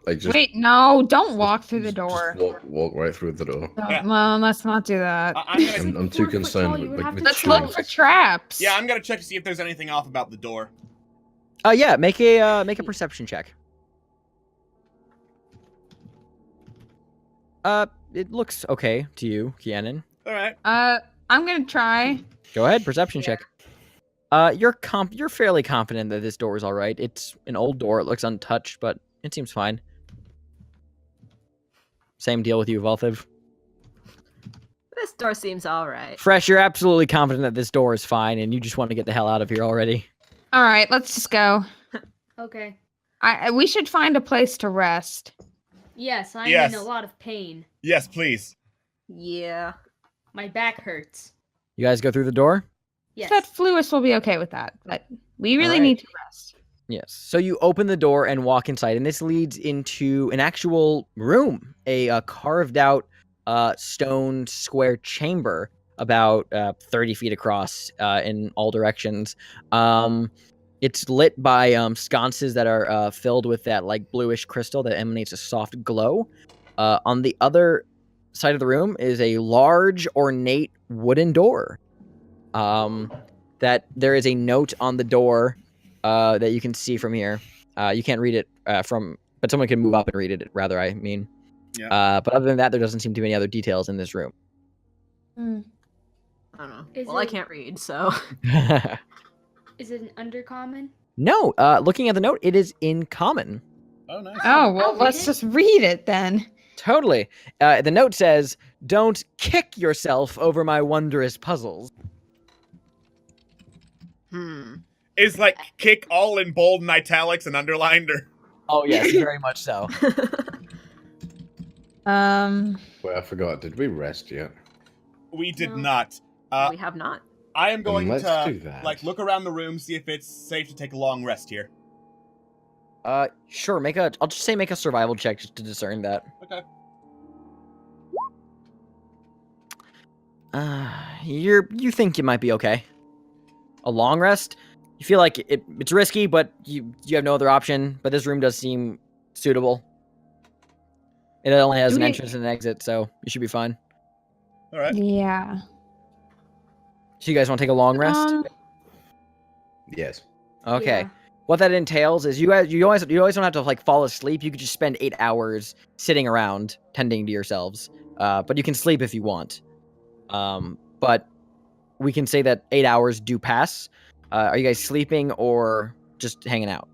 Like just Wait, no, don't walk through the door. walk right through the door. Yeah. Well, let's not do that. I'm gonna. I'm too 4 foot concerned tall, you with, would have with to Let's chewing. look for traps. Yeah, I'm gonna check to see if there's anything off about the door. Yeah, make a perception check. It looks okay to you, Kianan. All right. I'm gonna try. Go ahead, perception check. You're fairly confident that this door is all right. It's an old door. It looks untouched, but it seems fine. Same deal with you, Valthiv. This door seems alright. Fresh, you're absolutely confident that this door is fine, and you just want to get the hell out of here already. All right, let's just go. Okay. We should find a place to rest. Yes, I'm Yes. in a lot of pain. Yes, please. Yeah. My back hurts. You guys go through the door? Yes. That Fluis will be okay with that, but we really Alright. need to rest. Yes. So you open the door and walk inside, and this leads into an actual room, a carved out stone square chamber about 30 feet across in all directions. It's lit by sconces that are filled with that like bluish crystal that emanates a soft glow. On the other side of the room is a large, ornate wooden door. That there is a note on the door that you can see from here. You can't read it but someone can move up and read it. Rather, I mean. Yeah. But other than that, there doesn't seem to be any other details in this room. I don't know. Is Well, I it- can't read, so. Is it an undercommon? No, looking at the note, it is in common. Oh, nice. Oh, well, I'll read let's it. just read it then. Totally. The note says, "Don't kick yourself over my wondrous puzzles." Is like kick all in bold and italics and underlined, or Oh yes, very much so. Wait, I forgot. Did we rest yet? we did No. not. We have not. I am going let's to do that. like look around the room, see if it's safe to take a long rest here. Sure. I'll just say make a survival check just to discern that. Okay. You think you might be okay. A long rest? You feel like it's risky, but you have no other option. But this room does seem suitable. It only has an We- entrance and an exit, so you should be fine. All right. Yeah. So you guys want to take a long rest? Yes. Okay. Yeah. What that entails is you always don't have to like fall asleep. You could just spend 8 hours sitting around tending to yourselves. But you can sleep if you want. But we can say that 8 hours do pass. Are you guys sleeping or just hanging out?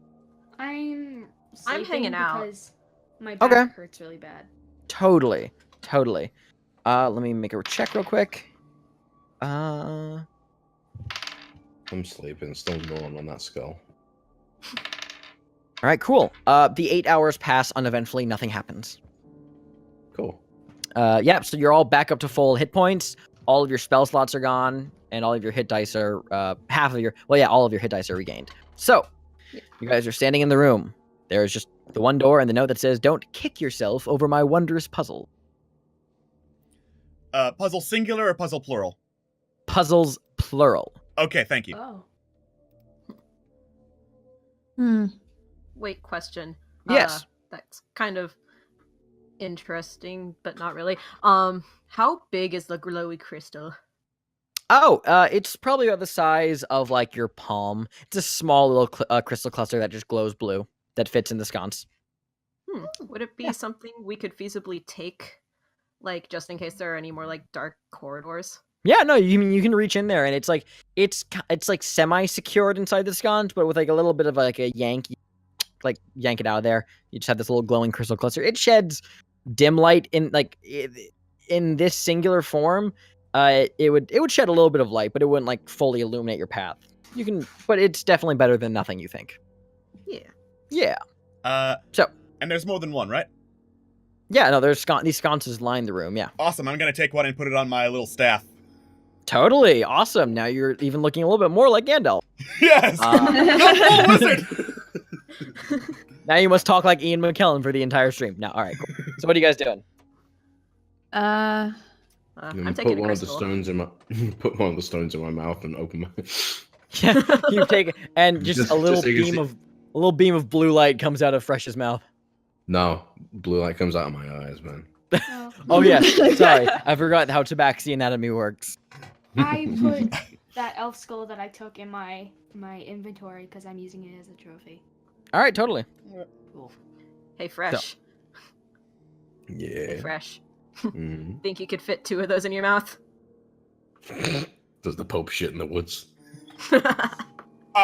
I'm I'm sleeping hanging out. because my back Okay. hurts really bad. Totally. Let me make a check real quick. I'm sleeping, still gnawing on that skull. All right, cool. The 8 hours pass uneventfully. Nothing happens. Cool. Yeah, so you're all back up to full hit points. All of your spell slots are gone, and all of your hit dice are all of your hit dice are regained. So, you guys are standing in the room. There's just the one door and the note that says, "Don't kick yourself over my wondrous puzzle." Puzzle singular or puzzle plural? Puzzles plural. Okay, thank you. Oh. Wait, question. Yes. That's kind of interesting, but not really. How big is the glowy crystal? Oh, it's probably about the size of like your palm. It's a small little crystal cluster that just glows blue that fits in the sconce. Would it be something we could feasibly take, like just in case there are any more like dark corridors? Yeah, no, you can reach in there and it's like semi-secured inside the sconce, but with like a little bit of like a yank it out of there. You just have this little glowing crystal cluster. It sheds dim light in this singular form. It would shed a little bit of light, but it wouldn't like fully illuminate your path. But it's definitely better than nothing, you think. Yeah. And there's more than one, right? Yeah, no, there's these sconces line the room, yeah. Awesome, I'm gonna take one and put it on my little staff. Totally, awesome. Now you're even looking a little bit more like Gandalf. Yes! Go full wizard! Now you must talk like Ian McKellen for the entire stream. Now, all right, cool. So what are you guys doing? I'm taking put one a of the crystal. stones in my put one of the stones in my mouth and open my. Yeah, you take it, and just a little so you can beam of blue light comes out of Fresh's mouth. No, blue light comes out of my eyes, man. Oh yeah, sorry, I forgot how tabaxi anatomy works. I put that elf skull that I took in my inventory because I'm using it as a trophy. All right, totally. Cool. Hey, Fresh. Yeah. Hey, Fresh. Mhm. Think you could fit 2 of those in your mouth? Does the Pope shit in the woods? Can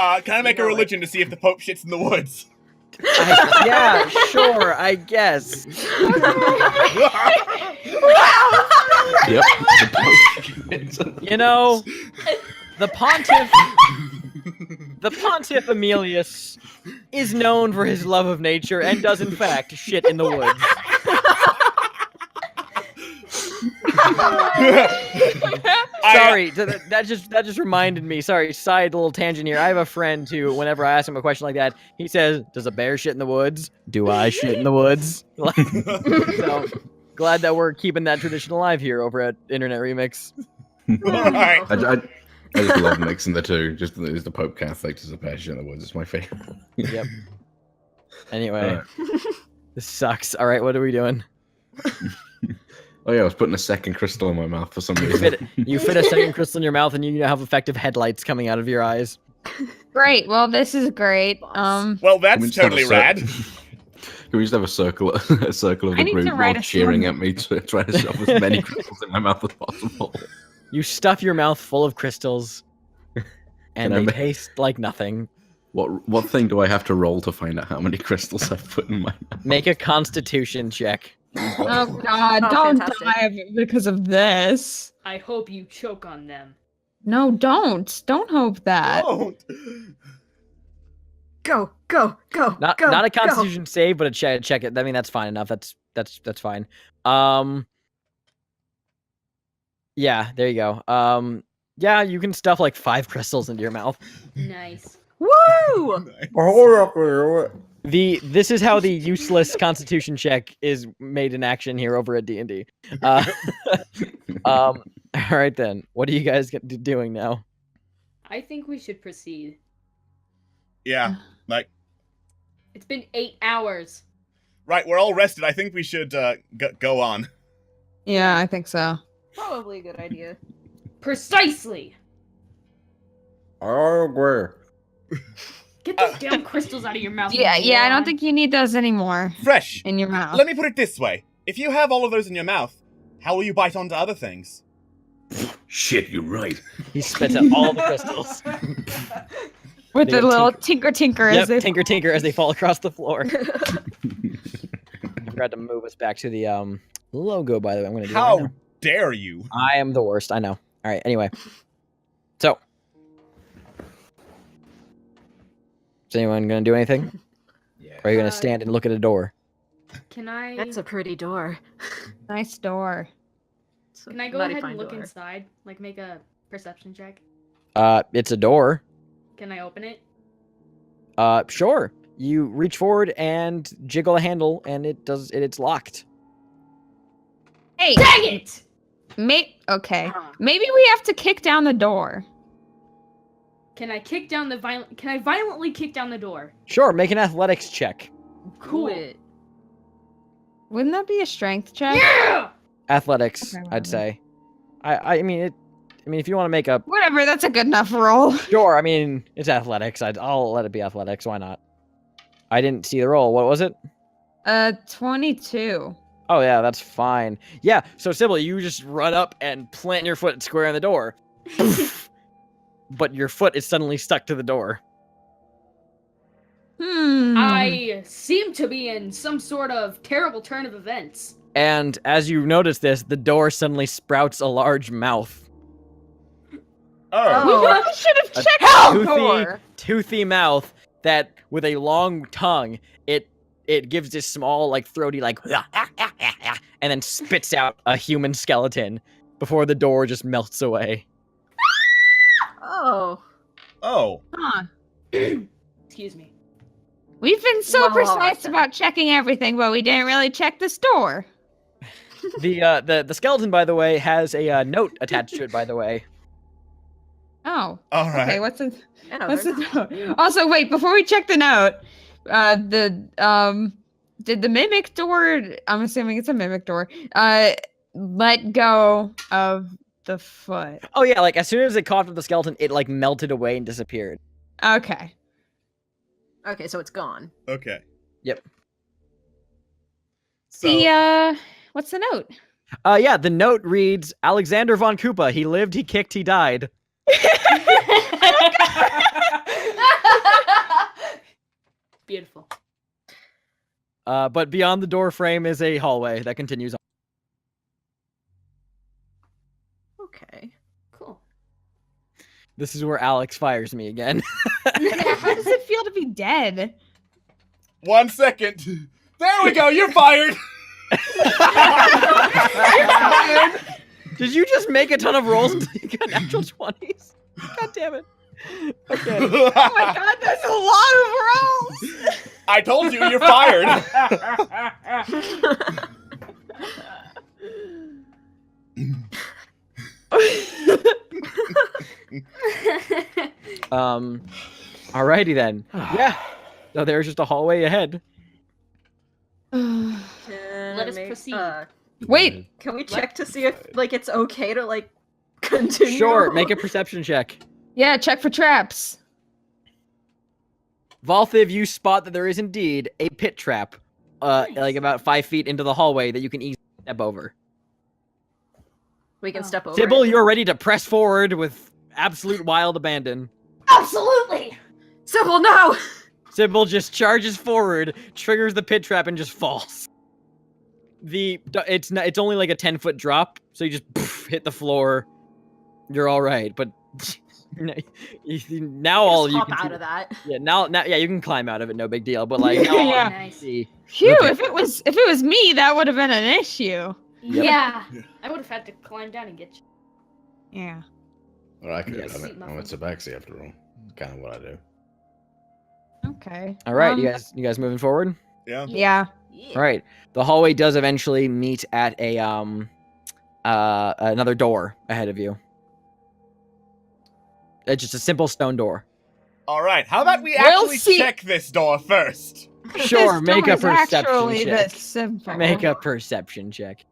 I make a religion to see if the Pope shits in the woods? Yeah, sure, I guess. Yep. The Pope shits. You know, the Pontiff Emilius is known for his love of nature and does in fact shit in the woods. Sorry, that just reminded me. Sorry, side little tangent here. I have a friend who, whenever I ask him a question like that, he says, "Does a bear shit in the woods? Do I shit in the woods?" So glad that we're keeping that tradition alive here over at Internet Remix. Alright. I just love mixing the two. Just is the Pope Catholic, does a bear shit in the woods? It's my favorite. Yep. Anyway, this sucks. All right, what are we doing? Oh yeah, I was putting a second crystal in my mouth for some reason. You fit a second crystal in your mouth, and you now have effective headlights coming out of your eyes. Great. Well, this is great. Well, Can we that's just have totally a rad. Can we just have a circle of I the need group to write while a cheering song. at me to try to shove as many crystals in my mouth as possible? You stuff your mouth full of crystals, and Can I they ma- taste like nothing. What thing do I have to roll to find out how many crystals I've put in my mouth? Make a Constitution check. Oh God! Oh, Don't fantastic. die of it because of this. I hope you choke on them. No, don't. Don't hope that. Don't. Go, go, go, Not go, not a go. Constitution save, but a check it. I mean, that's fine enough. That's fine. Yeah, there you go. Yeah, you can stuff like 5 crystals into your mouth. Nice. Woo! This is how the useless Constitution check is made in action here over at D&D. All right then. What are you guys doing now? I think we should proceed. Yeah, like, It's been 8 hours. right, we're all rested. I think we should go on. Yeah, I think so. Probably a good idea. Precisely. I agree. Get those damn crystals out of your mouth. Yeah, you I don't moron. think you need those anymore Fresh. in your mouth. Let me put it this way. If you have all of those in your mouth, how will you bite onto other things? Shit, you're right. He spits out all the crystals. With They the go little tinker as Yep, they tinker as they fall across the floor. I forgot to move us back to the logo, by the way. I'm going to do it right How now. dare you? I am the worst, I know. All right, anyway. So. Is anyone going to do anything? Yeah. Or are you going to stand and look at a door? Can I? That's a pretty door. Nice door. It's a Can I go mighty ahead fine and look door. inside? Like make a perception check. It's a door. Can I open it? Sure. You reach forward and jiggle a handle, and it's locked. Hey, Dang it! okay. Maybe we have to kick down the door. Can I kick down the violent? Can I violently kick down the door? Sure, make an athletics check. Cool. Do it. Wouldn't that be a strength check? Yeah. Athletics, Okay, I'd whatever. say. I mean, if you want to make a Whatever, that's a good enough roll. sure, I mean, it's athletics. I'll let it be athletics. Why not? I didn't see the roll. What was it? 22. Oh yeah, that's fine. Yeah. So Sybil, you just run up and plant your foot square in the door, but your foot is suddenly stuck to the door. I seem to be in some sort of terrible turn of events. And as you notice this, the door suddenly sprouts a large mouth. Oh. We probably should have A checked the door. toothy mouth that, with a long tongue, it gives this small, like, throaty, like, and then spits out a human skeleton before the door just melts away. Oh. Oh. Huh. Excuse me. We've been so Well, precise about checking everything, but we didn't really check this door. The skeleton, by the way, has a note attached to it, by the way. Oh. All right. Okay, what's the Yeah, what's the note? Also, wait, before we check the note, did the mimic door, I'm assuming it's a mimic door, let go of the foot. Oh yeah, like as soon as it caught up the skeleton, it like melted away and disappeared. Okay. Okay, so it's gone. Okay. Yep. So, What's the note? Yeah, the note reads, Alexander von Koopa, he lived, he kicked, he died. Beautiful. But beyond the door frame is a hallway that continues on. Okay. Cool. This is where Alex fires me again. Yeah, how does it feel to be dead? 1 second. There we go. You're fired. Did you just make a ton of rolls until you got natural 20s? God damn it. Okay. Oh my god, that's a lot of rolls! I told you, you're fired. Alrighty then. Yeah. So there's just a hallway ahead. Let us proceed. Wait, Can we check to see if like it's okay to like continue? Sure, make a perception check. yeah, check for traps. Valthiv, you spot that there is indeed a pit trap, like about 5 feet into the hallway that you can easily step over. We can Oh. step over. Sybil, it. you're ready to press forward with absolute wild abandon. Absolutely! Sybil, no! Sybil just charges forward, triggers the pit trap, and just falls. It's only like a 10-foot drop, so you just hit the floor. You're all right, but now all Just you hop can out see, of that. yeah now yeah you can climb out of it, no big deal. But like now all Yeah. you can Nice. see. Phew, Okay. if it was me, that would have been an issue. Yep. Yeah. I would have had to climb down and get you. Yeah. Well, I could Yes. have done it. I'm a tabaxi after all. Kind of what I do. Okay. All right, you guys moving forward. Yeah. Yeah. Yeah. All right, the hallway does eventually meet at a another door ahead of you. It's just a simple stone door. All right. How about we We'll actually see. check this door first? Sure, This make door a is perception actually check. this simple. Make a perception check.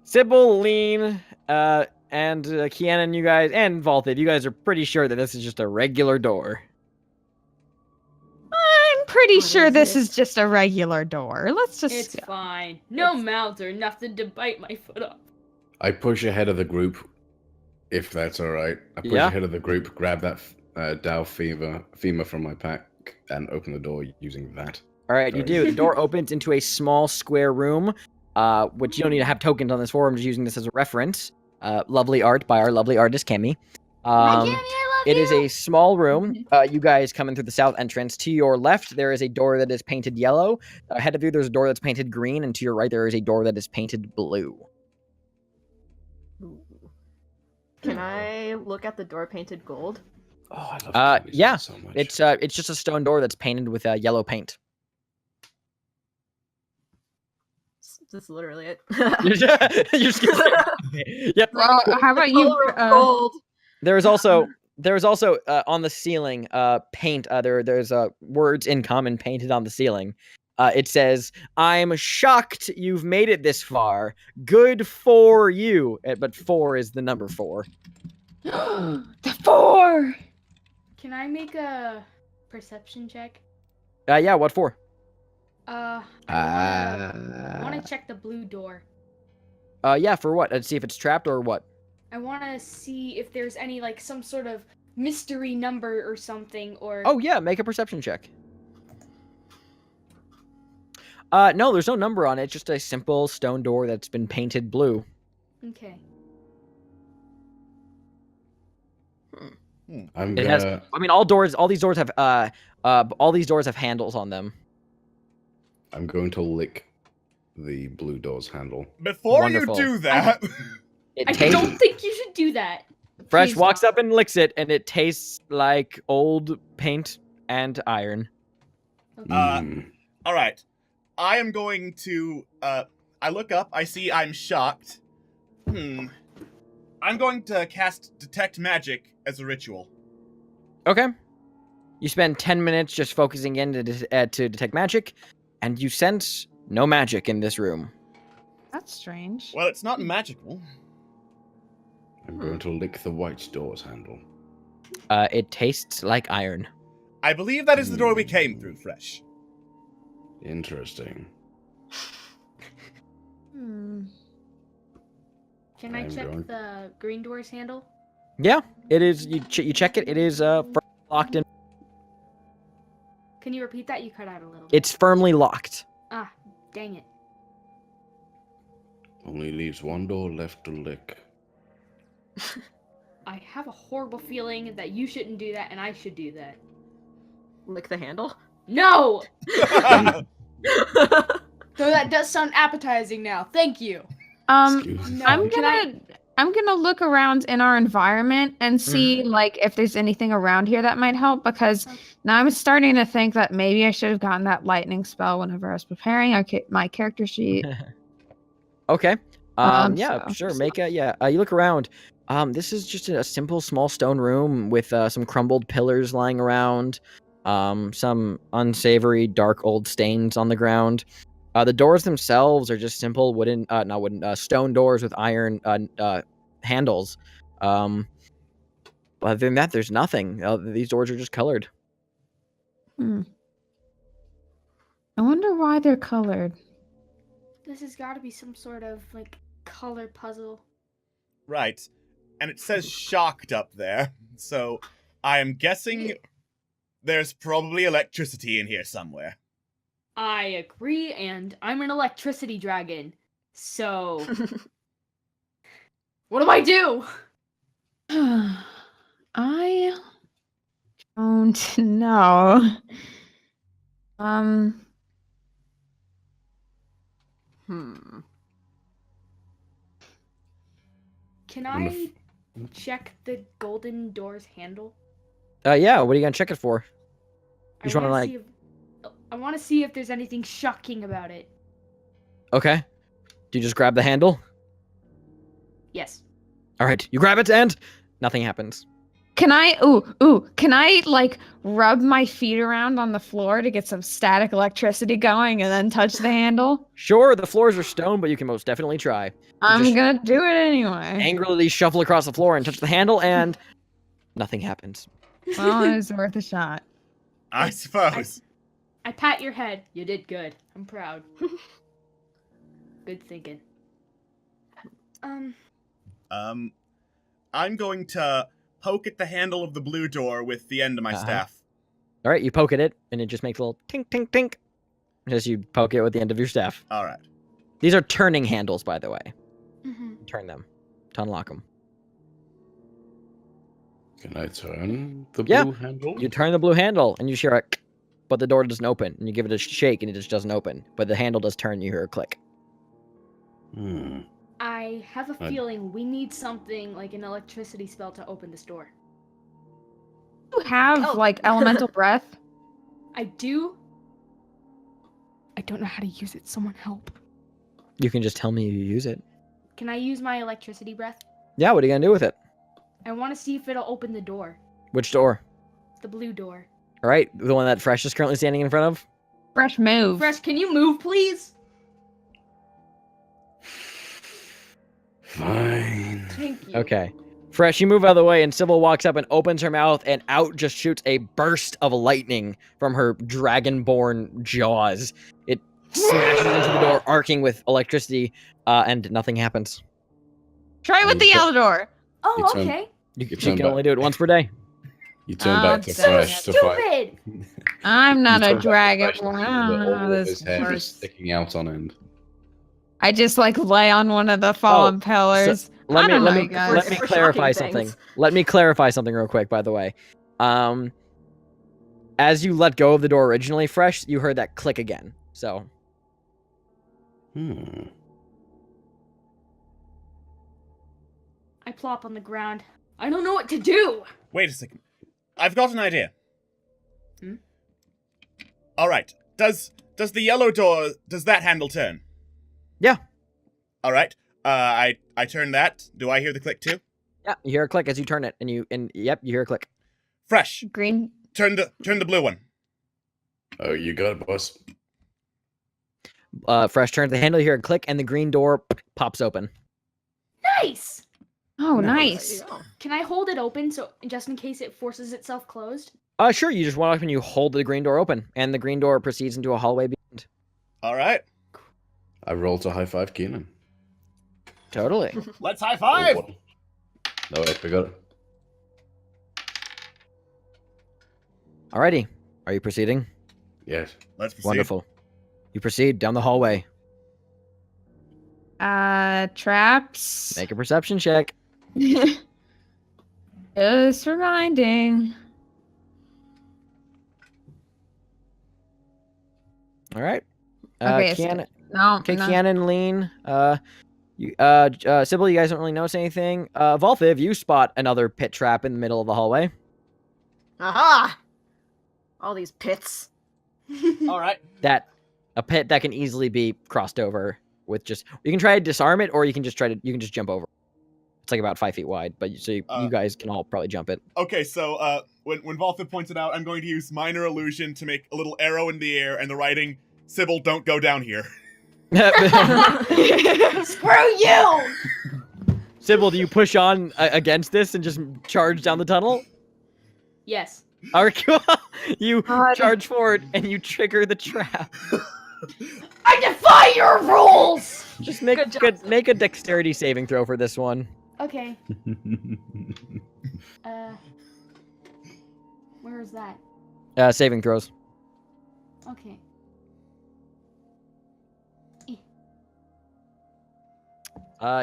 Sybil, Lean, and Kiana, you guys, and Valthiv, you guys are pretty sure that this is just a regular door. I'm pretty What sure is this it? is just a regular door. Let's just It's go. fine. No mouths or nothing to bite my foot off. I push ahead of the group, if that's all right. I push Yeah. ahead of the group, grab that Dow femur from my pack, and open the door using that. All right, you do. The door opens into a small square room, which you don't need to have tokens on this for. I'm just using this as a reference. Lovely art by our lovely artist, Kemi. Hi, Cammy, I love It you. is a small room. You guys come in through the south entrance. To your left, there is a door that is painted yellow. Ahead of you, there's a door that's painted green. And to your right, there is a door that is painted blue. Ooh. Can I look at the door painted gold? Oh, I love Kemi's yeah, art so much. It's just a stone door that's painted with yellow paint. That's literally it. You're just gonna yep. Well, how about you? Color of gold. There's also on the ceiling paint. There's words in common painted on the ceiling. It says, "I'm shocked you've made it this far. Good for you." But 4 is the number 4. The 4. Can I make a perception check? Yeah. What for? I want to check the blue door. Yeah. For what? Let's see if it's trapped or what. I want to see if there's any like some sort of mystery number or something or. Oh yeah. Make a perception check. No, there's no number on it. It's just a simple stone door that's been painted blue. Okay. I'm It gonna. has. I mean, all these doors have handles on them. I'm going to lick the blue door's handle. Before Wonderful. you do that, It I tastes. don't think you should do that. Fresh Please walks don't. up and licks it, and it tastes like old paint and iron. all right. I am going to. I look up. I see. I'm shocked. I'm going to cast Detect Magic as a ritual. Okay. You spend 10 minutes just focusing in to detect magic, and you sense no magic in this room. That's strange. Well, it's not magical. I'm going to lick the white door's handle. It tastes like iron. I believe that is the door we came through, Fresh. Interesting. Can I I'm check going- the green door's handle? Yeah, it is. You check it. It is locked in. Can you repeat that? You cut out a little. It's firmly locked. Ah, dang it. Only leaves one door left to lick. I have a horrible feeling that you shouldn't do that and I should do that. Lick the handle? No! Though that does sound appetizing now. Thank you. Excuse me. I'm Can gonna look around in our environment and see like if there's anything around here that might help, because now I'm starting to think that maybe I should have gotten that lightning spell whenever I was preparing my character sheet. Okay. Yeah, So- sure. You look around. This is just a simple small stone room with some crumbled pillars lying around, some unsavory dark old stains on the ground. The doors themselves are just simple stone doors with iron handles. Other than that, there's nothing. These doors are just colored. I wonder why they're colored. This has got to be some sort of like color puzzle. Right. And it says shocked up there. So I am guessing there's probably electricity in here somewhere. I agree, and I'm an electricity dragon. So, what do I do? I don't know. Can I check the golden door's handle? Yeah. What are you gonna check it for? You just wanna, see if, I want to see if there's anything shocking about it. Okay. Do you just grab the handle? Yes. All right. You grab it and nothing happens. Can I can I like rub my feet around on the floor to get some static electricity going and then touch the handle? Sure, the floors are stone, but you can most definitely try. I'm just gonna do it anyway. Angrily shuffle across the floor and touch the handle, and nothing happens. Well, it was worth a shot. I suppose. I pat your head. You did good. I'm proud. Good thinking. I'm going to poke at the handle of the blue door with the end of my staff. All right, you poke at it, and it just makes a little tink, tink, tink. As you poke it with the end of your staff. All right. These are turning handles, by the way. Mm-hmm. Turn them to unlock them. Can I turn the blue handle? You turn the blue handle, and you hear a but the door doesn't open. And you give it a shake, and it just doesn't open. But the handle does turn, and you hear a click. I have a feeling we need something like an electricity spell to open this door. You have like elemental breath. I do. I don't know how to use it. Someone help. You can just tell me you use it. Can I use my electricity breath? Yeah, what are you going to do with it? I want to see if it'll open the door. Which door? The blue door. All right, the one that Fresh is currently standing in front of? Fresh move. Fresh, can you move, please? Fine. Thank you. Okay. Fresh, you move out of the way, and Sybil walks up and opens her mouth, and out just shoots a burst of lightning from her dragonborn jaws. It smashes into the door, arcing with electricity, and nothing happens. Try it with the yellow door. Oh, okay. You can only do it once per day. You turn back to so Fresh to fight. Stupid! I'm not You a turn back to dragon. Fresh I to don't find know all how of this his head is works. sticking out on end. I just like lay on one of the fallen pillars. Let I don't know, me guys. let me We're clarify shocking something. things. Let me clarify something real quick, by the way. As you let go of the door originally, Fresh, you heard that click again. So I plop on the ground. I don't know what to do. Wait a second. I've got an idea. Hmm? All right. Does the yellow door, does that handle turn? Yeah. All right. I turn that. Do I hear the click too? yeah, you hear a click as you turn it, and yep, you hear a click. Fresh. Green. Turn the blue one. Oh, you got it, boss. Fresh turns the handle, you hear a click, and the green door pops open. Nice. Oh, No, nice. Can I hold it open so just in case it forces itself closed? Sure, you just walk up and you hold the green door open, and the green door proceeds into a hallway beyond. All right. I roll to high five Keenan. Totally. Let's high five. Oh, no, wait, we got it. Alrighty. Are you proceeding? Yes. Let's proceed. Wonderful. You proceed down the hallway. Traps. Make a perception check. Just reminding. All right. Okay, Kiana, No. okay, no. Kiana and Lean. Sybil, you guys don't really notice anything. Valthiv, you spot another pit trap in the middle of the hallway. Aha! All these pits. All right. A pit that can easily be crossed over with just. You can try to disarm it, or you can just jump over. It's like about 5 feet wide, but you guys can all probably jump it. Okay, so when Valthiv points it out, I'm going to use minor illusion to make a little arrow in the air and the writing, Sybil, don't go down here. Screw you! Sybil, do you push on against this and just charge down the tunnel? Yes. You God. charge forward and you trigger the trap. I defy your rules! Just make a dexterity saving throw for this one. Okay. Where is that? Saving throws. Okay.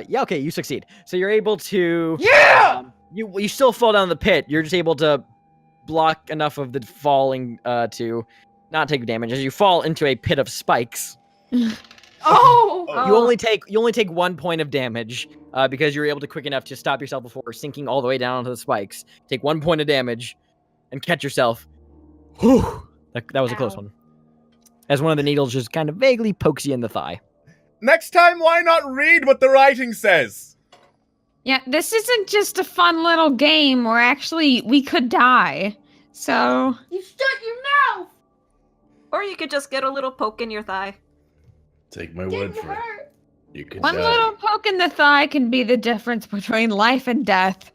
Yeah, okay, you succeed. So you're able to. Yeah! You still fall down the pit. You're just able to block enough of the falling to not take damage as you fall into a pit of spikes. Oh! You only take 1 point of damage because you're able to quick enough to stop yourself before sinking all the way down onto the spikes. Take 1 point of damage and catch yourself. Whew. That was a close Ow. one. As one of the needles just kind of vaguely pokes you in the thigh. Next time, why not read what the writing says? Yeah, this isn't just a fun little game where actually we could die. So You shut your mouth! Or you could just get a little poke in your thigh. Take my Didn't word for it. hurt. You could one die. little poke in the thigh can be the difference between life and death.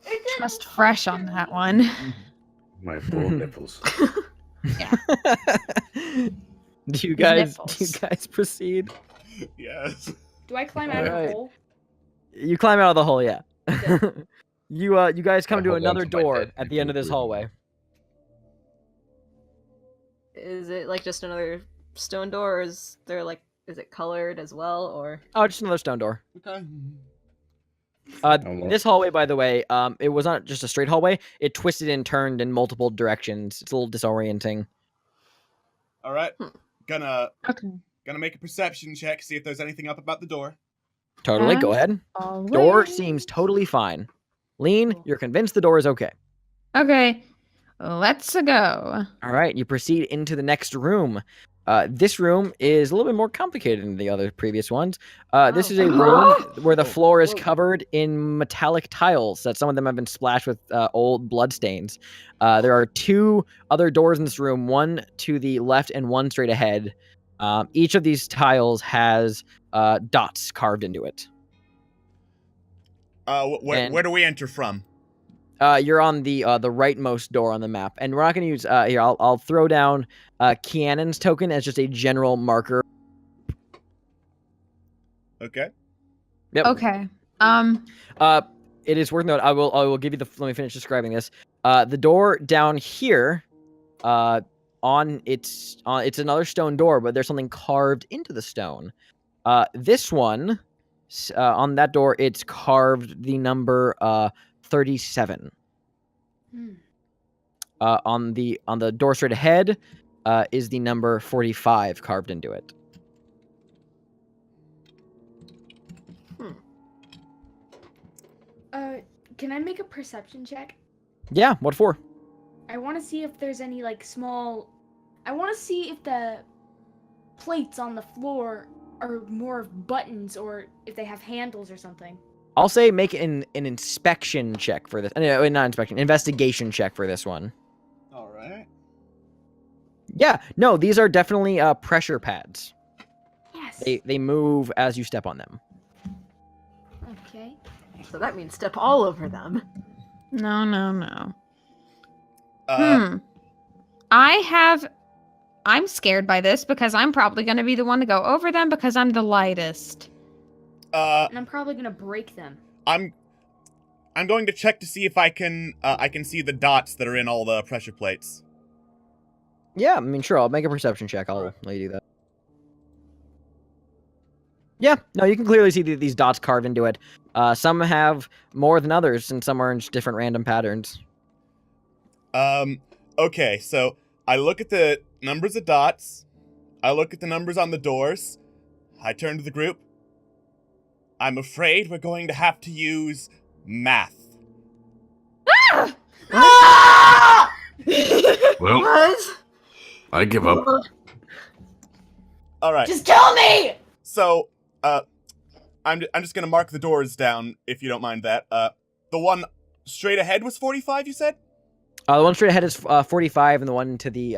It didn't Trust fresh on that one. My poor nipples. Do you His guys nipples. proceed? Yes. Do I climb out of Alright. the hole? You climb out of the hole, yeah. you guys come I to hold on another to my door dead at the end of this nipple. hallway. Is it like just another stone door, or is it colored as well, or? Oh, just another stone door. Okay. This hallway, by the way, it was not just a straight hallway. It twisted and turned in multiple directions. It's a little disorienting. All right. Gonna Okay. make a perception check, see if there's anything up about the door. Totally, go As ahead. always. Door seems totally fine. Lean, you're convinced the door is okay. Okay. Let's go. All right, you proceed into the next room. This room is a little bit more complicated than the other previous ones. This is a room where the floor is covered in metallic tiles that some of them have been splashed with old blood stains. There are two other doors in this room, one to the left and one straight ahead. Each of these tiles has dots carved into it. Where do we enter from? You're on the rightmost door on the map, and we're not going to use. Here, I'll throw down Kianon's token as just a general marker. Okay. Yep. Okay. It is worth note. I will give you the. Let me finish describing this. The door down here, it's another stone door, but there's something carved into the stone. This one, on that door, it's carved the number 37. On the door straight ahead is the number 45 carved into it. Can I make a perception check? Yeah, what for? I want to see if there's any I want to see if the plates on the floor are more of buttons or if they have handles or something. I'll say make an inspection check for this. No, not inspection, investigation check for this one. All right. Yeah, no, these are definitely pressure pads. Yes. They move as you step on them. Okay. So that means step all over them. No. Uh, I'm scared by this because I'm probably going to be the one to go over them because I'm the lightest. And I'm probably gonna break them. I'm going to check to see if I can see the dots that are in all the pressure plates. Yeah, I mean, sure, I'll make a perception check. I'll let you do that. Yeah, no, you can clearly see these dots carved into it. Some have more than others, and some are in just different random patterns. Okay, so I look at the numbers of dots. I look at the numbers on the doors. I turn to the group. I'm afraid we're going to have to use math. Ah! Well, What? I give up. All right. Just kill me! So, I'm just gonna mark the doors down if you don't mind that. The one straight ahead was 45. You said? The one straight ahead is 45, and the one to the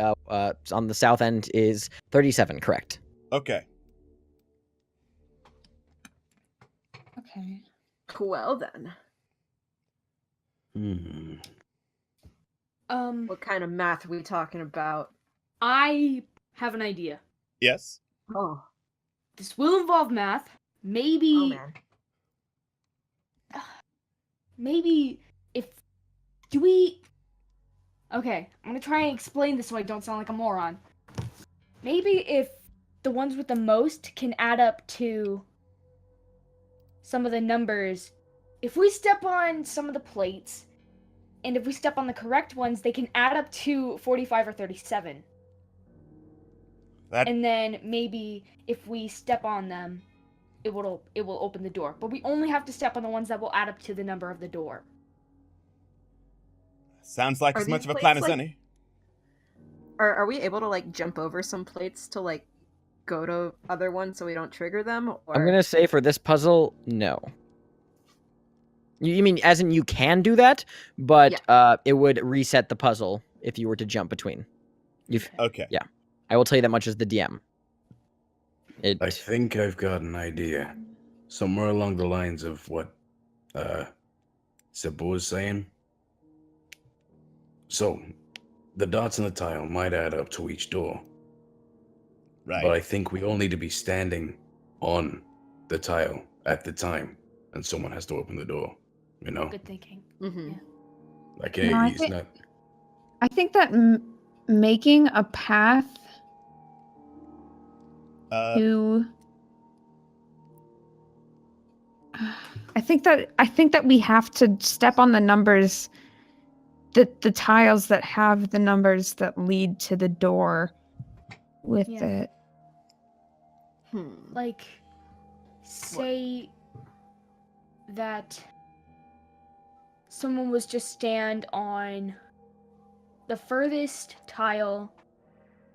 on the south end is 37. Correct. Okay. Okay. Well then, what kind of math are we talking about? I have an idea. Yes. Oh, This will involve math. Maybe, man. maybe if do we? Okay, I'm gonna try and explain this so I don't sound like a moron. Maybe if the ones with the most can add up to some of the numbers, if we step on some of the plates, and if we step on the correct ones, they can add up to 45 or 37. And then maybe if we step on them, it will open the door. But we only have to step on the ones that will add up to the number of the door. Sounds like Are as much these of a plan plates, as like- any. Are we able to jump over some plates to go to other ones so we don't trigger them? Or I'm gonna say for this puzzle, no. You mean as in you can do that, but Yeah. it would reset the puzzle if you were to jump between. Okay. Yeah. I will tell you that much as the DM. I think I've got an idea. Somewhere along the lines of what Sibyl was saying. So, the dots in the tile might add up to each door. Right. But I think we all need to be standing on the tile at the time, and someone has to open the door. You know? Good thinking. Mm-hmm. Like, No, I he's think- not... I think that making a path to I think that we have to step on the numbers, the tiles that have the numbers that lead to the door with Yeah. it. Like, say that someone was to stand on the furthest tile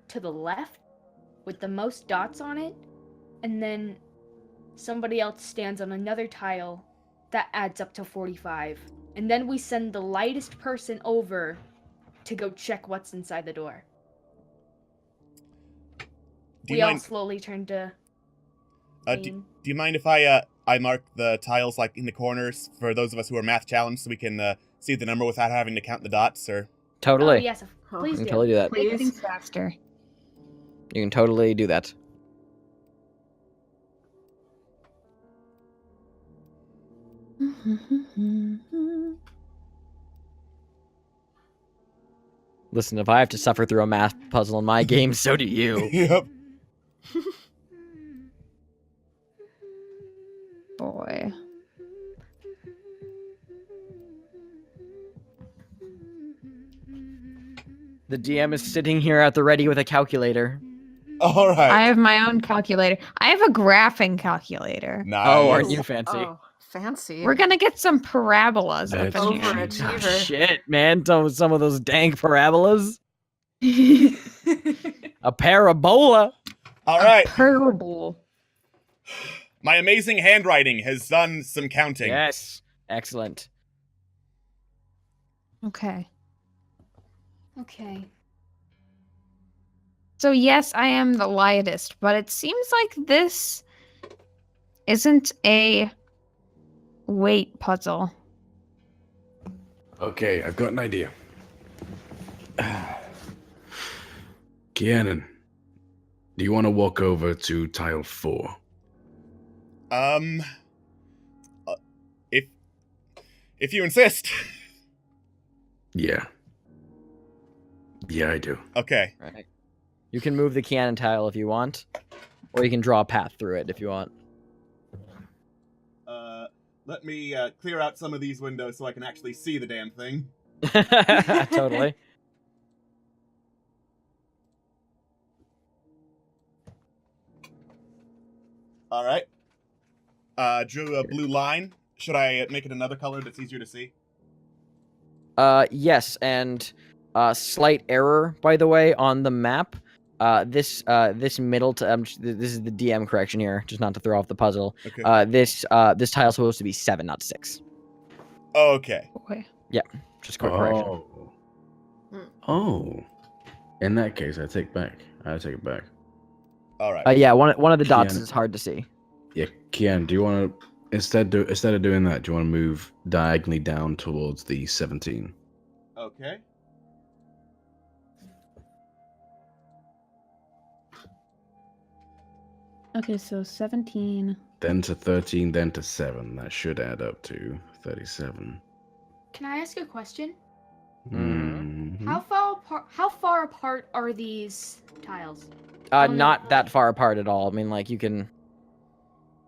to the left with the most dots on it, and then somebody else stands on another tile that adds up to 45. And then we send the lightest person over to go check what's inside the door. Do We you all mind? slowly turn to Do you mind if I mark the tiles like in the corners for those of us who are math challenged, so we can see the number without having to count the dots? Or Totally. Oh, yes, please You can do. totally do that. Make Please. things faster. You can totally do that. Listen, if I have to suffer through a math puzzle in my game, so do you. Yep. Boy. The DM is sitting here at the ready with a calculator. All right. I have my own calculator. I have a graphing calculator. Nice. Oh, aren't you fancy? Oh, fancy. We're gonna get some parabolas up That's in here. Overachiever. Shit, man. Some of those dank parabolas. A parabola. All right. Parable. My amazing handwriting has done some counting. Yes. Excellent. Okay. Okay. So yes, I am the lightest, but it seems like this isn't a weight puzzle. Okay, I've got an idea. Kianan, do you want to walk over to tile 4? If you insist. Yeah. Yeah, I do. Okay. Right. You can move the cannon tile if you want, or you can draw a path through it if you want. Let me clear out some of these windows so I can actually see the damn thing. Totally. All right. Drew a blue line. Should I make it another color that's easier to see? Yes, and slight error, by the way, on the map. This middle this is the DM correction here, just not to throw off the puzzle. Okay. This tile's supposed to be 7, not 6. Okay. Okay. Just quick correction. Oh. Oh. In that case, I take it back. All right. Yeah, one of the dots Kiana. is hard to see. Yeah, Kian, do you want to instead of doing that, do you want to move diagonally down towards the 17? Okay. Okay, so 17. Then to 13, then to 7. That should add up to 37. Can I ask a question? Mhm. How far apart are these tiles? Not that far apart at all. I mean, like, you can...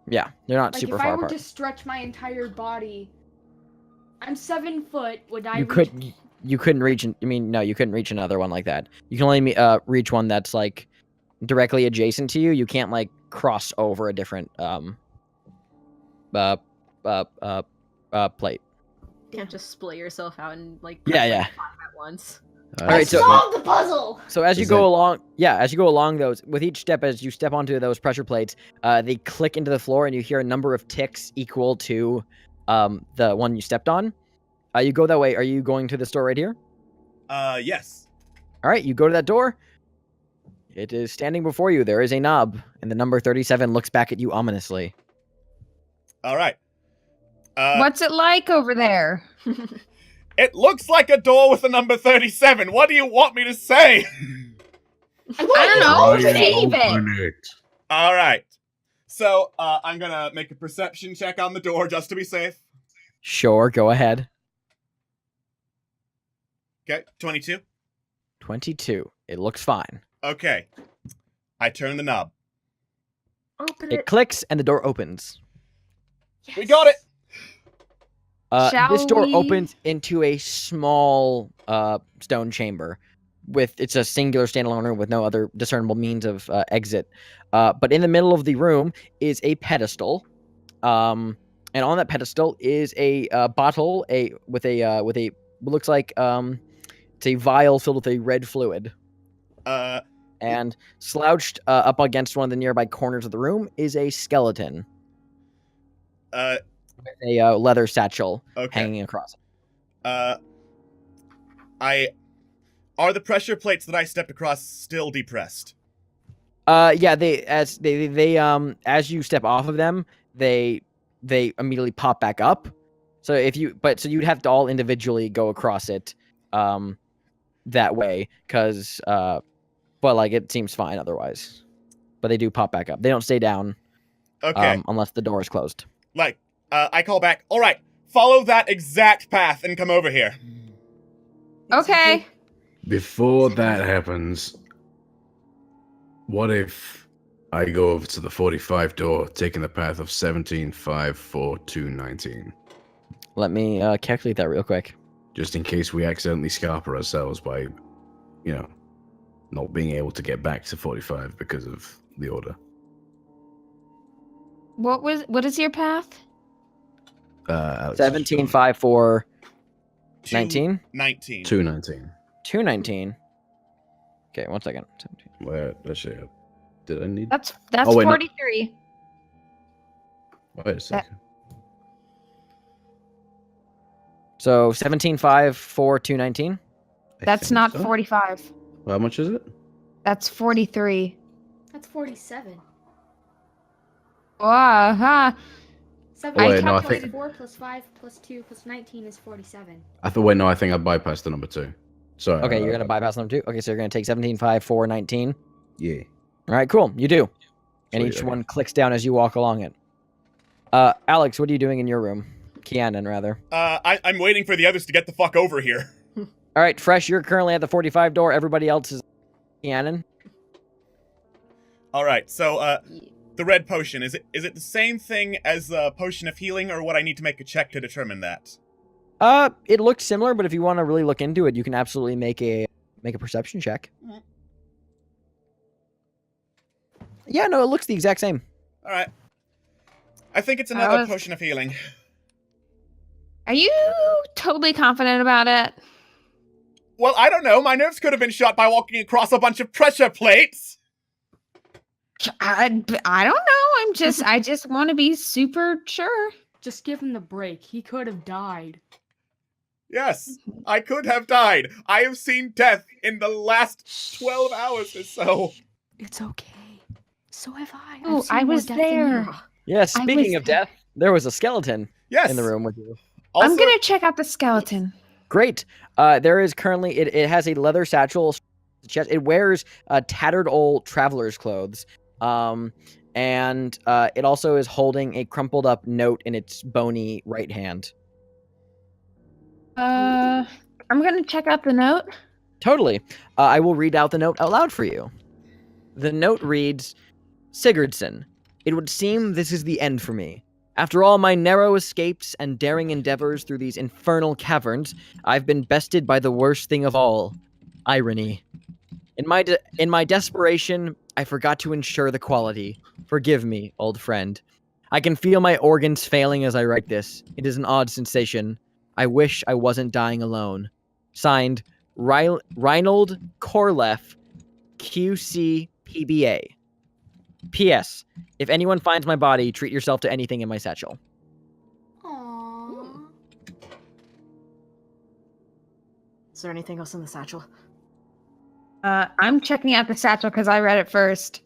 Yeah, they're not Like, super if I far were apart. to stretch my entire body, I'm 7 foot. Would I? You couldn't reach... no, you couldn't reach another one like that. You can only reach one that's, like, directly adjacent to you. You can't, like, cross over a different, plate. You can't just split yourself out and like Yeah, press, yeah. like, 5 at once. All right, so Solve the puzzle! So as you Is go that- along, as you go along those, with each step, as you step onto those pressure plates, they click into the floor, and you hear a number of ticks equal to the one you stepped on. You go that way. Are you going to this door right here? Yes. All right, you go to that door. It is standing before you. There is a knob, and the number 37 looks back at you ominously. All right. What's it like over there? It looks like a door with the number 37. What do you want me to say? I don't know. Try and Save it. open it. All right. So, I'm gonna make a perception check on the door just to be safe. Sure, go ahead. Okay, 22. 22. It looks fine. Okay. I turn the knob. Open It clicks, and the door opens. We got it! Shall This door we- opens into a small stone chamber. It's a singular standalone room with no other discernible means of exit. But in the middle of the room is a pedestal, and on that pedestal is a bottle, with what looks like it's a vial filled with a red fluid. And slouched up against one of the nearby corners of the room is a skeleton. With a leather satchel hanging across it. Are the pressure plates that I stepped across still depressed? Yeah, as you step off of them, they immediately pop back up. So so you'd have to all individually go across it, that way, because but like it seems fine otherwise. But they do pop back up. They don't stay down. Okay. Unless the door is closed. Like, I call back. All right, follow that exact path and come over here. Okay. Before that happens, what if I go over to the 45 door, taking the path of 17-5-4-2-19? Let me calculate that real quick. Just in case we accidentally scarper ourselves by, not being able to get back to 45 because of the order. What is your path? 17, 5, 4, 19? 19. 219. 219. Okay, 1 second. 17. Where? Let's see. Did I need? That's Oh, wait, no. 43. Wait a second. So 17, 5, 4, 219. That's not 45. How much is it? That's 43. That's 47. Wow. Seven, Oh, wait, no, I plus think- 4 plus 5 plus 2 plus 19 is 47. I thought. Wait, no. I think I bypassed the number 2. Sorry. Okay, you're going to bypass number 2. Okay, so you're going to take 17, 5, 4, 19. Yeah. All right, cool. You do. And Sweet, each okay. one clicks down as you walk along it. Alex, what are you doing in your room? Kianan, rather. I'm waiting for the others to get the fuck over here. All right, Fresh, you're currently at the 45 door. Everybody else is Kianan. All right, so the red potion, is it the same thing as the potion of healing, or would I need to make a check to determine that? It looks similar, but if you want to really look into it, you can absolutely make a perception check. Mhm. Yeah, no, it looks the exact same. All right. I think it's another potion of healing. Are you totally confident about it? Well, I don't know. My nerves could have been shot by walking across a bunch of pressure plates. I don't know. I just want to be super sure. Just give him the break. He could have died. Yes, I could have died. I have seen death in the last 12 hours or so. It's okay. So have I. Oh, I've seen I more was death than you. there. Yeah, speaking was of death, there was a skeleton Yes. in the room with you. Also, I'm gonna check out the skeleton. Great. There is currently it has a leather satchel. It wears tattered old traveler's clothes. And it also is holding a crumpled up note in its bony right hand. I'm gonna check out the note. Totally. I will read out the note out loud for you. The note reads, Sigurdsson, it would seem this is the end for me. After all my narrow escapes and daring endeavors through these infernal caverns, I've been bested by the worst thing of all, irony. In my desperation, I forgot to ensure the quality. Forgive me, old friend. I can feel my organs failing as I write this. It is an odd sensation. I wish I wasn't dying alone. Signed, Reinald Korleff, QC PBA. P.S. If anyone finds my body, treat yourself to anything in my satchel. Aww. Is there anything else in the satchel? I'm checking out the satchel because I read it first.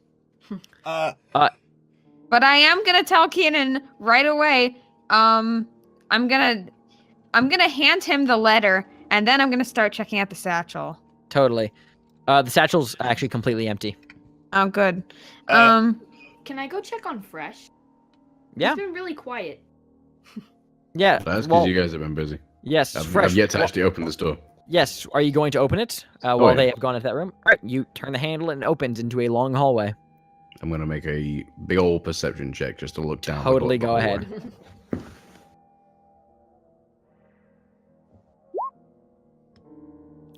Uh, But I am gonna tell Keenan right away. I'm gonna hand him the letter, and then I'm gonna start checking out the satchel. Totally. The satchel's actually completely empty. Oh, good. Can I go check on Fresh? Yeah. He's been really quiet. Yeah. That's because well, you guys have been busy. yes, I've yet to actually open this door. Yes. Are you going to open it while yeah. they have gone into that room? All right. You turn the handle and it opens into a long hallway. I'm gonna make a big old perception check just to look down. Totally the go hallway. ahead.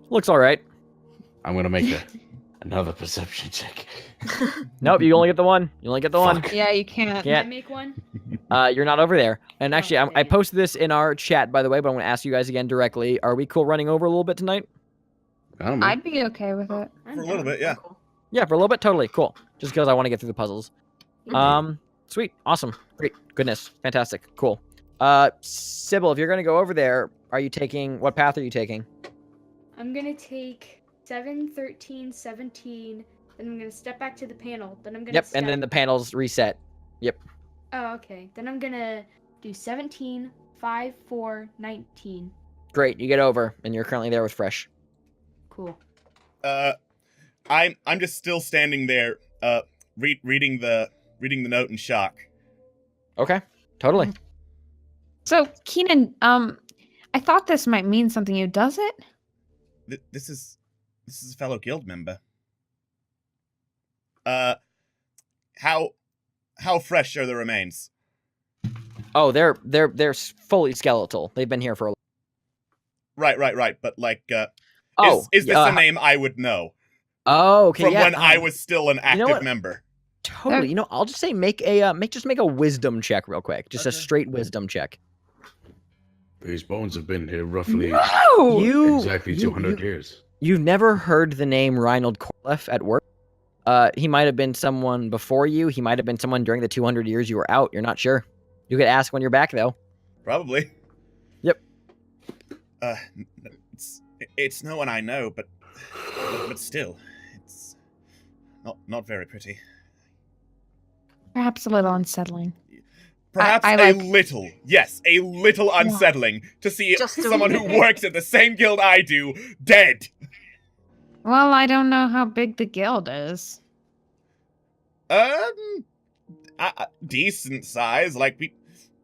Looks all right. I'm gonna make another perception check. Nope, you only get the one. You only get the one. Yeah, you can't. Yeah. Can I make one? You're not over there. And actually, Oh, I dang. posted this in our chat, by the way, but I'm going to ask you guys again directly. Are we cool running over a little bit tonight? I don't know. I'd be okay with it. I'm for a little down. bit, yeah. Cool. Yeah, for a little bit, totally. Cool. Just because I want to get through the puzzles. Sweet. Awesome. Great. Goodness. Fantastic. Cool. Sybil, if you're going to go over there, what path are you taking? I'm gonna take 7, 13, 17. Then I'm gonna step back to the panel. Then I'm gonna. Yep, and then the panels reset. Oh, okay. Then I'm gonna do 17, 5, 4, 19. Great. You get over, and you're currently there with Fresh. Cool. I'm just still standing there, reading the note in shock. Okay. Totally. So, Keenan, I thought this might mean something to you. Does it? This is a fellow guild member. How fresh are the remains? Oh, they're fully skeletal. They've been here for a. Right. But like, Oh, is this a name I would know Oh, okay. from yeah, when I was still an active what? member? Totally. You know, I'll just say make a wisdom check real quick. Just a Okay. straight wisdom check. These bones have been here roughly exactly 200 years. You've never heard the name Reinald Corlef at work. He might have been someone before you. He might have been someone during the 200 years you were out. You're not sure. You could ask when you're back, though. Probably. Yep. It's no one I know, but still, it's not very pretty. Perhaps a little unsettling. Perhaps I a like- little unsettling to see Just a someone who minute. works at the same guild I do dead. Well, I don't know how big the guild is. Decent size. Like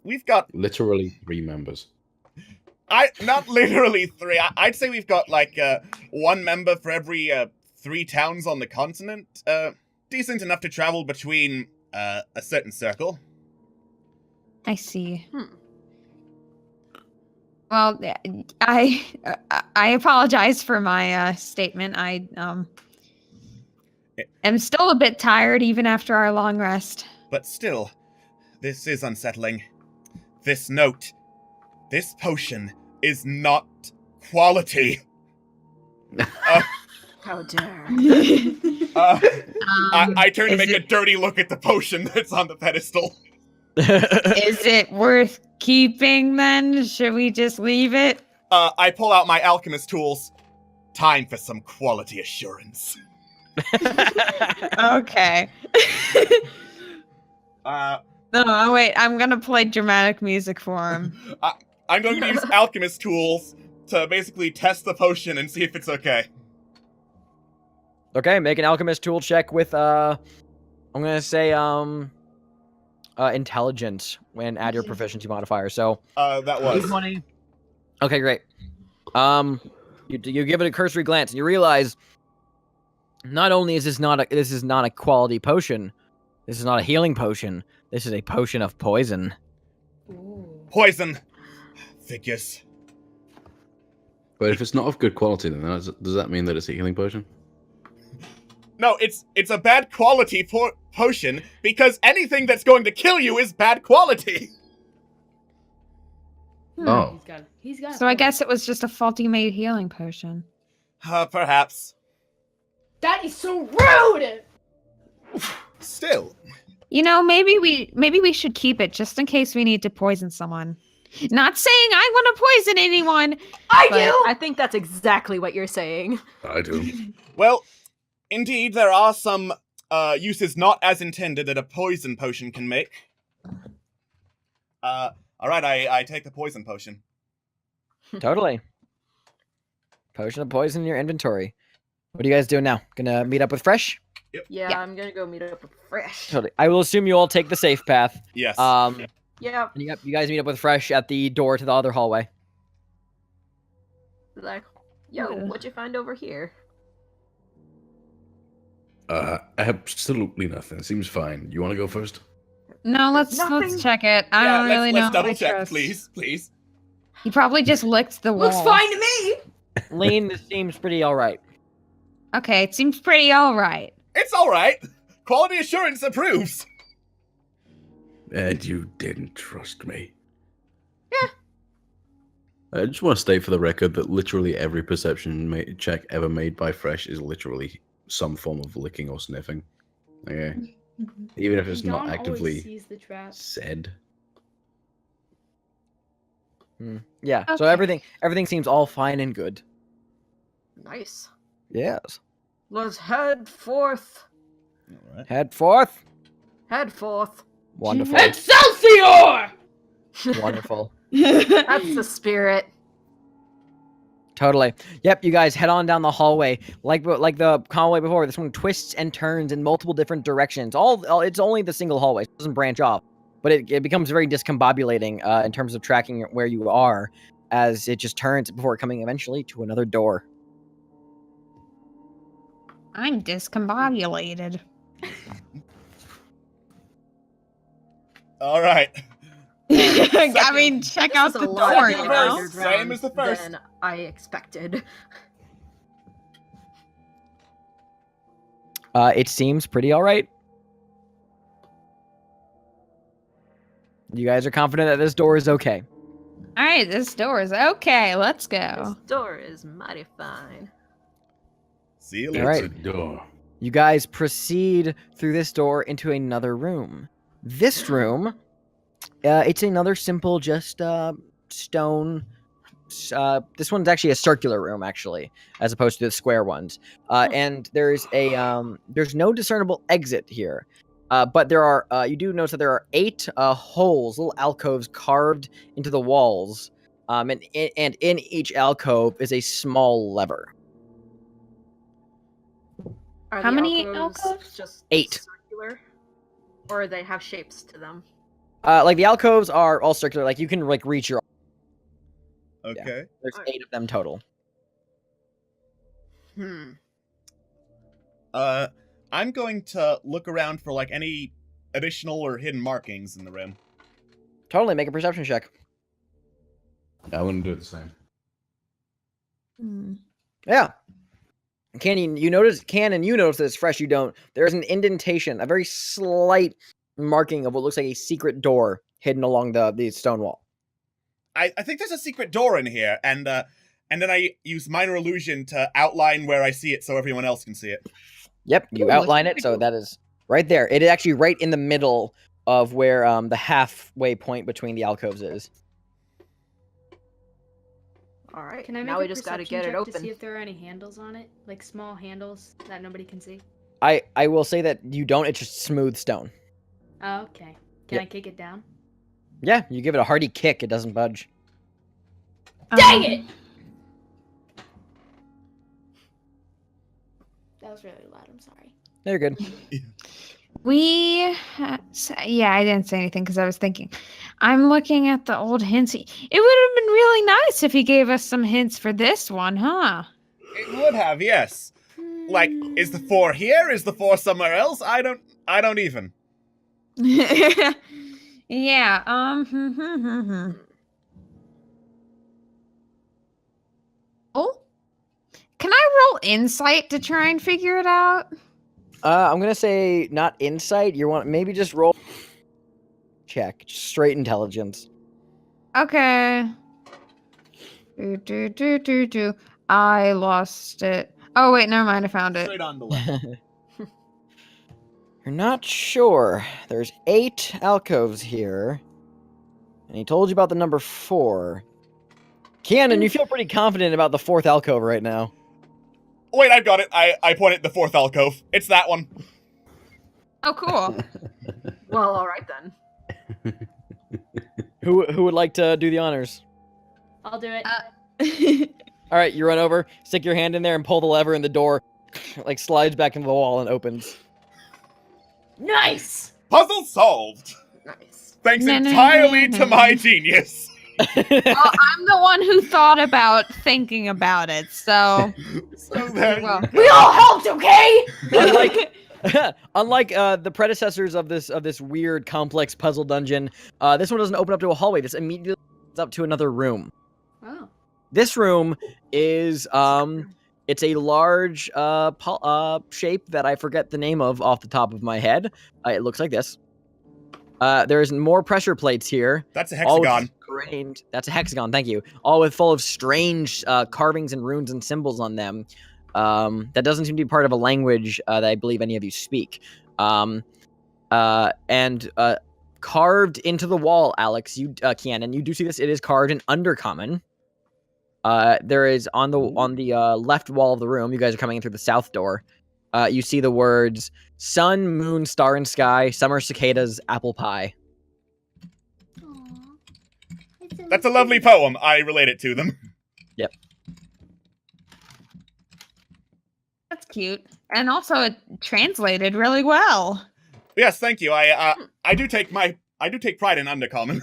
we've got Literally 3 members. not literally 3. I'd say we've got like 1 member for every 3 towns on the continent. Decent enough to travel between a certain circle. I see. Well, I apologize for my statement. I am still a bit tired even after our long rest. But still, this is unsettling. This note, this potion is not quality. How dare. I turn to is make a it- dirty look at the potion that's on the pedestal. Is it worth keeping then? Should we just leave it? I pull out my alchemist tools. Time for some quality assurance. Okay. No, wait. I'm gonna play dramatic music for him. I'm going to use alchemist tools to basically test the potion and see if it's okay. Okay, make an alchemist tool check with I'm gonna say intelligence and add your proficiency modifier. So That was. D20. Okay, great. You give it a cursory glance and you realize not only is this not a quality potion, this is not a healing potion. This is a potion of poison. Poison. Figures. But if it's not of good quality, then does that mean that it's a healing potion? No, it's a bad quality potion because anything that's going to kill you is bad quality. Oh. He's got. So I guess it was just a faulty made healing potion. Perhaps. That is so rude. Still. You know, maybe we should keep it just in case we need to poison someone. Not saying I want to poison anyone. I But do. I think that's exactly what you're saying. I do. Well, indeed, there are some uses not as intended that a poison potion can make. All right, I take the poison potion. Totally. Potion of poison in your inventory. What are you guys doing now? Gonna meet up with Fresh? Yeah, Yeah. I'm gonna go meet up with Fresh. Totally. I will assume you all take the safe path. Yes. Yeah, And you guys meet up with Fresh at the door to the other hallway. like, yo, what'd you find over here? Absolutely nothing. Seems fine. You want to go first? No, let's Nothing. check it. I Yeah, don't really know. let's double I check, trust. please. He probably just licked the wall. Looks fine to me. Lean, this seems pretty alright. Okay, it seems pretty all right. It's all right. Quality assurance approves. And you didn't trust me. Yeah. I just want to state for the record that literally every perception check ever made by Fresh is literally some form of licking or sniffing. Okay. Even if it's not Dawn always actively sees the trap. said. Yeah, so Okay. everything seems all fine and good. Nice. Yes. Let's head forth. All right. Head forth. Head forth. Wonderful. Excelsior! Wonderful. That's the spirit. Totally. Yep, you guys head on down the hallway. Like the hallway before, this one twists and turns in multiple different directions. It's only the single hallway, so it doesn't branch off. But it becomes very discombobulating in terms of tracking where you are, as it just turns before coming eventually to another door. I'm discombobulated. All right. I mean, check This out is a the lot door, more you know? Verse. Same as the first. than I expected. It seems pretty alright. You guys are confident that this door is okay. All right, this door is okay. Let's This go. door is mighty fine. See you It's later. Alright. a door. You guys proceed through this door into another room. This room, it's another simple, just stone. This one's actually a circular room, actually, as opposed to the square ones. And there's no discernible exit here. But there are. You do notice that there are 8 holes, little alcoves carved into the walls. And in each alcove is a small lever. Are How the many alcoves alcoves? just 8. circular? Or they have shapes to them? Like the alcoves are all circular. Like you can reach your. Okay. There's Alright. 8 of them total. I'm going to look around for like any additional or hidden markings in the room. Totally, make a perception check. I wouldn't do it the same. Yeah. Cannon, you notice this. Fresh, you don't. There's an indentation, a very slight marking of what looks like a secret door hidden along the stone wall. I think there's a secret door in here, and then I use minor illusion to outline where I see it so everyone else can see it. Yep, you Ooh, outline that's it, so pretty that is right there. It is actually right in the middle of where the halfway point between the alcoves is. Alright, Can I make now a we just gotta perception get it check to see open. if there are any handles on it? Like small handles that nobody can see? I will say that you don't. It's just smooth stone. Oh, okay. Can Yep. I kick it down? Yeah, you give it a hearty kick, it doesn't budge. Dang it! That was really loud. I'm sorry. You're good. Yeah, I didn't say anything because I was thinking. I'm looking at the old hints. It would have been really nice if he gave us some hints for this one, huh? It would have, yes. Like, is the 4 here? Is the 4 somewhere else? I don't even. Yeah. Oh, can I roll insight to try and figure it out? I'm gonna say not insight. You want maybe just roll check, just straight intelligence. Okay. I lost it. Oh wait, never mind. I found it. Straight on the left. You're not sure. There's 8 alcoves here. And he told you about the number 4. Cannon, you feel pretty confident about the 4th alcove right now. Wait, I've got it. I point at the 4th alcove. It's that one. Oh, cool. Well, all right then. Who would like to do the honors? I'll do it. All right, you run over, stick your hand in there, and pull the lever, and the door like slides back into the wall and opens. Nice. Puzzle solved. Nice. Thanks No, no, entirely no, to no. my genius. Well, I'm the one who thought about thinking about it, so So there well. you We go. all helped, okay? Unlike the predecessors of this weird complex puzzle dungeon, this one doesn't open up to a hallway. This immediately opens up to another room. Oh. This room is it's a large shape that I forget the name of off the top of my head. It looks like this. There's more pressure plates here. That's a all with hexagon. That's a hexagon. Thank you. All with full of strange carvings and runes and symbols on them. That doesn't seem to be part of a language that I believe any of you speak. And carved into the wall, Alex, Kianan, you do see this. It is carved in Undercommon. There is on the left wall of the room. You guys are coming in through the south door. You see the words sun, moon, star, and sky, summer cicadas, apple pie. That's a lovely poem. I relate it to them. Yep. That's cute. And also it translated really well. Yes, thank you. I do take pride in Undercommon.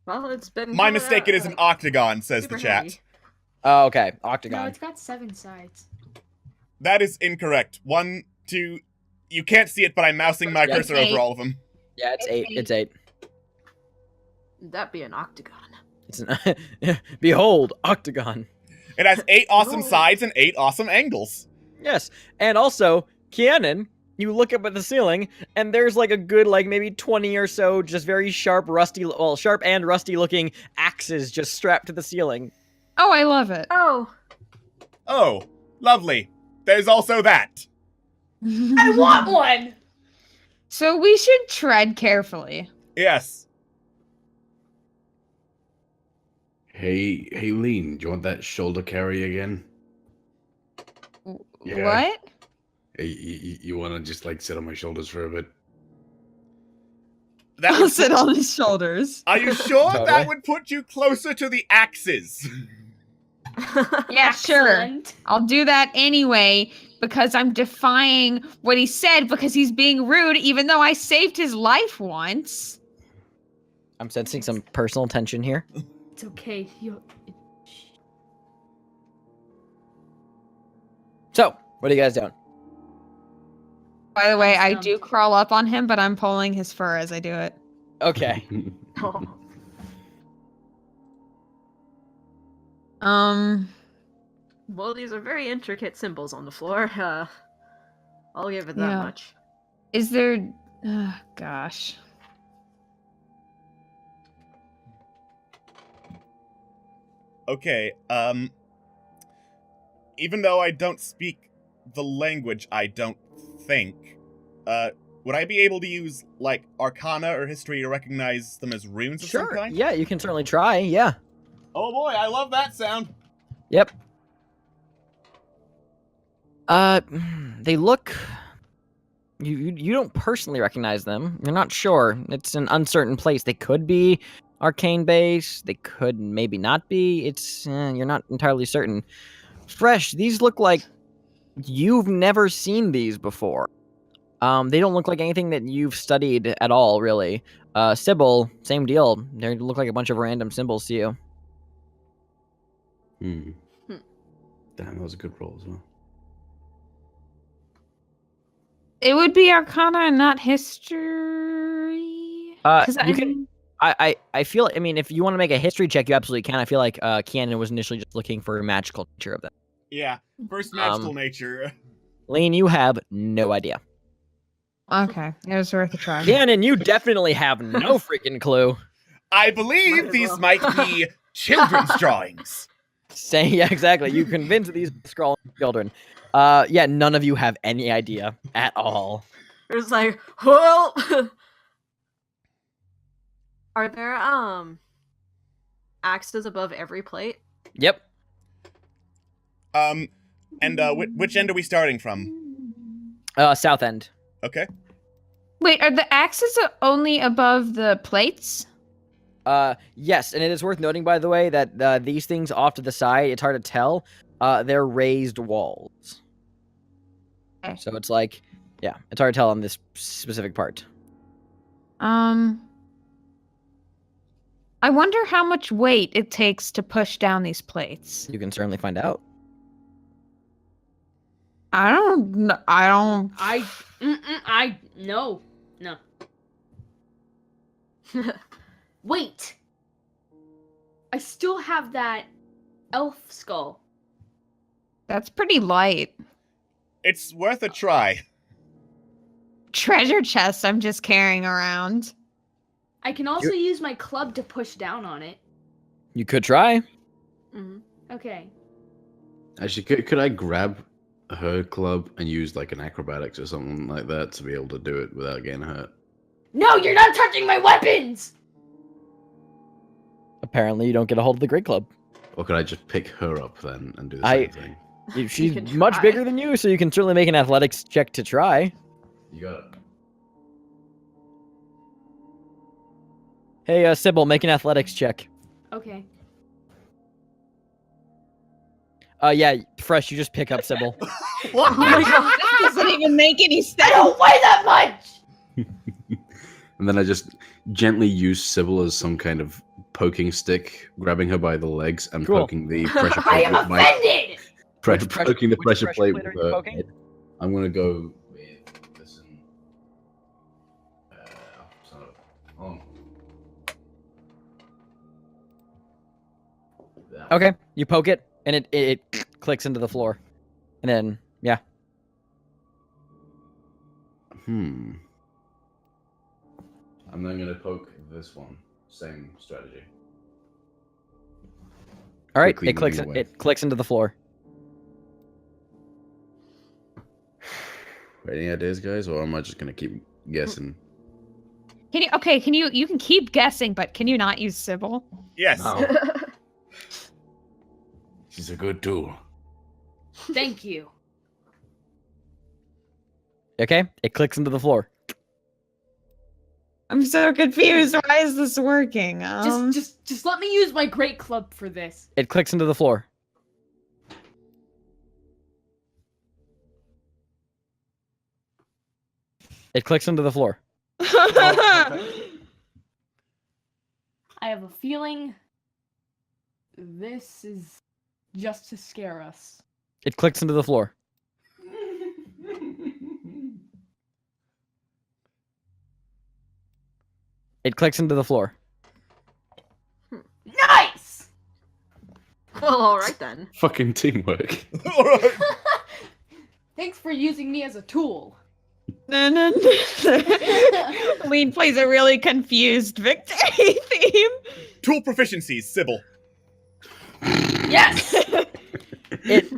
Well, it's been My mistake. It is an octagon, says the super chat. handy. Oh, okay. No, Octagon. it's got 7 sides. That is incorrect. 1, 2. You can't see it, but I'm mousing my Yeah, cursor eight. over all of them. Yeah, it's It's 8. It's 8. That'd be an octagon. It's an behold, octagon. It has 8 awesome sides and 8 awesome angles. Yes, and also, Kianan, you look up at the ceiling, and there's like a good, like maybe 20 or so, just very sharp and rusty looking axes just strapped to the ceiling. Oh, I love it. Oh. Oh, lovely. There's also that. I want one. So we should tread carefully. Yes. Hey, Lean, do you want that shoulder carry again? Yeah. What? Hey, you want to just like sit on my shoulders for a bit? That I'll would sit on his shoulders. Are you sure Totally. that would put you closer to the axes? Yeah, sure. Excellent. I'll do that anyway because I'm defying what he said because he's being rude even though I saved his life once. I'm sensing some personal tension here. It's okay. So, what are you guys doing? By the way, I Awesome. do crawl up on him, but I'm pulling his fur as I do it. Okay. Oh. Well, these are very intricate symbols on the floor. I'll give it that Yeah. much. Is there gosh. Okay, even though I don't speak the language, I don't think, would I be able to use, like, Arcana or History to recognize them as runes of some Sure. kind? Yeah, you can certainly try. Yeah. Oh boy, I love that sound! Yep. They look. You don't personally recognize them. You're not sure. It's an uncertain place. They could be arcane base. They could maybe not be. It's you're not entirely certain. Fresh. These look like you've never seen these before. They don't look like anything that you've studied at all, really. Sybil, same deal. They look like a bunch of random symbols to you. Hmm. Damn, that was a good roll as well. It would be Arcana and not history. 'Cause You can. I feel. I mean, if you want to make a history check, you absolutely can. I feel like Kianan was initially just looking for magical nature of them. Yeah, first magical nature. Lane, you have no idea. Okay, it was worth a try. Kianan, you definitely have no freaking clue. I Might believe as these well. might be children's drawings. Yeah, exactly. You convince these scrawling children. Yeah, none of you have any idea at all. It was like, well, Are there axes above every plate? Yep. And which end are we starting from? South end. Okay. Wait, are the axes only above the plates? Yes, and it is worth noting, by the way, that these things off to the side, it's hard to tell. They're raised walls. Okay. So it's like, yeah, it's hard to tell on this specific part. I wonder how much weight it takes to push down these plates. You can certainly find out. I don't. No. Wait. I still have that elf skull. That's pretty light. It's worth a try. Treasure chest I'm just carrying around. I can also use my club to push down on it. You could try. Okay. Actually, could I grab her club and use like an acrobatics or something like that to be able to do it without getting hurt? No, you're not touching my weapons! Apparently, you don't get a hold of the Great Club. Or could I just pick her up then and do the same thing? She's can much try. bigger than you, so you can certainly make an athletics check to try. You got it. Hey, Sybil, make an athletics check. Okay. Yeah, Fresh, you just pick up Sybil. What? Oh my god, this doesn't even make any I sense. don't weigh that much! And then I just gently use Sybil as some kind of poking stick, grabbing her by the legs and Cool. poking the pressure I plate am with my offended! poking the which pressure plate with are her you poking? head. I'm gonna go with this and Okay, you poke it, and it clicks into the floor. And then, yeah. I'm then gonna poke this one. Same strategy. All right, Quickly moving away. it clicks into the floor. Any ideas, guys, or am I just gonna keep guessing? Can you can keep guessing, but can you not use Sybil? Yes. She's a good tool. Thank you. Okay, it clicks into the floor. I'm so confused. Why is this working? Just let me use my great club for this. It clicks into the floor. It clicks into the floor. I have a feeling this is just to scare us. It clicks into the floor. It clicks into the floor. Nice! Well, alright then. Fucking teamwork. All right. Thanks for using me as a tool. Lean plays a really confused victory theme. Tool proficiencies, Sybil. Yes!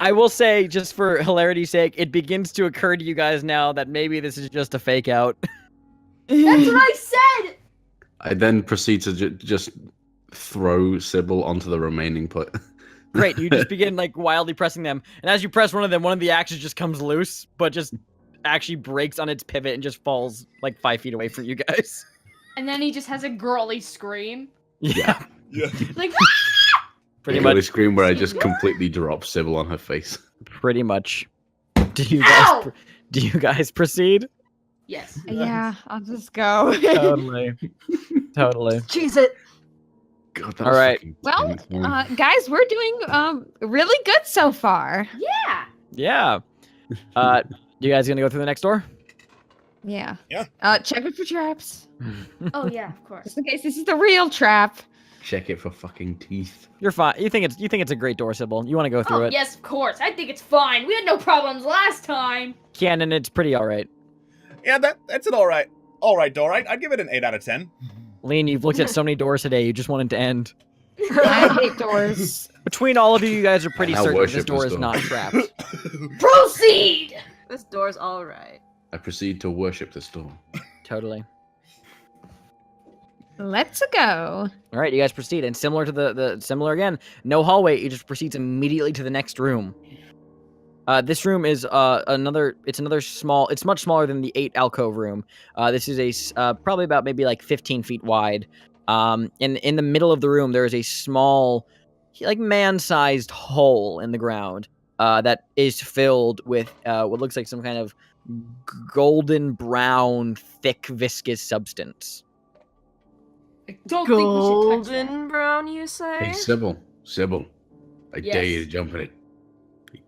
I will say, just for hilarity's sake, it begins to occur to you guys now that maybe this is just a fake out. That's what I said! I then proceed to just throw Sybil onto the remaining put. Great, you just begin like wildly pressing them, and as you press one of them, one of the axes just comes loose, but just actually breaks on its pivot and just falls like 5 feet away from you guys. And then he just has a girly scream. Yeah, Yeah. Like, pretty Really much. scream where I just completely drop Sybil on her face. Pretty much. Do you Ow! guys proceed? yes. Yeah, I'll just go. Totally. Totally. Cheese it. God, that All was right. fucking Well, tense, man. guys, we're doing really good so far. Yeah. Yeah. You guys gonna go through the next door? Yeah. Yeah. Check it for traps. Oh yeah, of course. Just in case this is the real trap. Check it for fucking teeth. You're fine. You think it's a great door, Sybil. You want to go through Oh it? yes, of course. I think it's fine. We had no problems last time. Canon, it's pretty all right. Yeah, that's an all right door. I'd give it an 8 out of 10. Lean, you've looked at so many doors today. You just want it to end. I hate doors. Between all of you, you guys are pretty Now certain this worship door this is door. not trapped. Proceed. This door's alright. I proceed to worship this door. Totally. Let's go. All right, you guys proceed, and similar to the similar again, no hallway. You just proceeds immediately to the next room. This room is another small. It's much smaller than the 8 alcove room. This is probably about maybe like 15 feet wide. In the middle of the room, there is a small, like man-sized hole in the ground. That is filled with what looks like some kind of golden brown, thick, viscous substance. I don't think we should touch that. Golden brown, you say? Hey, Sybil. I dare you Yes. to jump in it.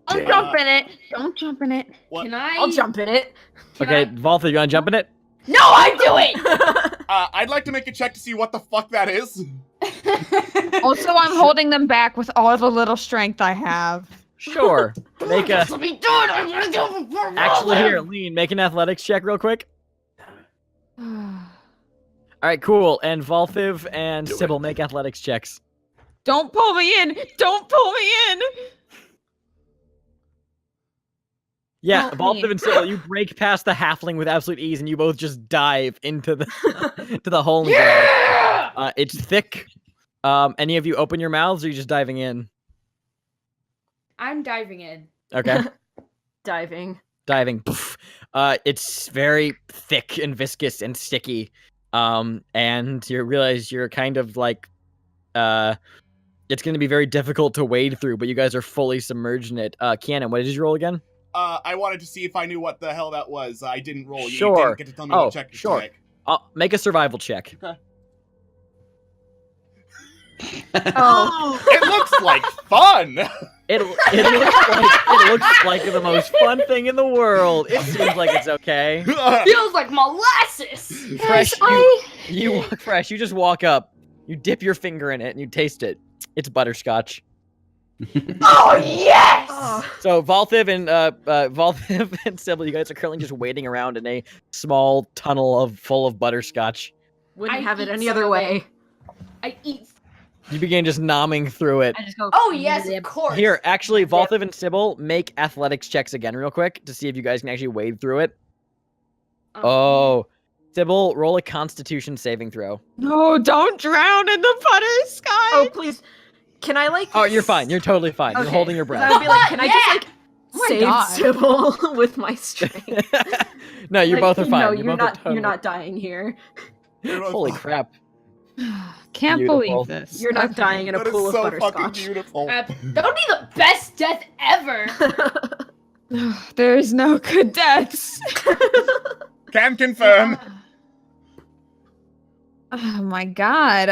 Don't Dare jump in it. Don't jump in it. What? Can I? I'll jump in it. Can Okay, I- Valthiv, you want to jump in it? No, I do it. I'd like to make a check to see what the fuck that is. Also, I'm holding them back with all the little strength I have. Sure. Make a. Let me do it. I'm gonna do it before Actually, Valthiv. here, Lean, make an athletics check real quick. All right, cool. And Valthiv and Do it. Sybil make athletics checks. Don't pull me in. Don't pull me in. Yeah, Help Valthiv me. and Sybil, you break past the halfling with absolute ease, and you both just dive into the to the hole in the ground. Yeah. It's thick. Any of you open your mouths, or are you just diving in? I'm diving in. Okay, Diving. diving. Poof. It's very thick and viscous and sticky. And you realize you're kind of like, it's going to be very difficult to wade through, but you guys are fully submerged in it. Kianan, what did you roll again? I wanted to see if I knew what the hell that was. I didn't roll. You Sure. didn't get to tell me Oh, what check to sure. make. Make a survival check. Oh. It looks like fun. It looks like the most fun thing in the world. It seems like it's okay. Feels like molasses. Fresh, I you walk fresh. You just walk up. You dip your finger in it and you taste it. It's butterscotch. Oh yes. Oh. So Valthiv and Sybil, you guys are currently just waiting around in a small tunnel full of butterscotch. Wouldn't I have it eat any some other of way. it. I eat. You begin just nomming through it. I just go. Oh yes, of course. Here, actually, Valthiv and Sybil, make athletics checks again real quick to see if you guys can actually wade through it. Oh, Sybil, roll a Constitution saving throw. No, don't drown in the butterscotch. Oh, please. Can I, like... Oh, you're fine. You're totally fine. You're Okay. holding your 'Cause breath. I would be like, can I just, Yeah. like, Oh my save God. Sybil with my strength? No, you Like, both are fine. No, You you're both are not. totally- You're not dying here. Holy crap. Can't Beautiful. believe this. You're not Okay. dying in a That is pool so of fucking butterscotch. beautiful. That would be the best death ever. There's no good deaths. Can confirm. Oh my god.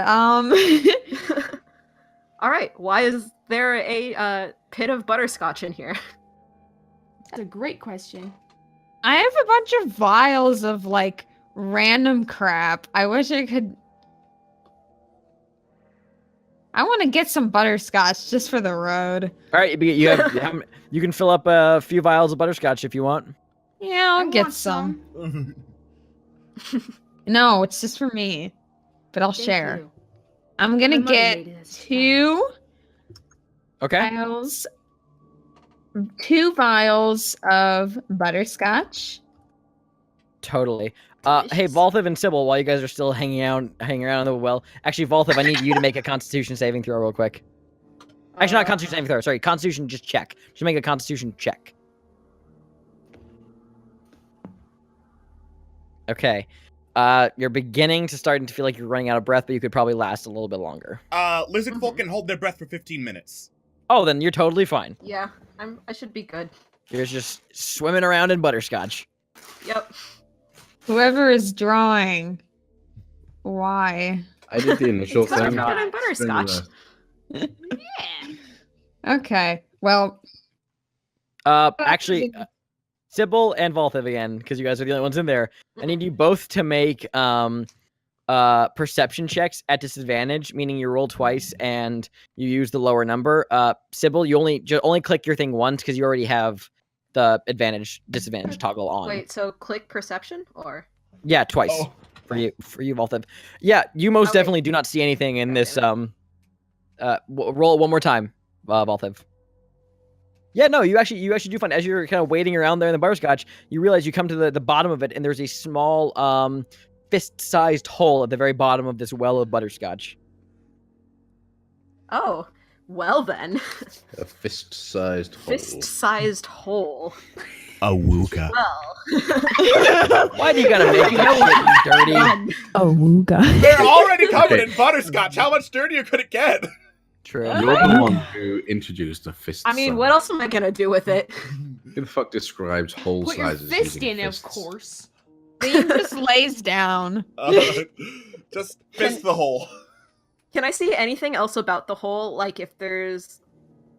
All right. Why is there a pit of butterscotch in here? That's a great question. I have a bunch of vials of like random crap. I wish I could. I want to get some butterscotch just for the road. All right, you have you can fill up a few vials of butterscotch if you want. Yeah, I'll I get want some. No, it's just for me, but I'll Thank share. you. I'm gonna My mother get made it as a child. 2 vials of butterscotch. Totally. Hey, Delicious. Valthiv and Sybil, while you guys are still hanging around in the well. Actually, Valthiv, I need you to make a Constitution saving throw real quick. Actually, not Constitution saving throw. Sorry, Constitution just check. Just make a Constitution check. Okay. You're beginning to starting to feel like you're running out of breath, but you could probably last a little bit longer. Lizard folk can hold their breath for 15 minutes. Oh, then you're totally fine. Yeah, I should be good. You're just swimming around in butterscotch. Yep. Whoever is drawing, why? I did the initial Because I'm thing. good in Spend butterscotch. the- Okay, well, Actually, Sybil and Valthiv again, because you guys are the only ones in there. I need you both to make perception checks at disadvantage, meaning you roll twice and you use the lower number. Sybil, you only click your thing once because you already have the disadvantage toggle on. Wait, so click perception or? Yeah, twice Oh. for you, Valthiv. Yeah, you most Okay. definitely do not see anything in God this. damn Roll it one more time, Valthiv. Yeah, no, you actually do find as you're kind of wading around there in the butterscotch, you realize you come to the bottom of it, and there's a small, fist-sized hole at the very bottom of this well of butterscotch. Oh, well then. A fist-sized hole. Fist-sized hole. A wooga. Well. Why do you gotta make that shit dirty? Oh, wooga. They're already covered in butterscotch. How much dirtier could it get? True. You're the one who introduced a fist. I mean, what else am I gonna do with it? Who the fuck describes hole Put your sizes? fist using in, of fists? course. Bean just lays down. Just fist the hole. Can I see anything else about the hole? Like, if there's,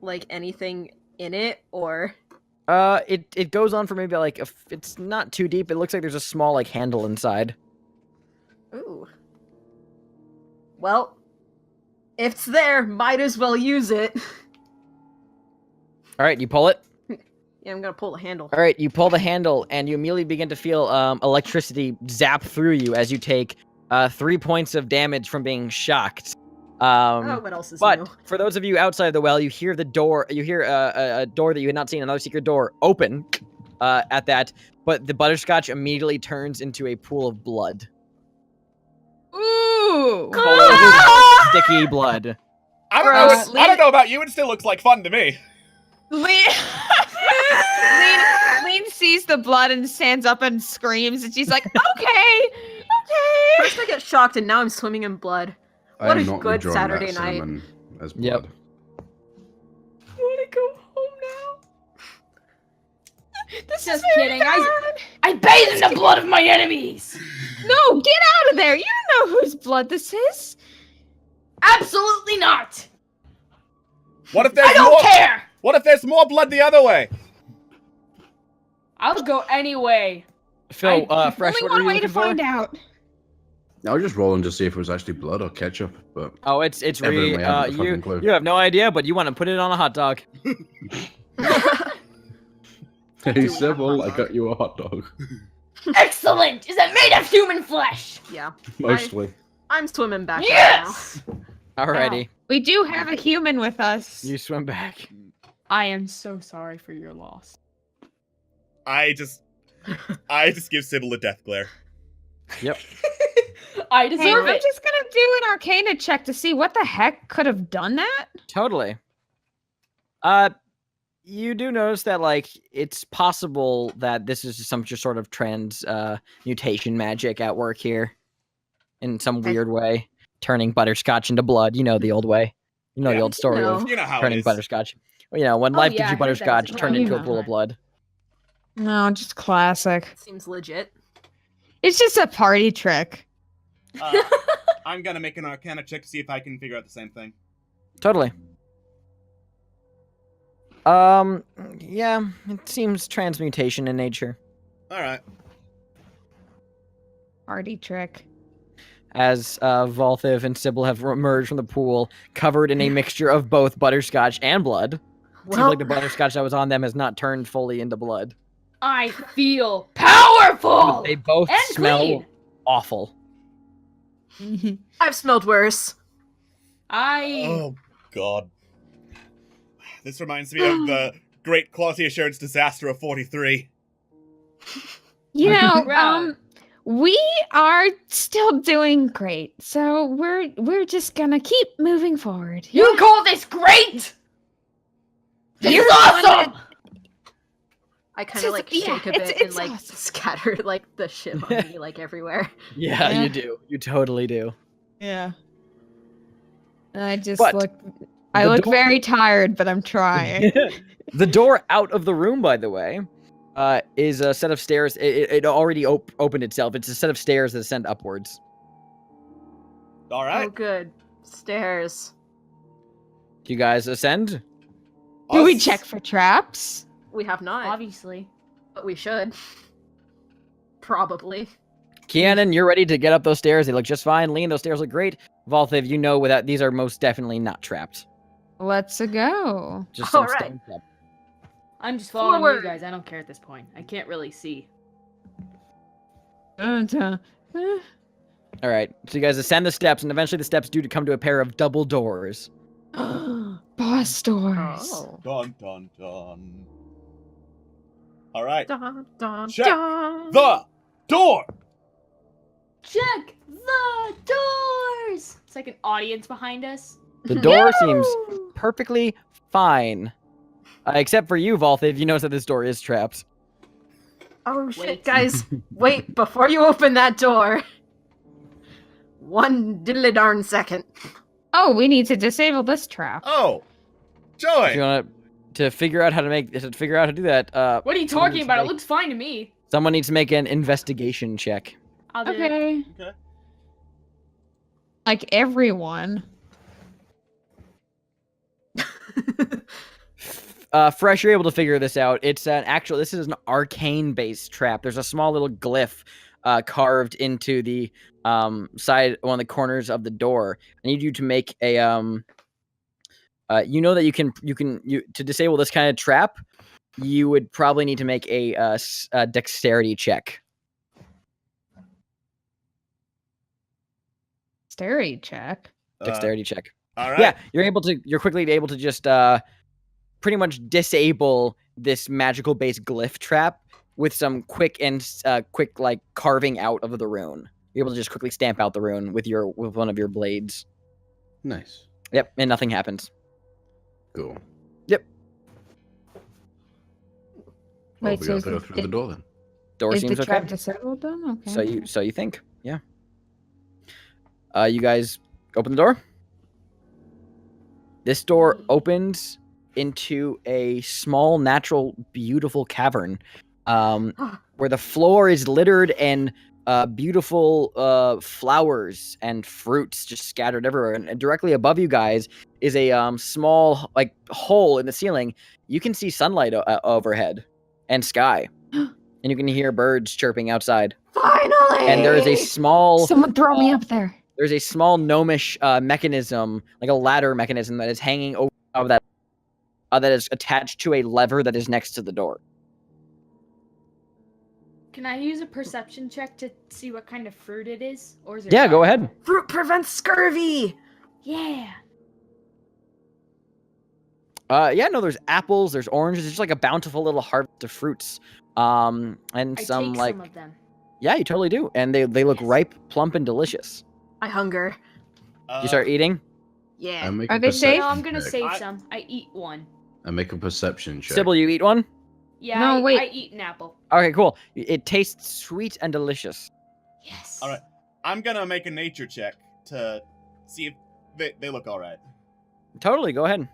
like, anything in it, or... It goes on for maybe like it's not too deep. It looks like there's a small like handle inside. Ooh. Well, if it's there, might as well use it. All right, you pull it. Yeah, I'm gonna pull the handle. All right, you pull the handle, and you immediately begin to feel electricity zap through you as you take 3 points of damage from being shocked. Oh, what else is But new? for those of you outside the well, you hear the door. You hear a door that you had not seen, another secret door open. At that, but the butterscotch immediately turns into a pool of blood. Ooh! Sticky blood. I don't know about you. It still looks like fun to me. Lean sees the blood and stands up and screams, and she's like, okay. First I get shocked, and now I'm swimming in blood. I What am a not good withdrawing Saturday that night. cinnamon as blood. Yep. I want to go home now. This Just is very kidding, bad. I bathe in the blood of my enemies. No, get out of there. You don't know whose blood this is. Absolutely not. What if there's I don't more? care. What if there's more blood the other way? I'll go anyway. Phil, Fresh, Only what one are you way to looking for? find out. I was just rolling to see if it was actually blood or ketchup, but Oh, it's Evidently I haven't a fucking clue. you have no idea, but you want to put it on a hot dog. hey Sybil, I got you a hot dog. Excellent. Is it made of human flesh? Yeah. Mostly. I'm swimming back Yes. Alrighty, We do have a human with us. you swim back. I am so sorry for your loss. I just give Sybil a death glare. Yep. I Hey, deserve I'm it. just gonna do an Arcana check to see what the heck could have done that. Totally. You do notice that, like, it's possible that this is some just sort of mutation magic at work here, in some weird way, turning butterscotch into blood. You know the old way. You know the Yeah. old story No. of You know how turning it is. butterscotch. Well, you know, when Oh, life yeah, gives I you heard that was butterscotch, a turn thing. into a pool of blood. No, just classic. Seems legit. It's just a party trick. I'm gonna make an Arcana check to see if I can figure out the same thing. Totally. Yeah, it seems transmutation in nature. All right. Party trick. As Valthiv and Sybil have emerged from the pool, covered in a mixture of both butterscotch and blood. Seems Well, like the butterscotch that was on them has not turned fully into blood. I feel powerful. They both and smell clean. awful. I've smelled worse. Oh God. This reminds me of the Great Quality Assurance Disaster of 43. You know, Right. we are still doing great, so we're just gonna keep moving forward. You call this great? This You're is awesome. I kind of like Yeah, shake a bit and it's like awesome. scatter like the shit on me like everywhere. Yeah, Yeah. you do. You totally do. Yeah. I just But look. I the look door- very tired, but I'm trying. The door out of the room, by the way, is a set of stairs. It already opened itself. It's a set of stairs that ascend upwards. All Oh, right. good. Stairs. Do you guys ascend? Do we Us- check for traps? We have not, Obviously. but we should. Probably. Kianan, you're ready to get up those stairs. They look just fine. Lean, those stairs look great. Valthiv, you know without these are most definitely not trapped. Let's go. Just some Alright. stone step. I'm just following Forward. you guys. I don't care at this point. I can't really see. Dun-dun. All right, so you guys ascend the steps, and eventually the steps do come to a pair of double doors. Boss doors. Oh. Dun dun dun. All right. Dun, dun, Check dun. The door. Check the doors! It's like an audience behind us. The door seems perfectly fine. Except for you, Valthiv. You notice that this door is trapped. Oh shit, Wait. guys. Wait, before you open that door. One diddly darn second. Oh, we need to disable this trap. Oh, If you Joy. want to figure out how to do that, What are you someone talking needs about? to It make- looks fine to me. Someone needs to make an investigation check. I'll do it. Okay. Okay. Like everyone. Fresh, you're able to figure this out. This is an arcane-based trap. There's a small little glyph carved into the side, one of the corners of the door. I need you to make a you know that you can to disable this kind of trap, you would probably need to make a dexterity check. Dexterity check. Dexterity check. All right. Yeah, you're quickly able to just pretty much disable this magical based glyph trap with some quick like carving out of the rune. You're able to just quickly stamp out the rune with one of your blades. Nice. Yep, and nothing happens. Cool. Yep. Well, Wait, we so got is to go it- through the door then. Door Is seems the okay. trap disabled then? Okay. So you think, yeah. You guys open the door. This door opens into a small, natural, beautiful cavern, where the floor is littered and beautiful flowers and fruits just scattered everywhere. And directly above you guys is a small like hole in the ceiling. You can see sunlight overhead and sky, and you can hear birds chirping outside. Finally! And there is a small Someone throw me up there. there's a small gnomish mechanism, like a ladder mechanism, that is hanging over that that is attached to a lever that is next to the door. Can I use a perception check to see what kind of fruit it is? Or is it Yeah, go not? ahead. Fruit prevents scurvy! Yeah. Yeah, no, there's apples, there's oranges, it's just like a bountiful little harvest of fruits. And I some take like some of them. yeah, you totally do. And they look Yes. ripe, plump, and delicious. I hunger. You start eating? Yeah. I make Are a they safe? No, I'm perception gonna check. save I- some. I eat one. I make a perception check. Sybil, you eat one? Yeah, No, wait. I eat an apple. Okay, cool. It tastes sweet and delicious. Yes. All right. I'm gonna make a nature check to see if they look all right. Totally, go ahead.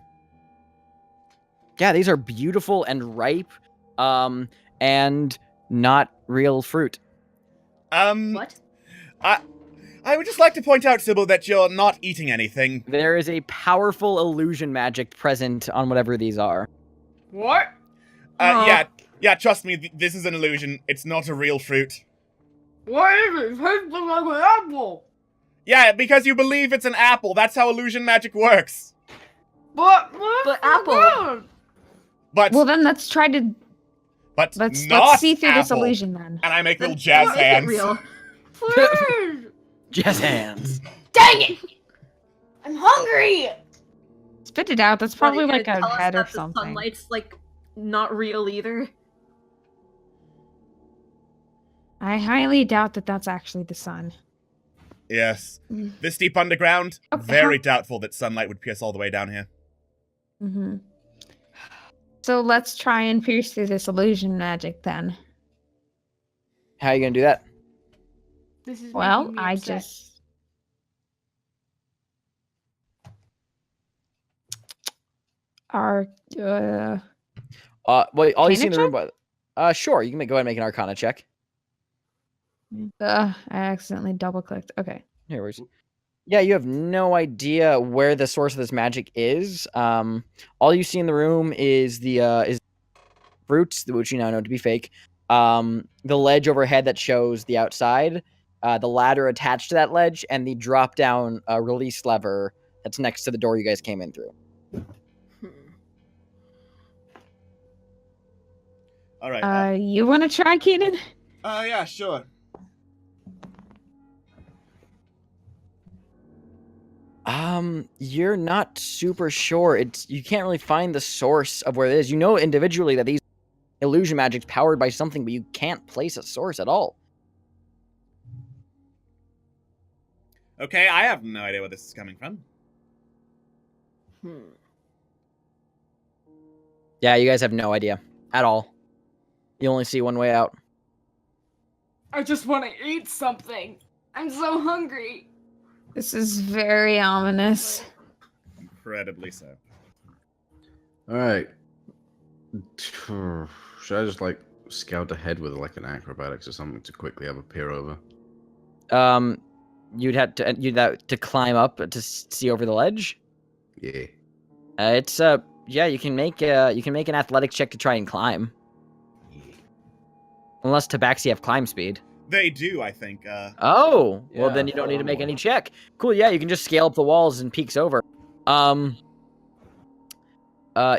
Yeah, these are beautiful and ripe, and not real fruit. What? I would just like to point out, Sybil, that you're not eating anything. There is a powerful illusion magic present on whatever these are. What? Yeah, trust me, this is an illusion. It's not a real fruit. What is it? It tastes like an apple. Yeah, because you believe it's an apple. That's how illusion magic works. But apple. But Well, then let's try to but let's not see through this apple. illusion then. And I make little Then jazz make it hands. real. Please. Jazz hands. Dang it! I'm hungry. Spit it out. That's probably What, are you like gonna a tell us head or that the something. Sunlight's like not real either. I highly doubt that that's actually the sun. Yes. Mm. This deep underground, Okay. very doubtful that sunlight would pierce all the way down here. Mm-hmm. So let's try and pierce through this illusion magic then. How are you gonna do that? This is Well, making me I upset. just are Well, all you see in the Arcana room, sure, you can go ahead and make an Arcana check. I accidentally double clicked. Okay. Here, where's... Yeah, you have no idea where the source of this magic is. All you see in the room is the fruits, which you now know to be fake. The ledge overhead that shows the outside, the ladder attached to that ledge, and the drop down release lever that's next to the door you guys came in through. All right. You want to try, Keenan? Yeah, sure. You're not super sure. You can't really find the source of where it is. You know individually that these illusion magic's powered by something, but you can't place a source at all. Okay, I have no idea where this is coming from. Yeah, you guys have no idea at all. You only see one way out. I just want to eat something. I'm so hungry. This is very ominous. Incredibly so. All right. Should I just like scout ahead with like an acrobatics or something to quickly have a peer over? You'd have to climb up to see over the ledge. Yeah. It's yeah, you can make an athletic check to try and climb. Unless Tabaxi have climb speed. They do, I think. Oh, well Yeah, then you don't need to make more. any check. Cool, yeah, you can just scale up the walls and peeks over.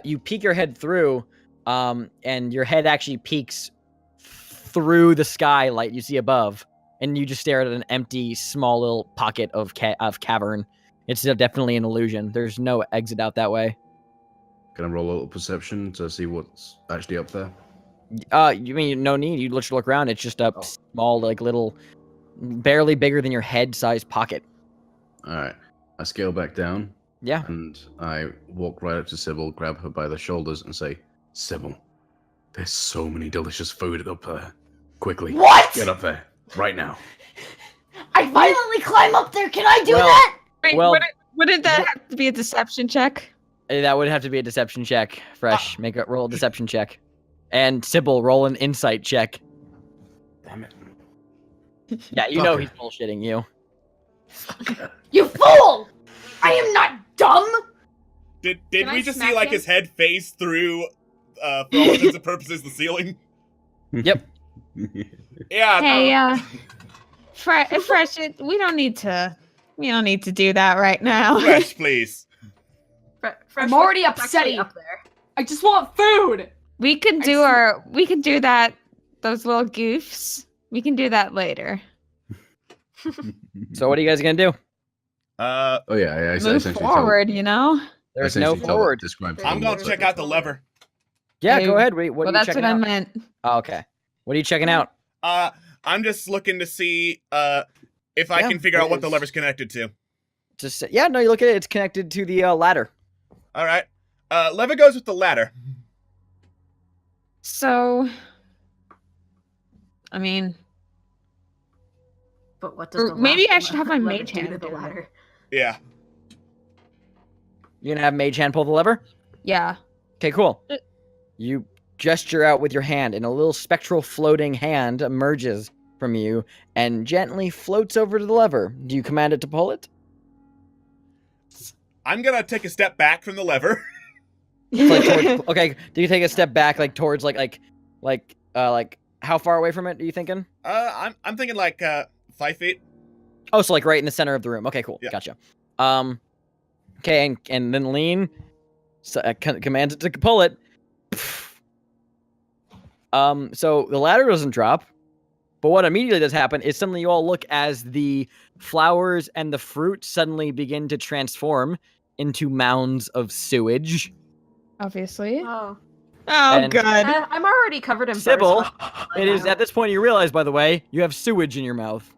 You peek your head through, and your head actually peeks through the skylight you see above, and you just stare at an empty, small little pocket of cavern. It's definitely an illusion. There's no exit out that way. Can I roll a little perception to see what's actually up there? You mean no need? You literally look around. It's just a small, like little, barely bigger than your head-sized pocket. All right. I scale back down. Yeah. And I walk right up to Sybil, grab her by the shoulders, and say, "Sybil, there's so many delicious food up there. Quickly, What? get up there right now." I violently climb up there. Can I do Well- that? Wait, Well- wouldn't that have to be a deception check? That would have to be a deception check. Fresh, roll a deception check, and Sybil, roll an insight check. Damn it. Yeah, you know Fucker. he's bullshitting you. You fool! I am not dumb. Did Can I we just see smack like him? his head phase through, for all intents and purposes, the ceiling? Yep. Yeah. Hey, Fresh, we don't need to do that right now. Fresh, please. Fresh, I'm already what's actually upsetty. up there. I just want food. We can do that. Those little goofs. We can do that later. So what are you guys gonna do? Oh yeah, I Move essentially forward, you know. There's no forward. I'm going to check out the lever. Yeah, Hey, go ahead. What Well, are you that's checking what I out? meant. Oh, okay. What are you checking out? I'm just looking to see if I Yeah, can figure out what the please. lever's connected to. Just yeah, no, you look at it. It's connected to the ladder. All right. Lever goes with the ladder. So, I mean, But what does Or the maybe la- I should have my lever mage do hand to the do it. ladder? Yeah. You're gonna have Mage Hand pull the lever. yeah. Okay, cool. Uh, You gesture out with your hand, and a little spectral floating hand emerges from you and gently floats over to the lever. Do you command it to pull it? I'm gonna take a step back from the lever. It's like towards, okay. Do you take a step back, like towards, like how far away from it? Are you thinking? I'm thinking like 5 feet. Oh, so like right in the center of the room. Okay, cool. Yeah. Gotcha. Okay, and then Lean commands it to pull it. So the ladder doesn't drop, but what immediately does happen is suddenly you all look as the flowers and the fruit suddenly begin to transform into mounds of sewage. Obviously. Oh. Oh, And- good. I'm already covered in Sybil, birds. it is at this point you realize, by the way, you have sewage in your mouth.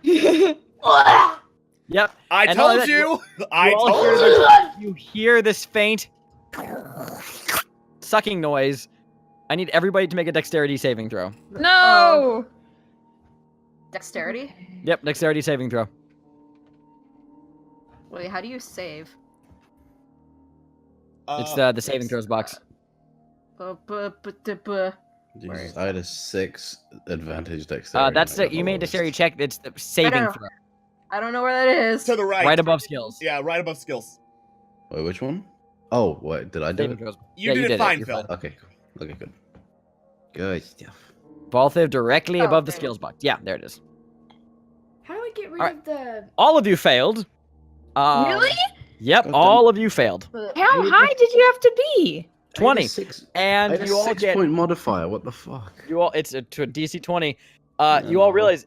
Ugh. Yep. I And all told that- you. I all told hear you. this- You hear this faint sucking noise. I need everybody to make a dexterity saving throw. No. Dexterity? Yep, dexterity saving throw. Wait, how do you save? It's the saving throws box. Jesus, I had a 6 advantage dexterity. That's and I got you the made a lowest. dexterity check. It's the saving know. throw, I don't know where that is. to the right. right above skills. Yeah, right above skills. Wait, which one? Oh, wait, did I do Saving it? throws. You Yeah, did you it did it. fine, You're Phil. fine. Okay, cool. Okay, good. Good stuff. Valthiv directly Oh, above the okay. skills box. Yeah, there it is. How do I get rid Alright. of the? All of you failed. Really? Yep, God all of you failed. How high did you have to be? 20. 6. And I had you a all 6 get point modifier. What the fuck? you all it's to a DC 20. You all No. realize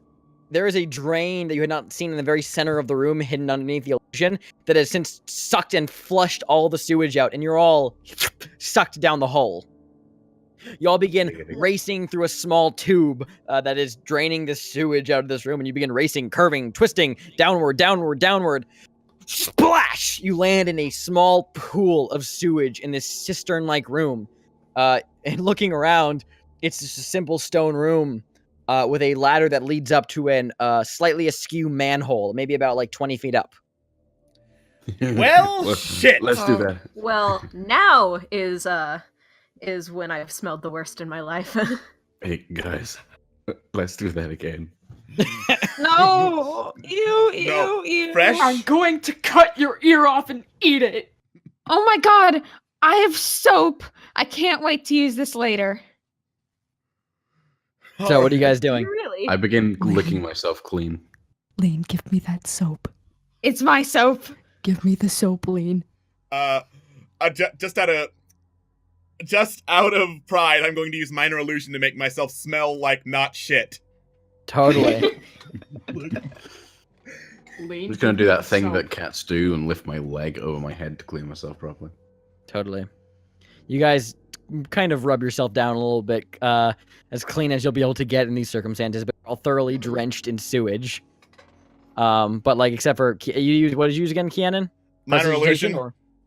there is a drain that you had not seen in the very center of the room, hidden underneath the illusion, that has since sucked and flushed all the sewage out, and you're all sucked down the hole. You all begin racing through a small tube that is draining the sewage out of this room, and you begin racing, curving, twisting, downward, downward, downward. Splash! You land in a small pool of sewage in this cistern-like room. And looking around, it's just a simple stone room with a ladder that leads up to an slightly askew manhole, maybe about like 20 feet up. Well, shit. Let's do that. Well, now is when I've smelled the worst in my life. Hey guys, let's do that again. No! Ew, ew, No. ew. Fresh? I'm going to cut your ear off and eat it. Oh my god! I have soap! I can't wait to use this later. So what are you guys doing? Really? I begin licking myself clean. Lean, give me that soap. It's my soap. Give me the soap, Lean. Just out of pride, I'm going to use minor illusion to make myself smell like not shit. Totally. I'm just gonna do that thing that cats do and lift my leg over my head to clean myself properly. Totally. You guys kind of rub yourself down a little bit, as clean as you'll be able to get in these circumstances, but all thoroughly drenched in sewage. But like, except for you use what did you use again, Keanan? Minor illusion.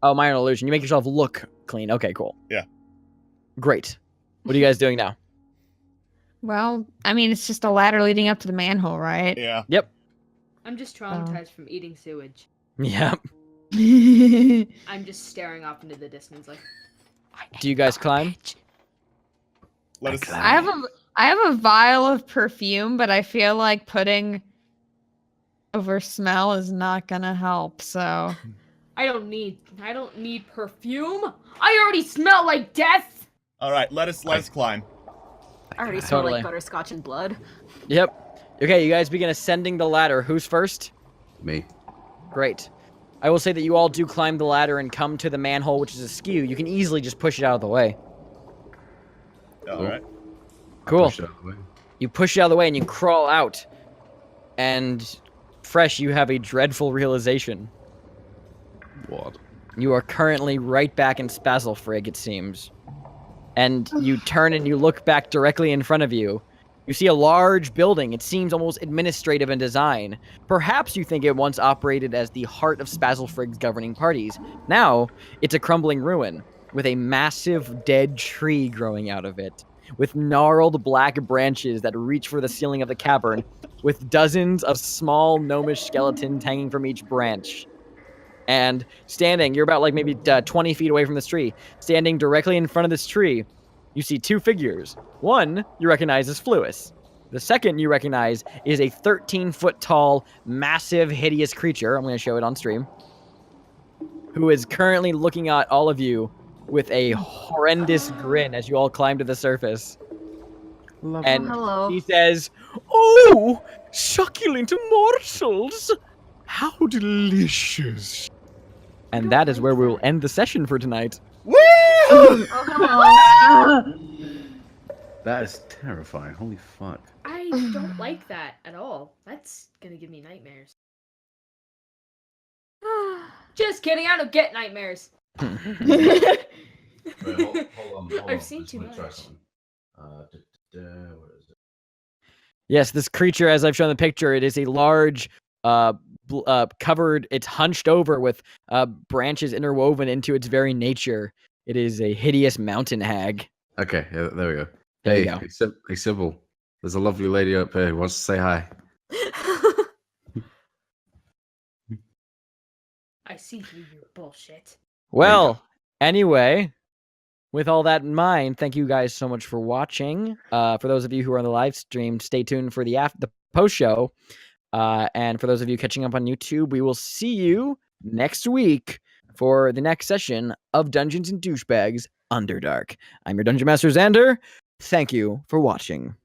Oh, minor illusion. You make yourself look clean. Okay, cool. Yeah. Great. What are you guys doing now? Well, I mean, it's just a ladder leading up to the manhole, right? Yeah. Yep. I'm just traumatized from eating sewage. Yep. I'm just staring off into the distance like, Do you guys climb? Let us. I have a vial of perfume, but I feel like putting over smell is not gonna help. So I don't need perfume. I already smell like death. All right, let us climb. I already smell Totally. like butterscotch and blood. Yep. Okay, you guys begin ascending the ladder. Who's first? Me. Great. I will say that you all do climb the ladder and come to the manhole, which is askew. You can easily just push it out of the way. All right. Cool. Push it out of the way. You push it out of the way and you crawl out. And Fresh, you have a dreadful realization. What? You are currently right back in Spazzlefrigg, it seems. And you turn and you look back directly in front of you. You see a large building. It seems almost administrative in design. Perhaps you think it once operated as the heart of Spazzlefrigg's governing parties. Now, it's a crumbling ruin, with a massive dead tree growing out of it, with gnarled black branches that reach for the ceiling of the cavern, with dozens of small gnomish skeletons hanging from each branch. And standing, you're about like maybe 20 feet away from this tree, standing directly in front of this tree, you see two figures. One you recognize as Fluis. The second you recognize is a 13-foot tall, massive, hideous creature. I'm going to show it on stream. Who is currently looking at all of you with a horrendous grin as you all climb to the surface. And Hello. he says, "Oh, succulent morsels! How delicious!" And that is where we will end the session for tonight. Woo! Oh, hello. That is terrifying. Holy fuck. I don't like that at all. That's gonna give me nightmares. Just kidding, I don't get nightmares. Wait, hold on. I've seen too Let me try much. something. Where is it? Yes, this creature, as I've shown the picture, it is a large, covered, it's hunched over with branches interwoven into its very nature. It is a hideous mountain hag. Okay, yeah, there we go. There Hey, you go. hey, Sybil. There's a lovely lady up here who wants to say hi. I see through your bullshit. Well, anyway, with all that in mind, thank you guys so much for watching. For those of you who are on the live stream, stay tuned for the post show. And for those of you catching up on YouTube, we will see you next week for the next session of Dungeons and Douchebags Underdark. I'm your Dungeon Master Xander. Thank you for watching.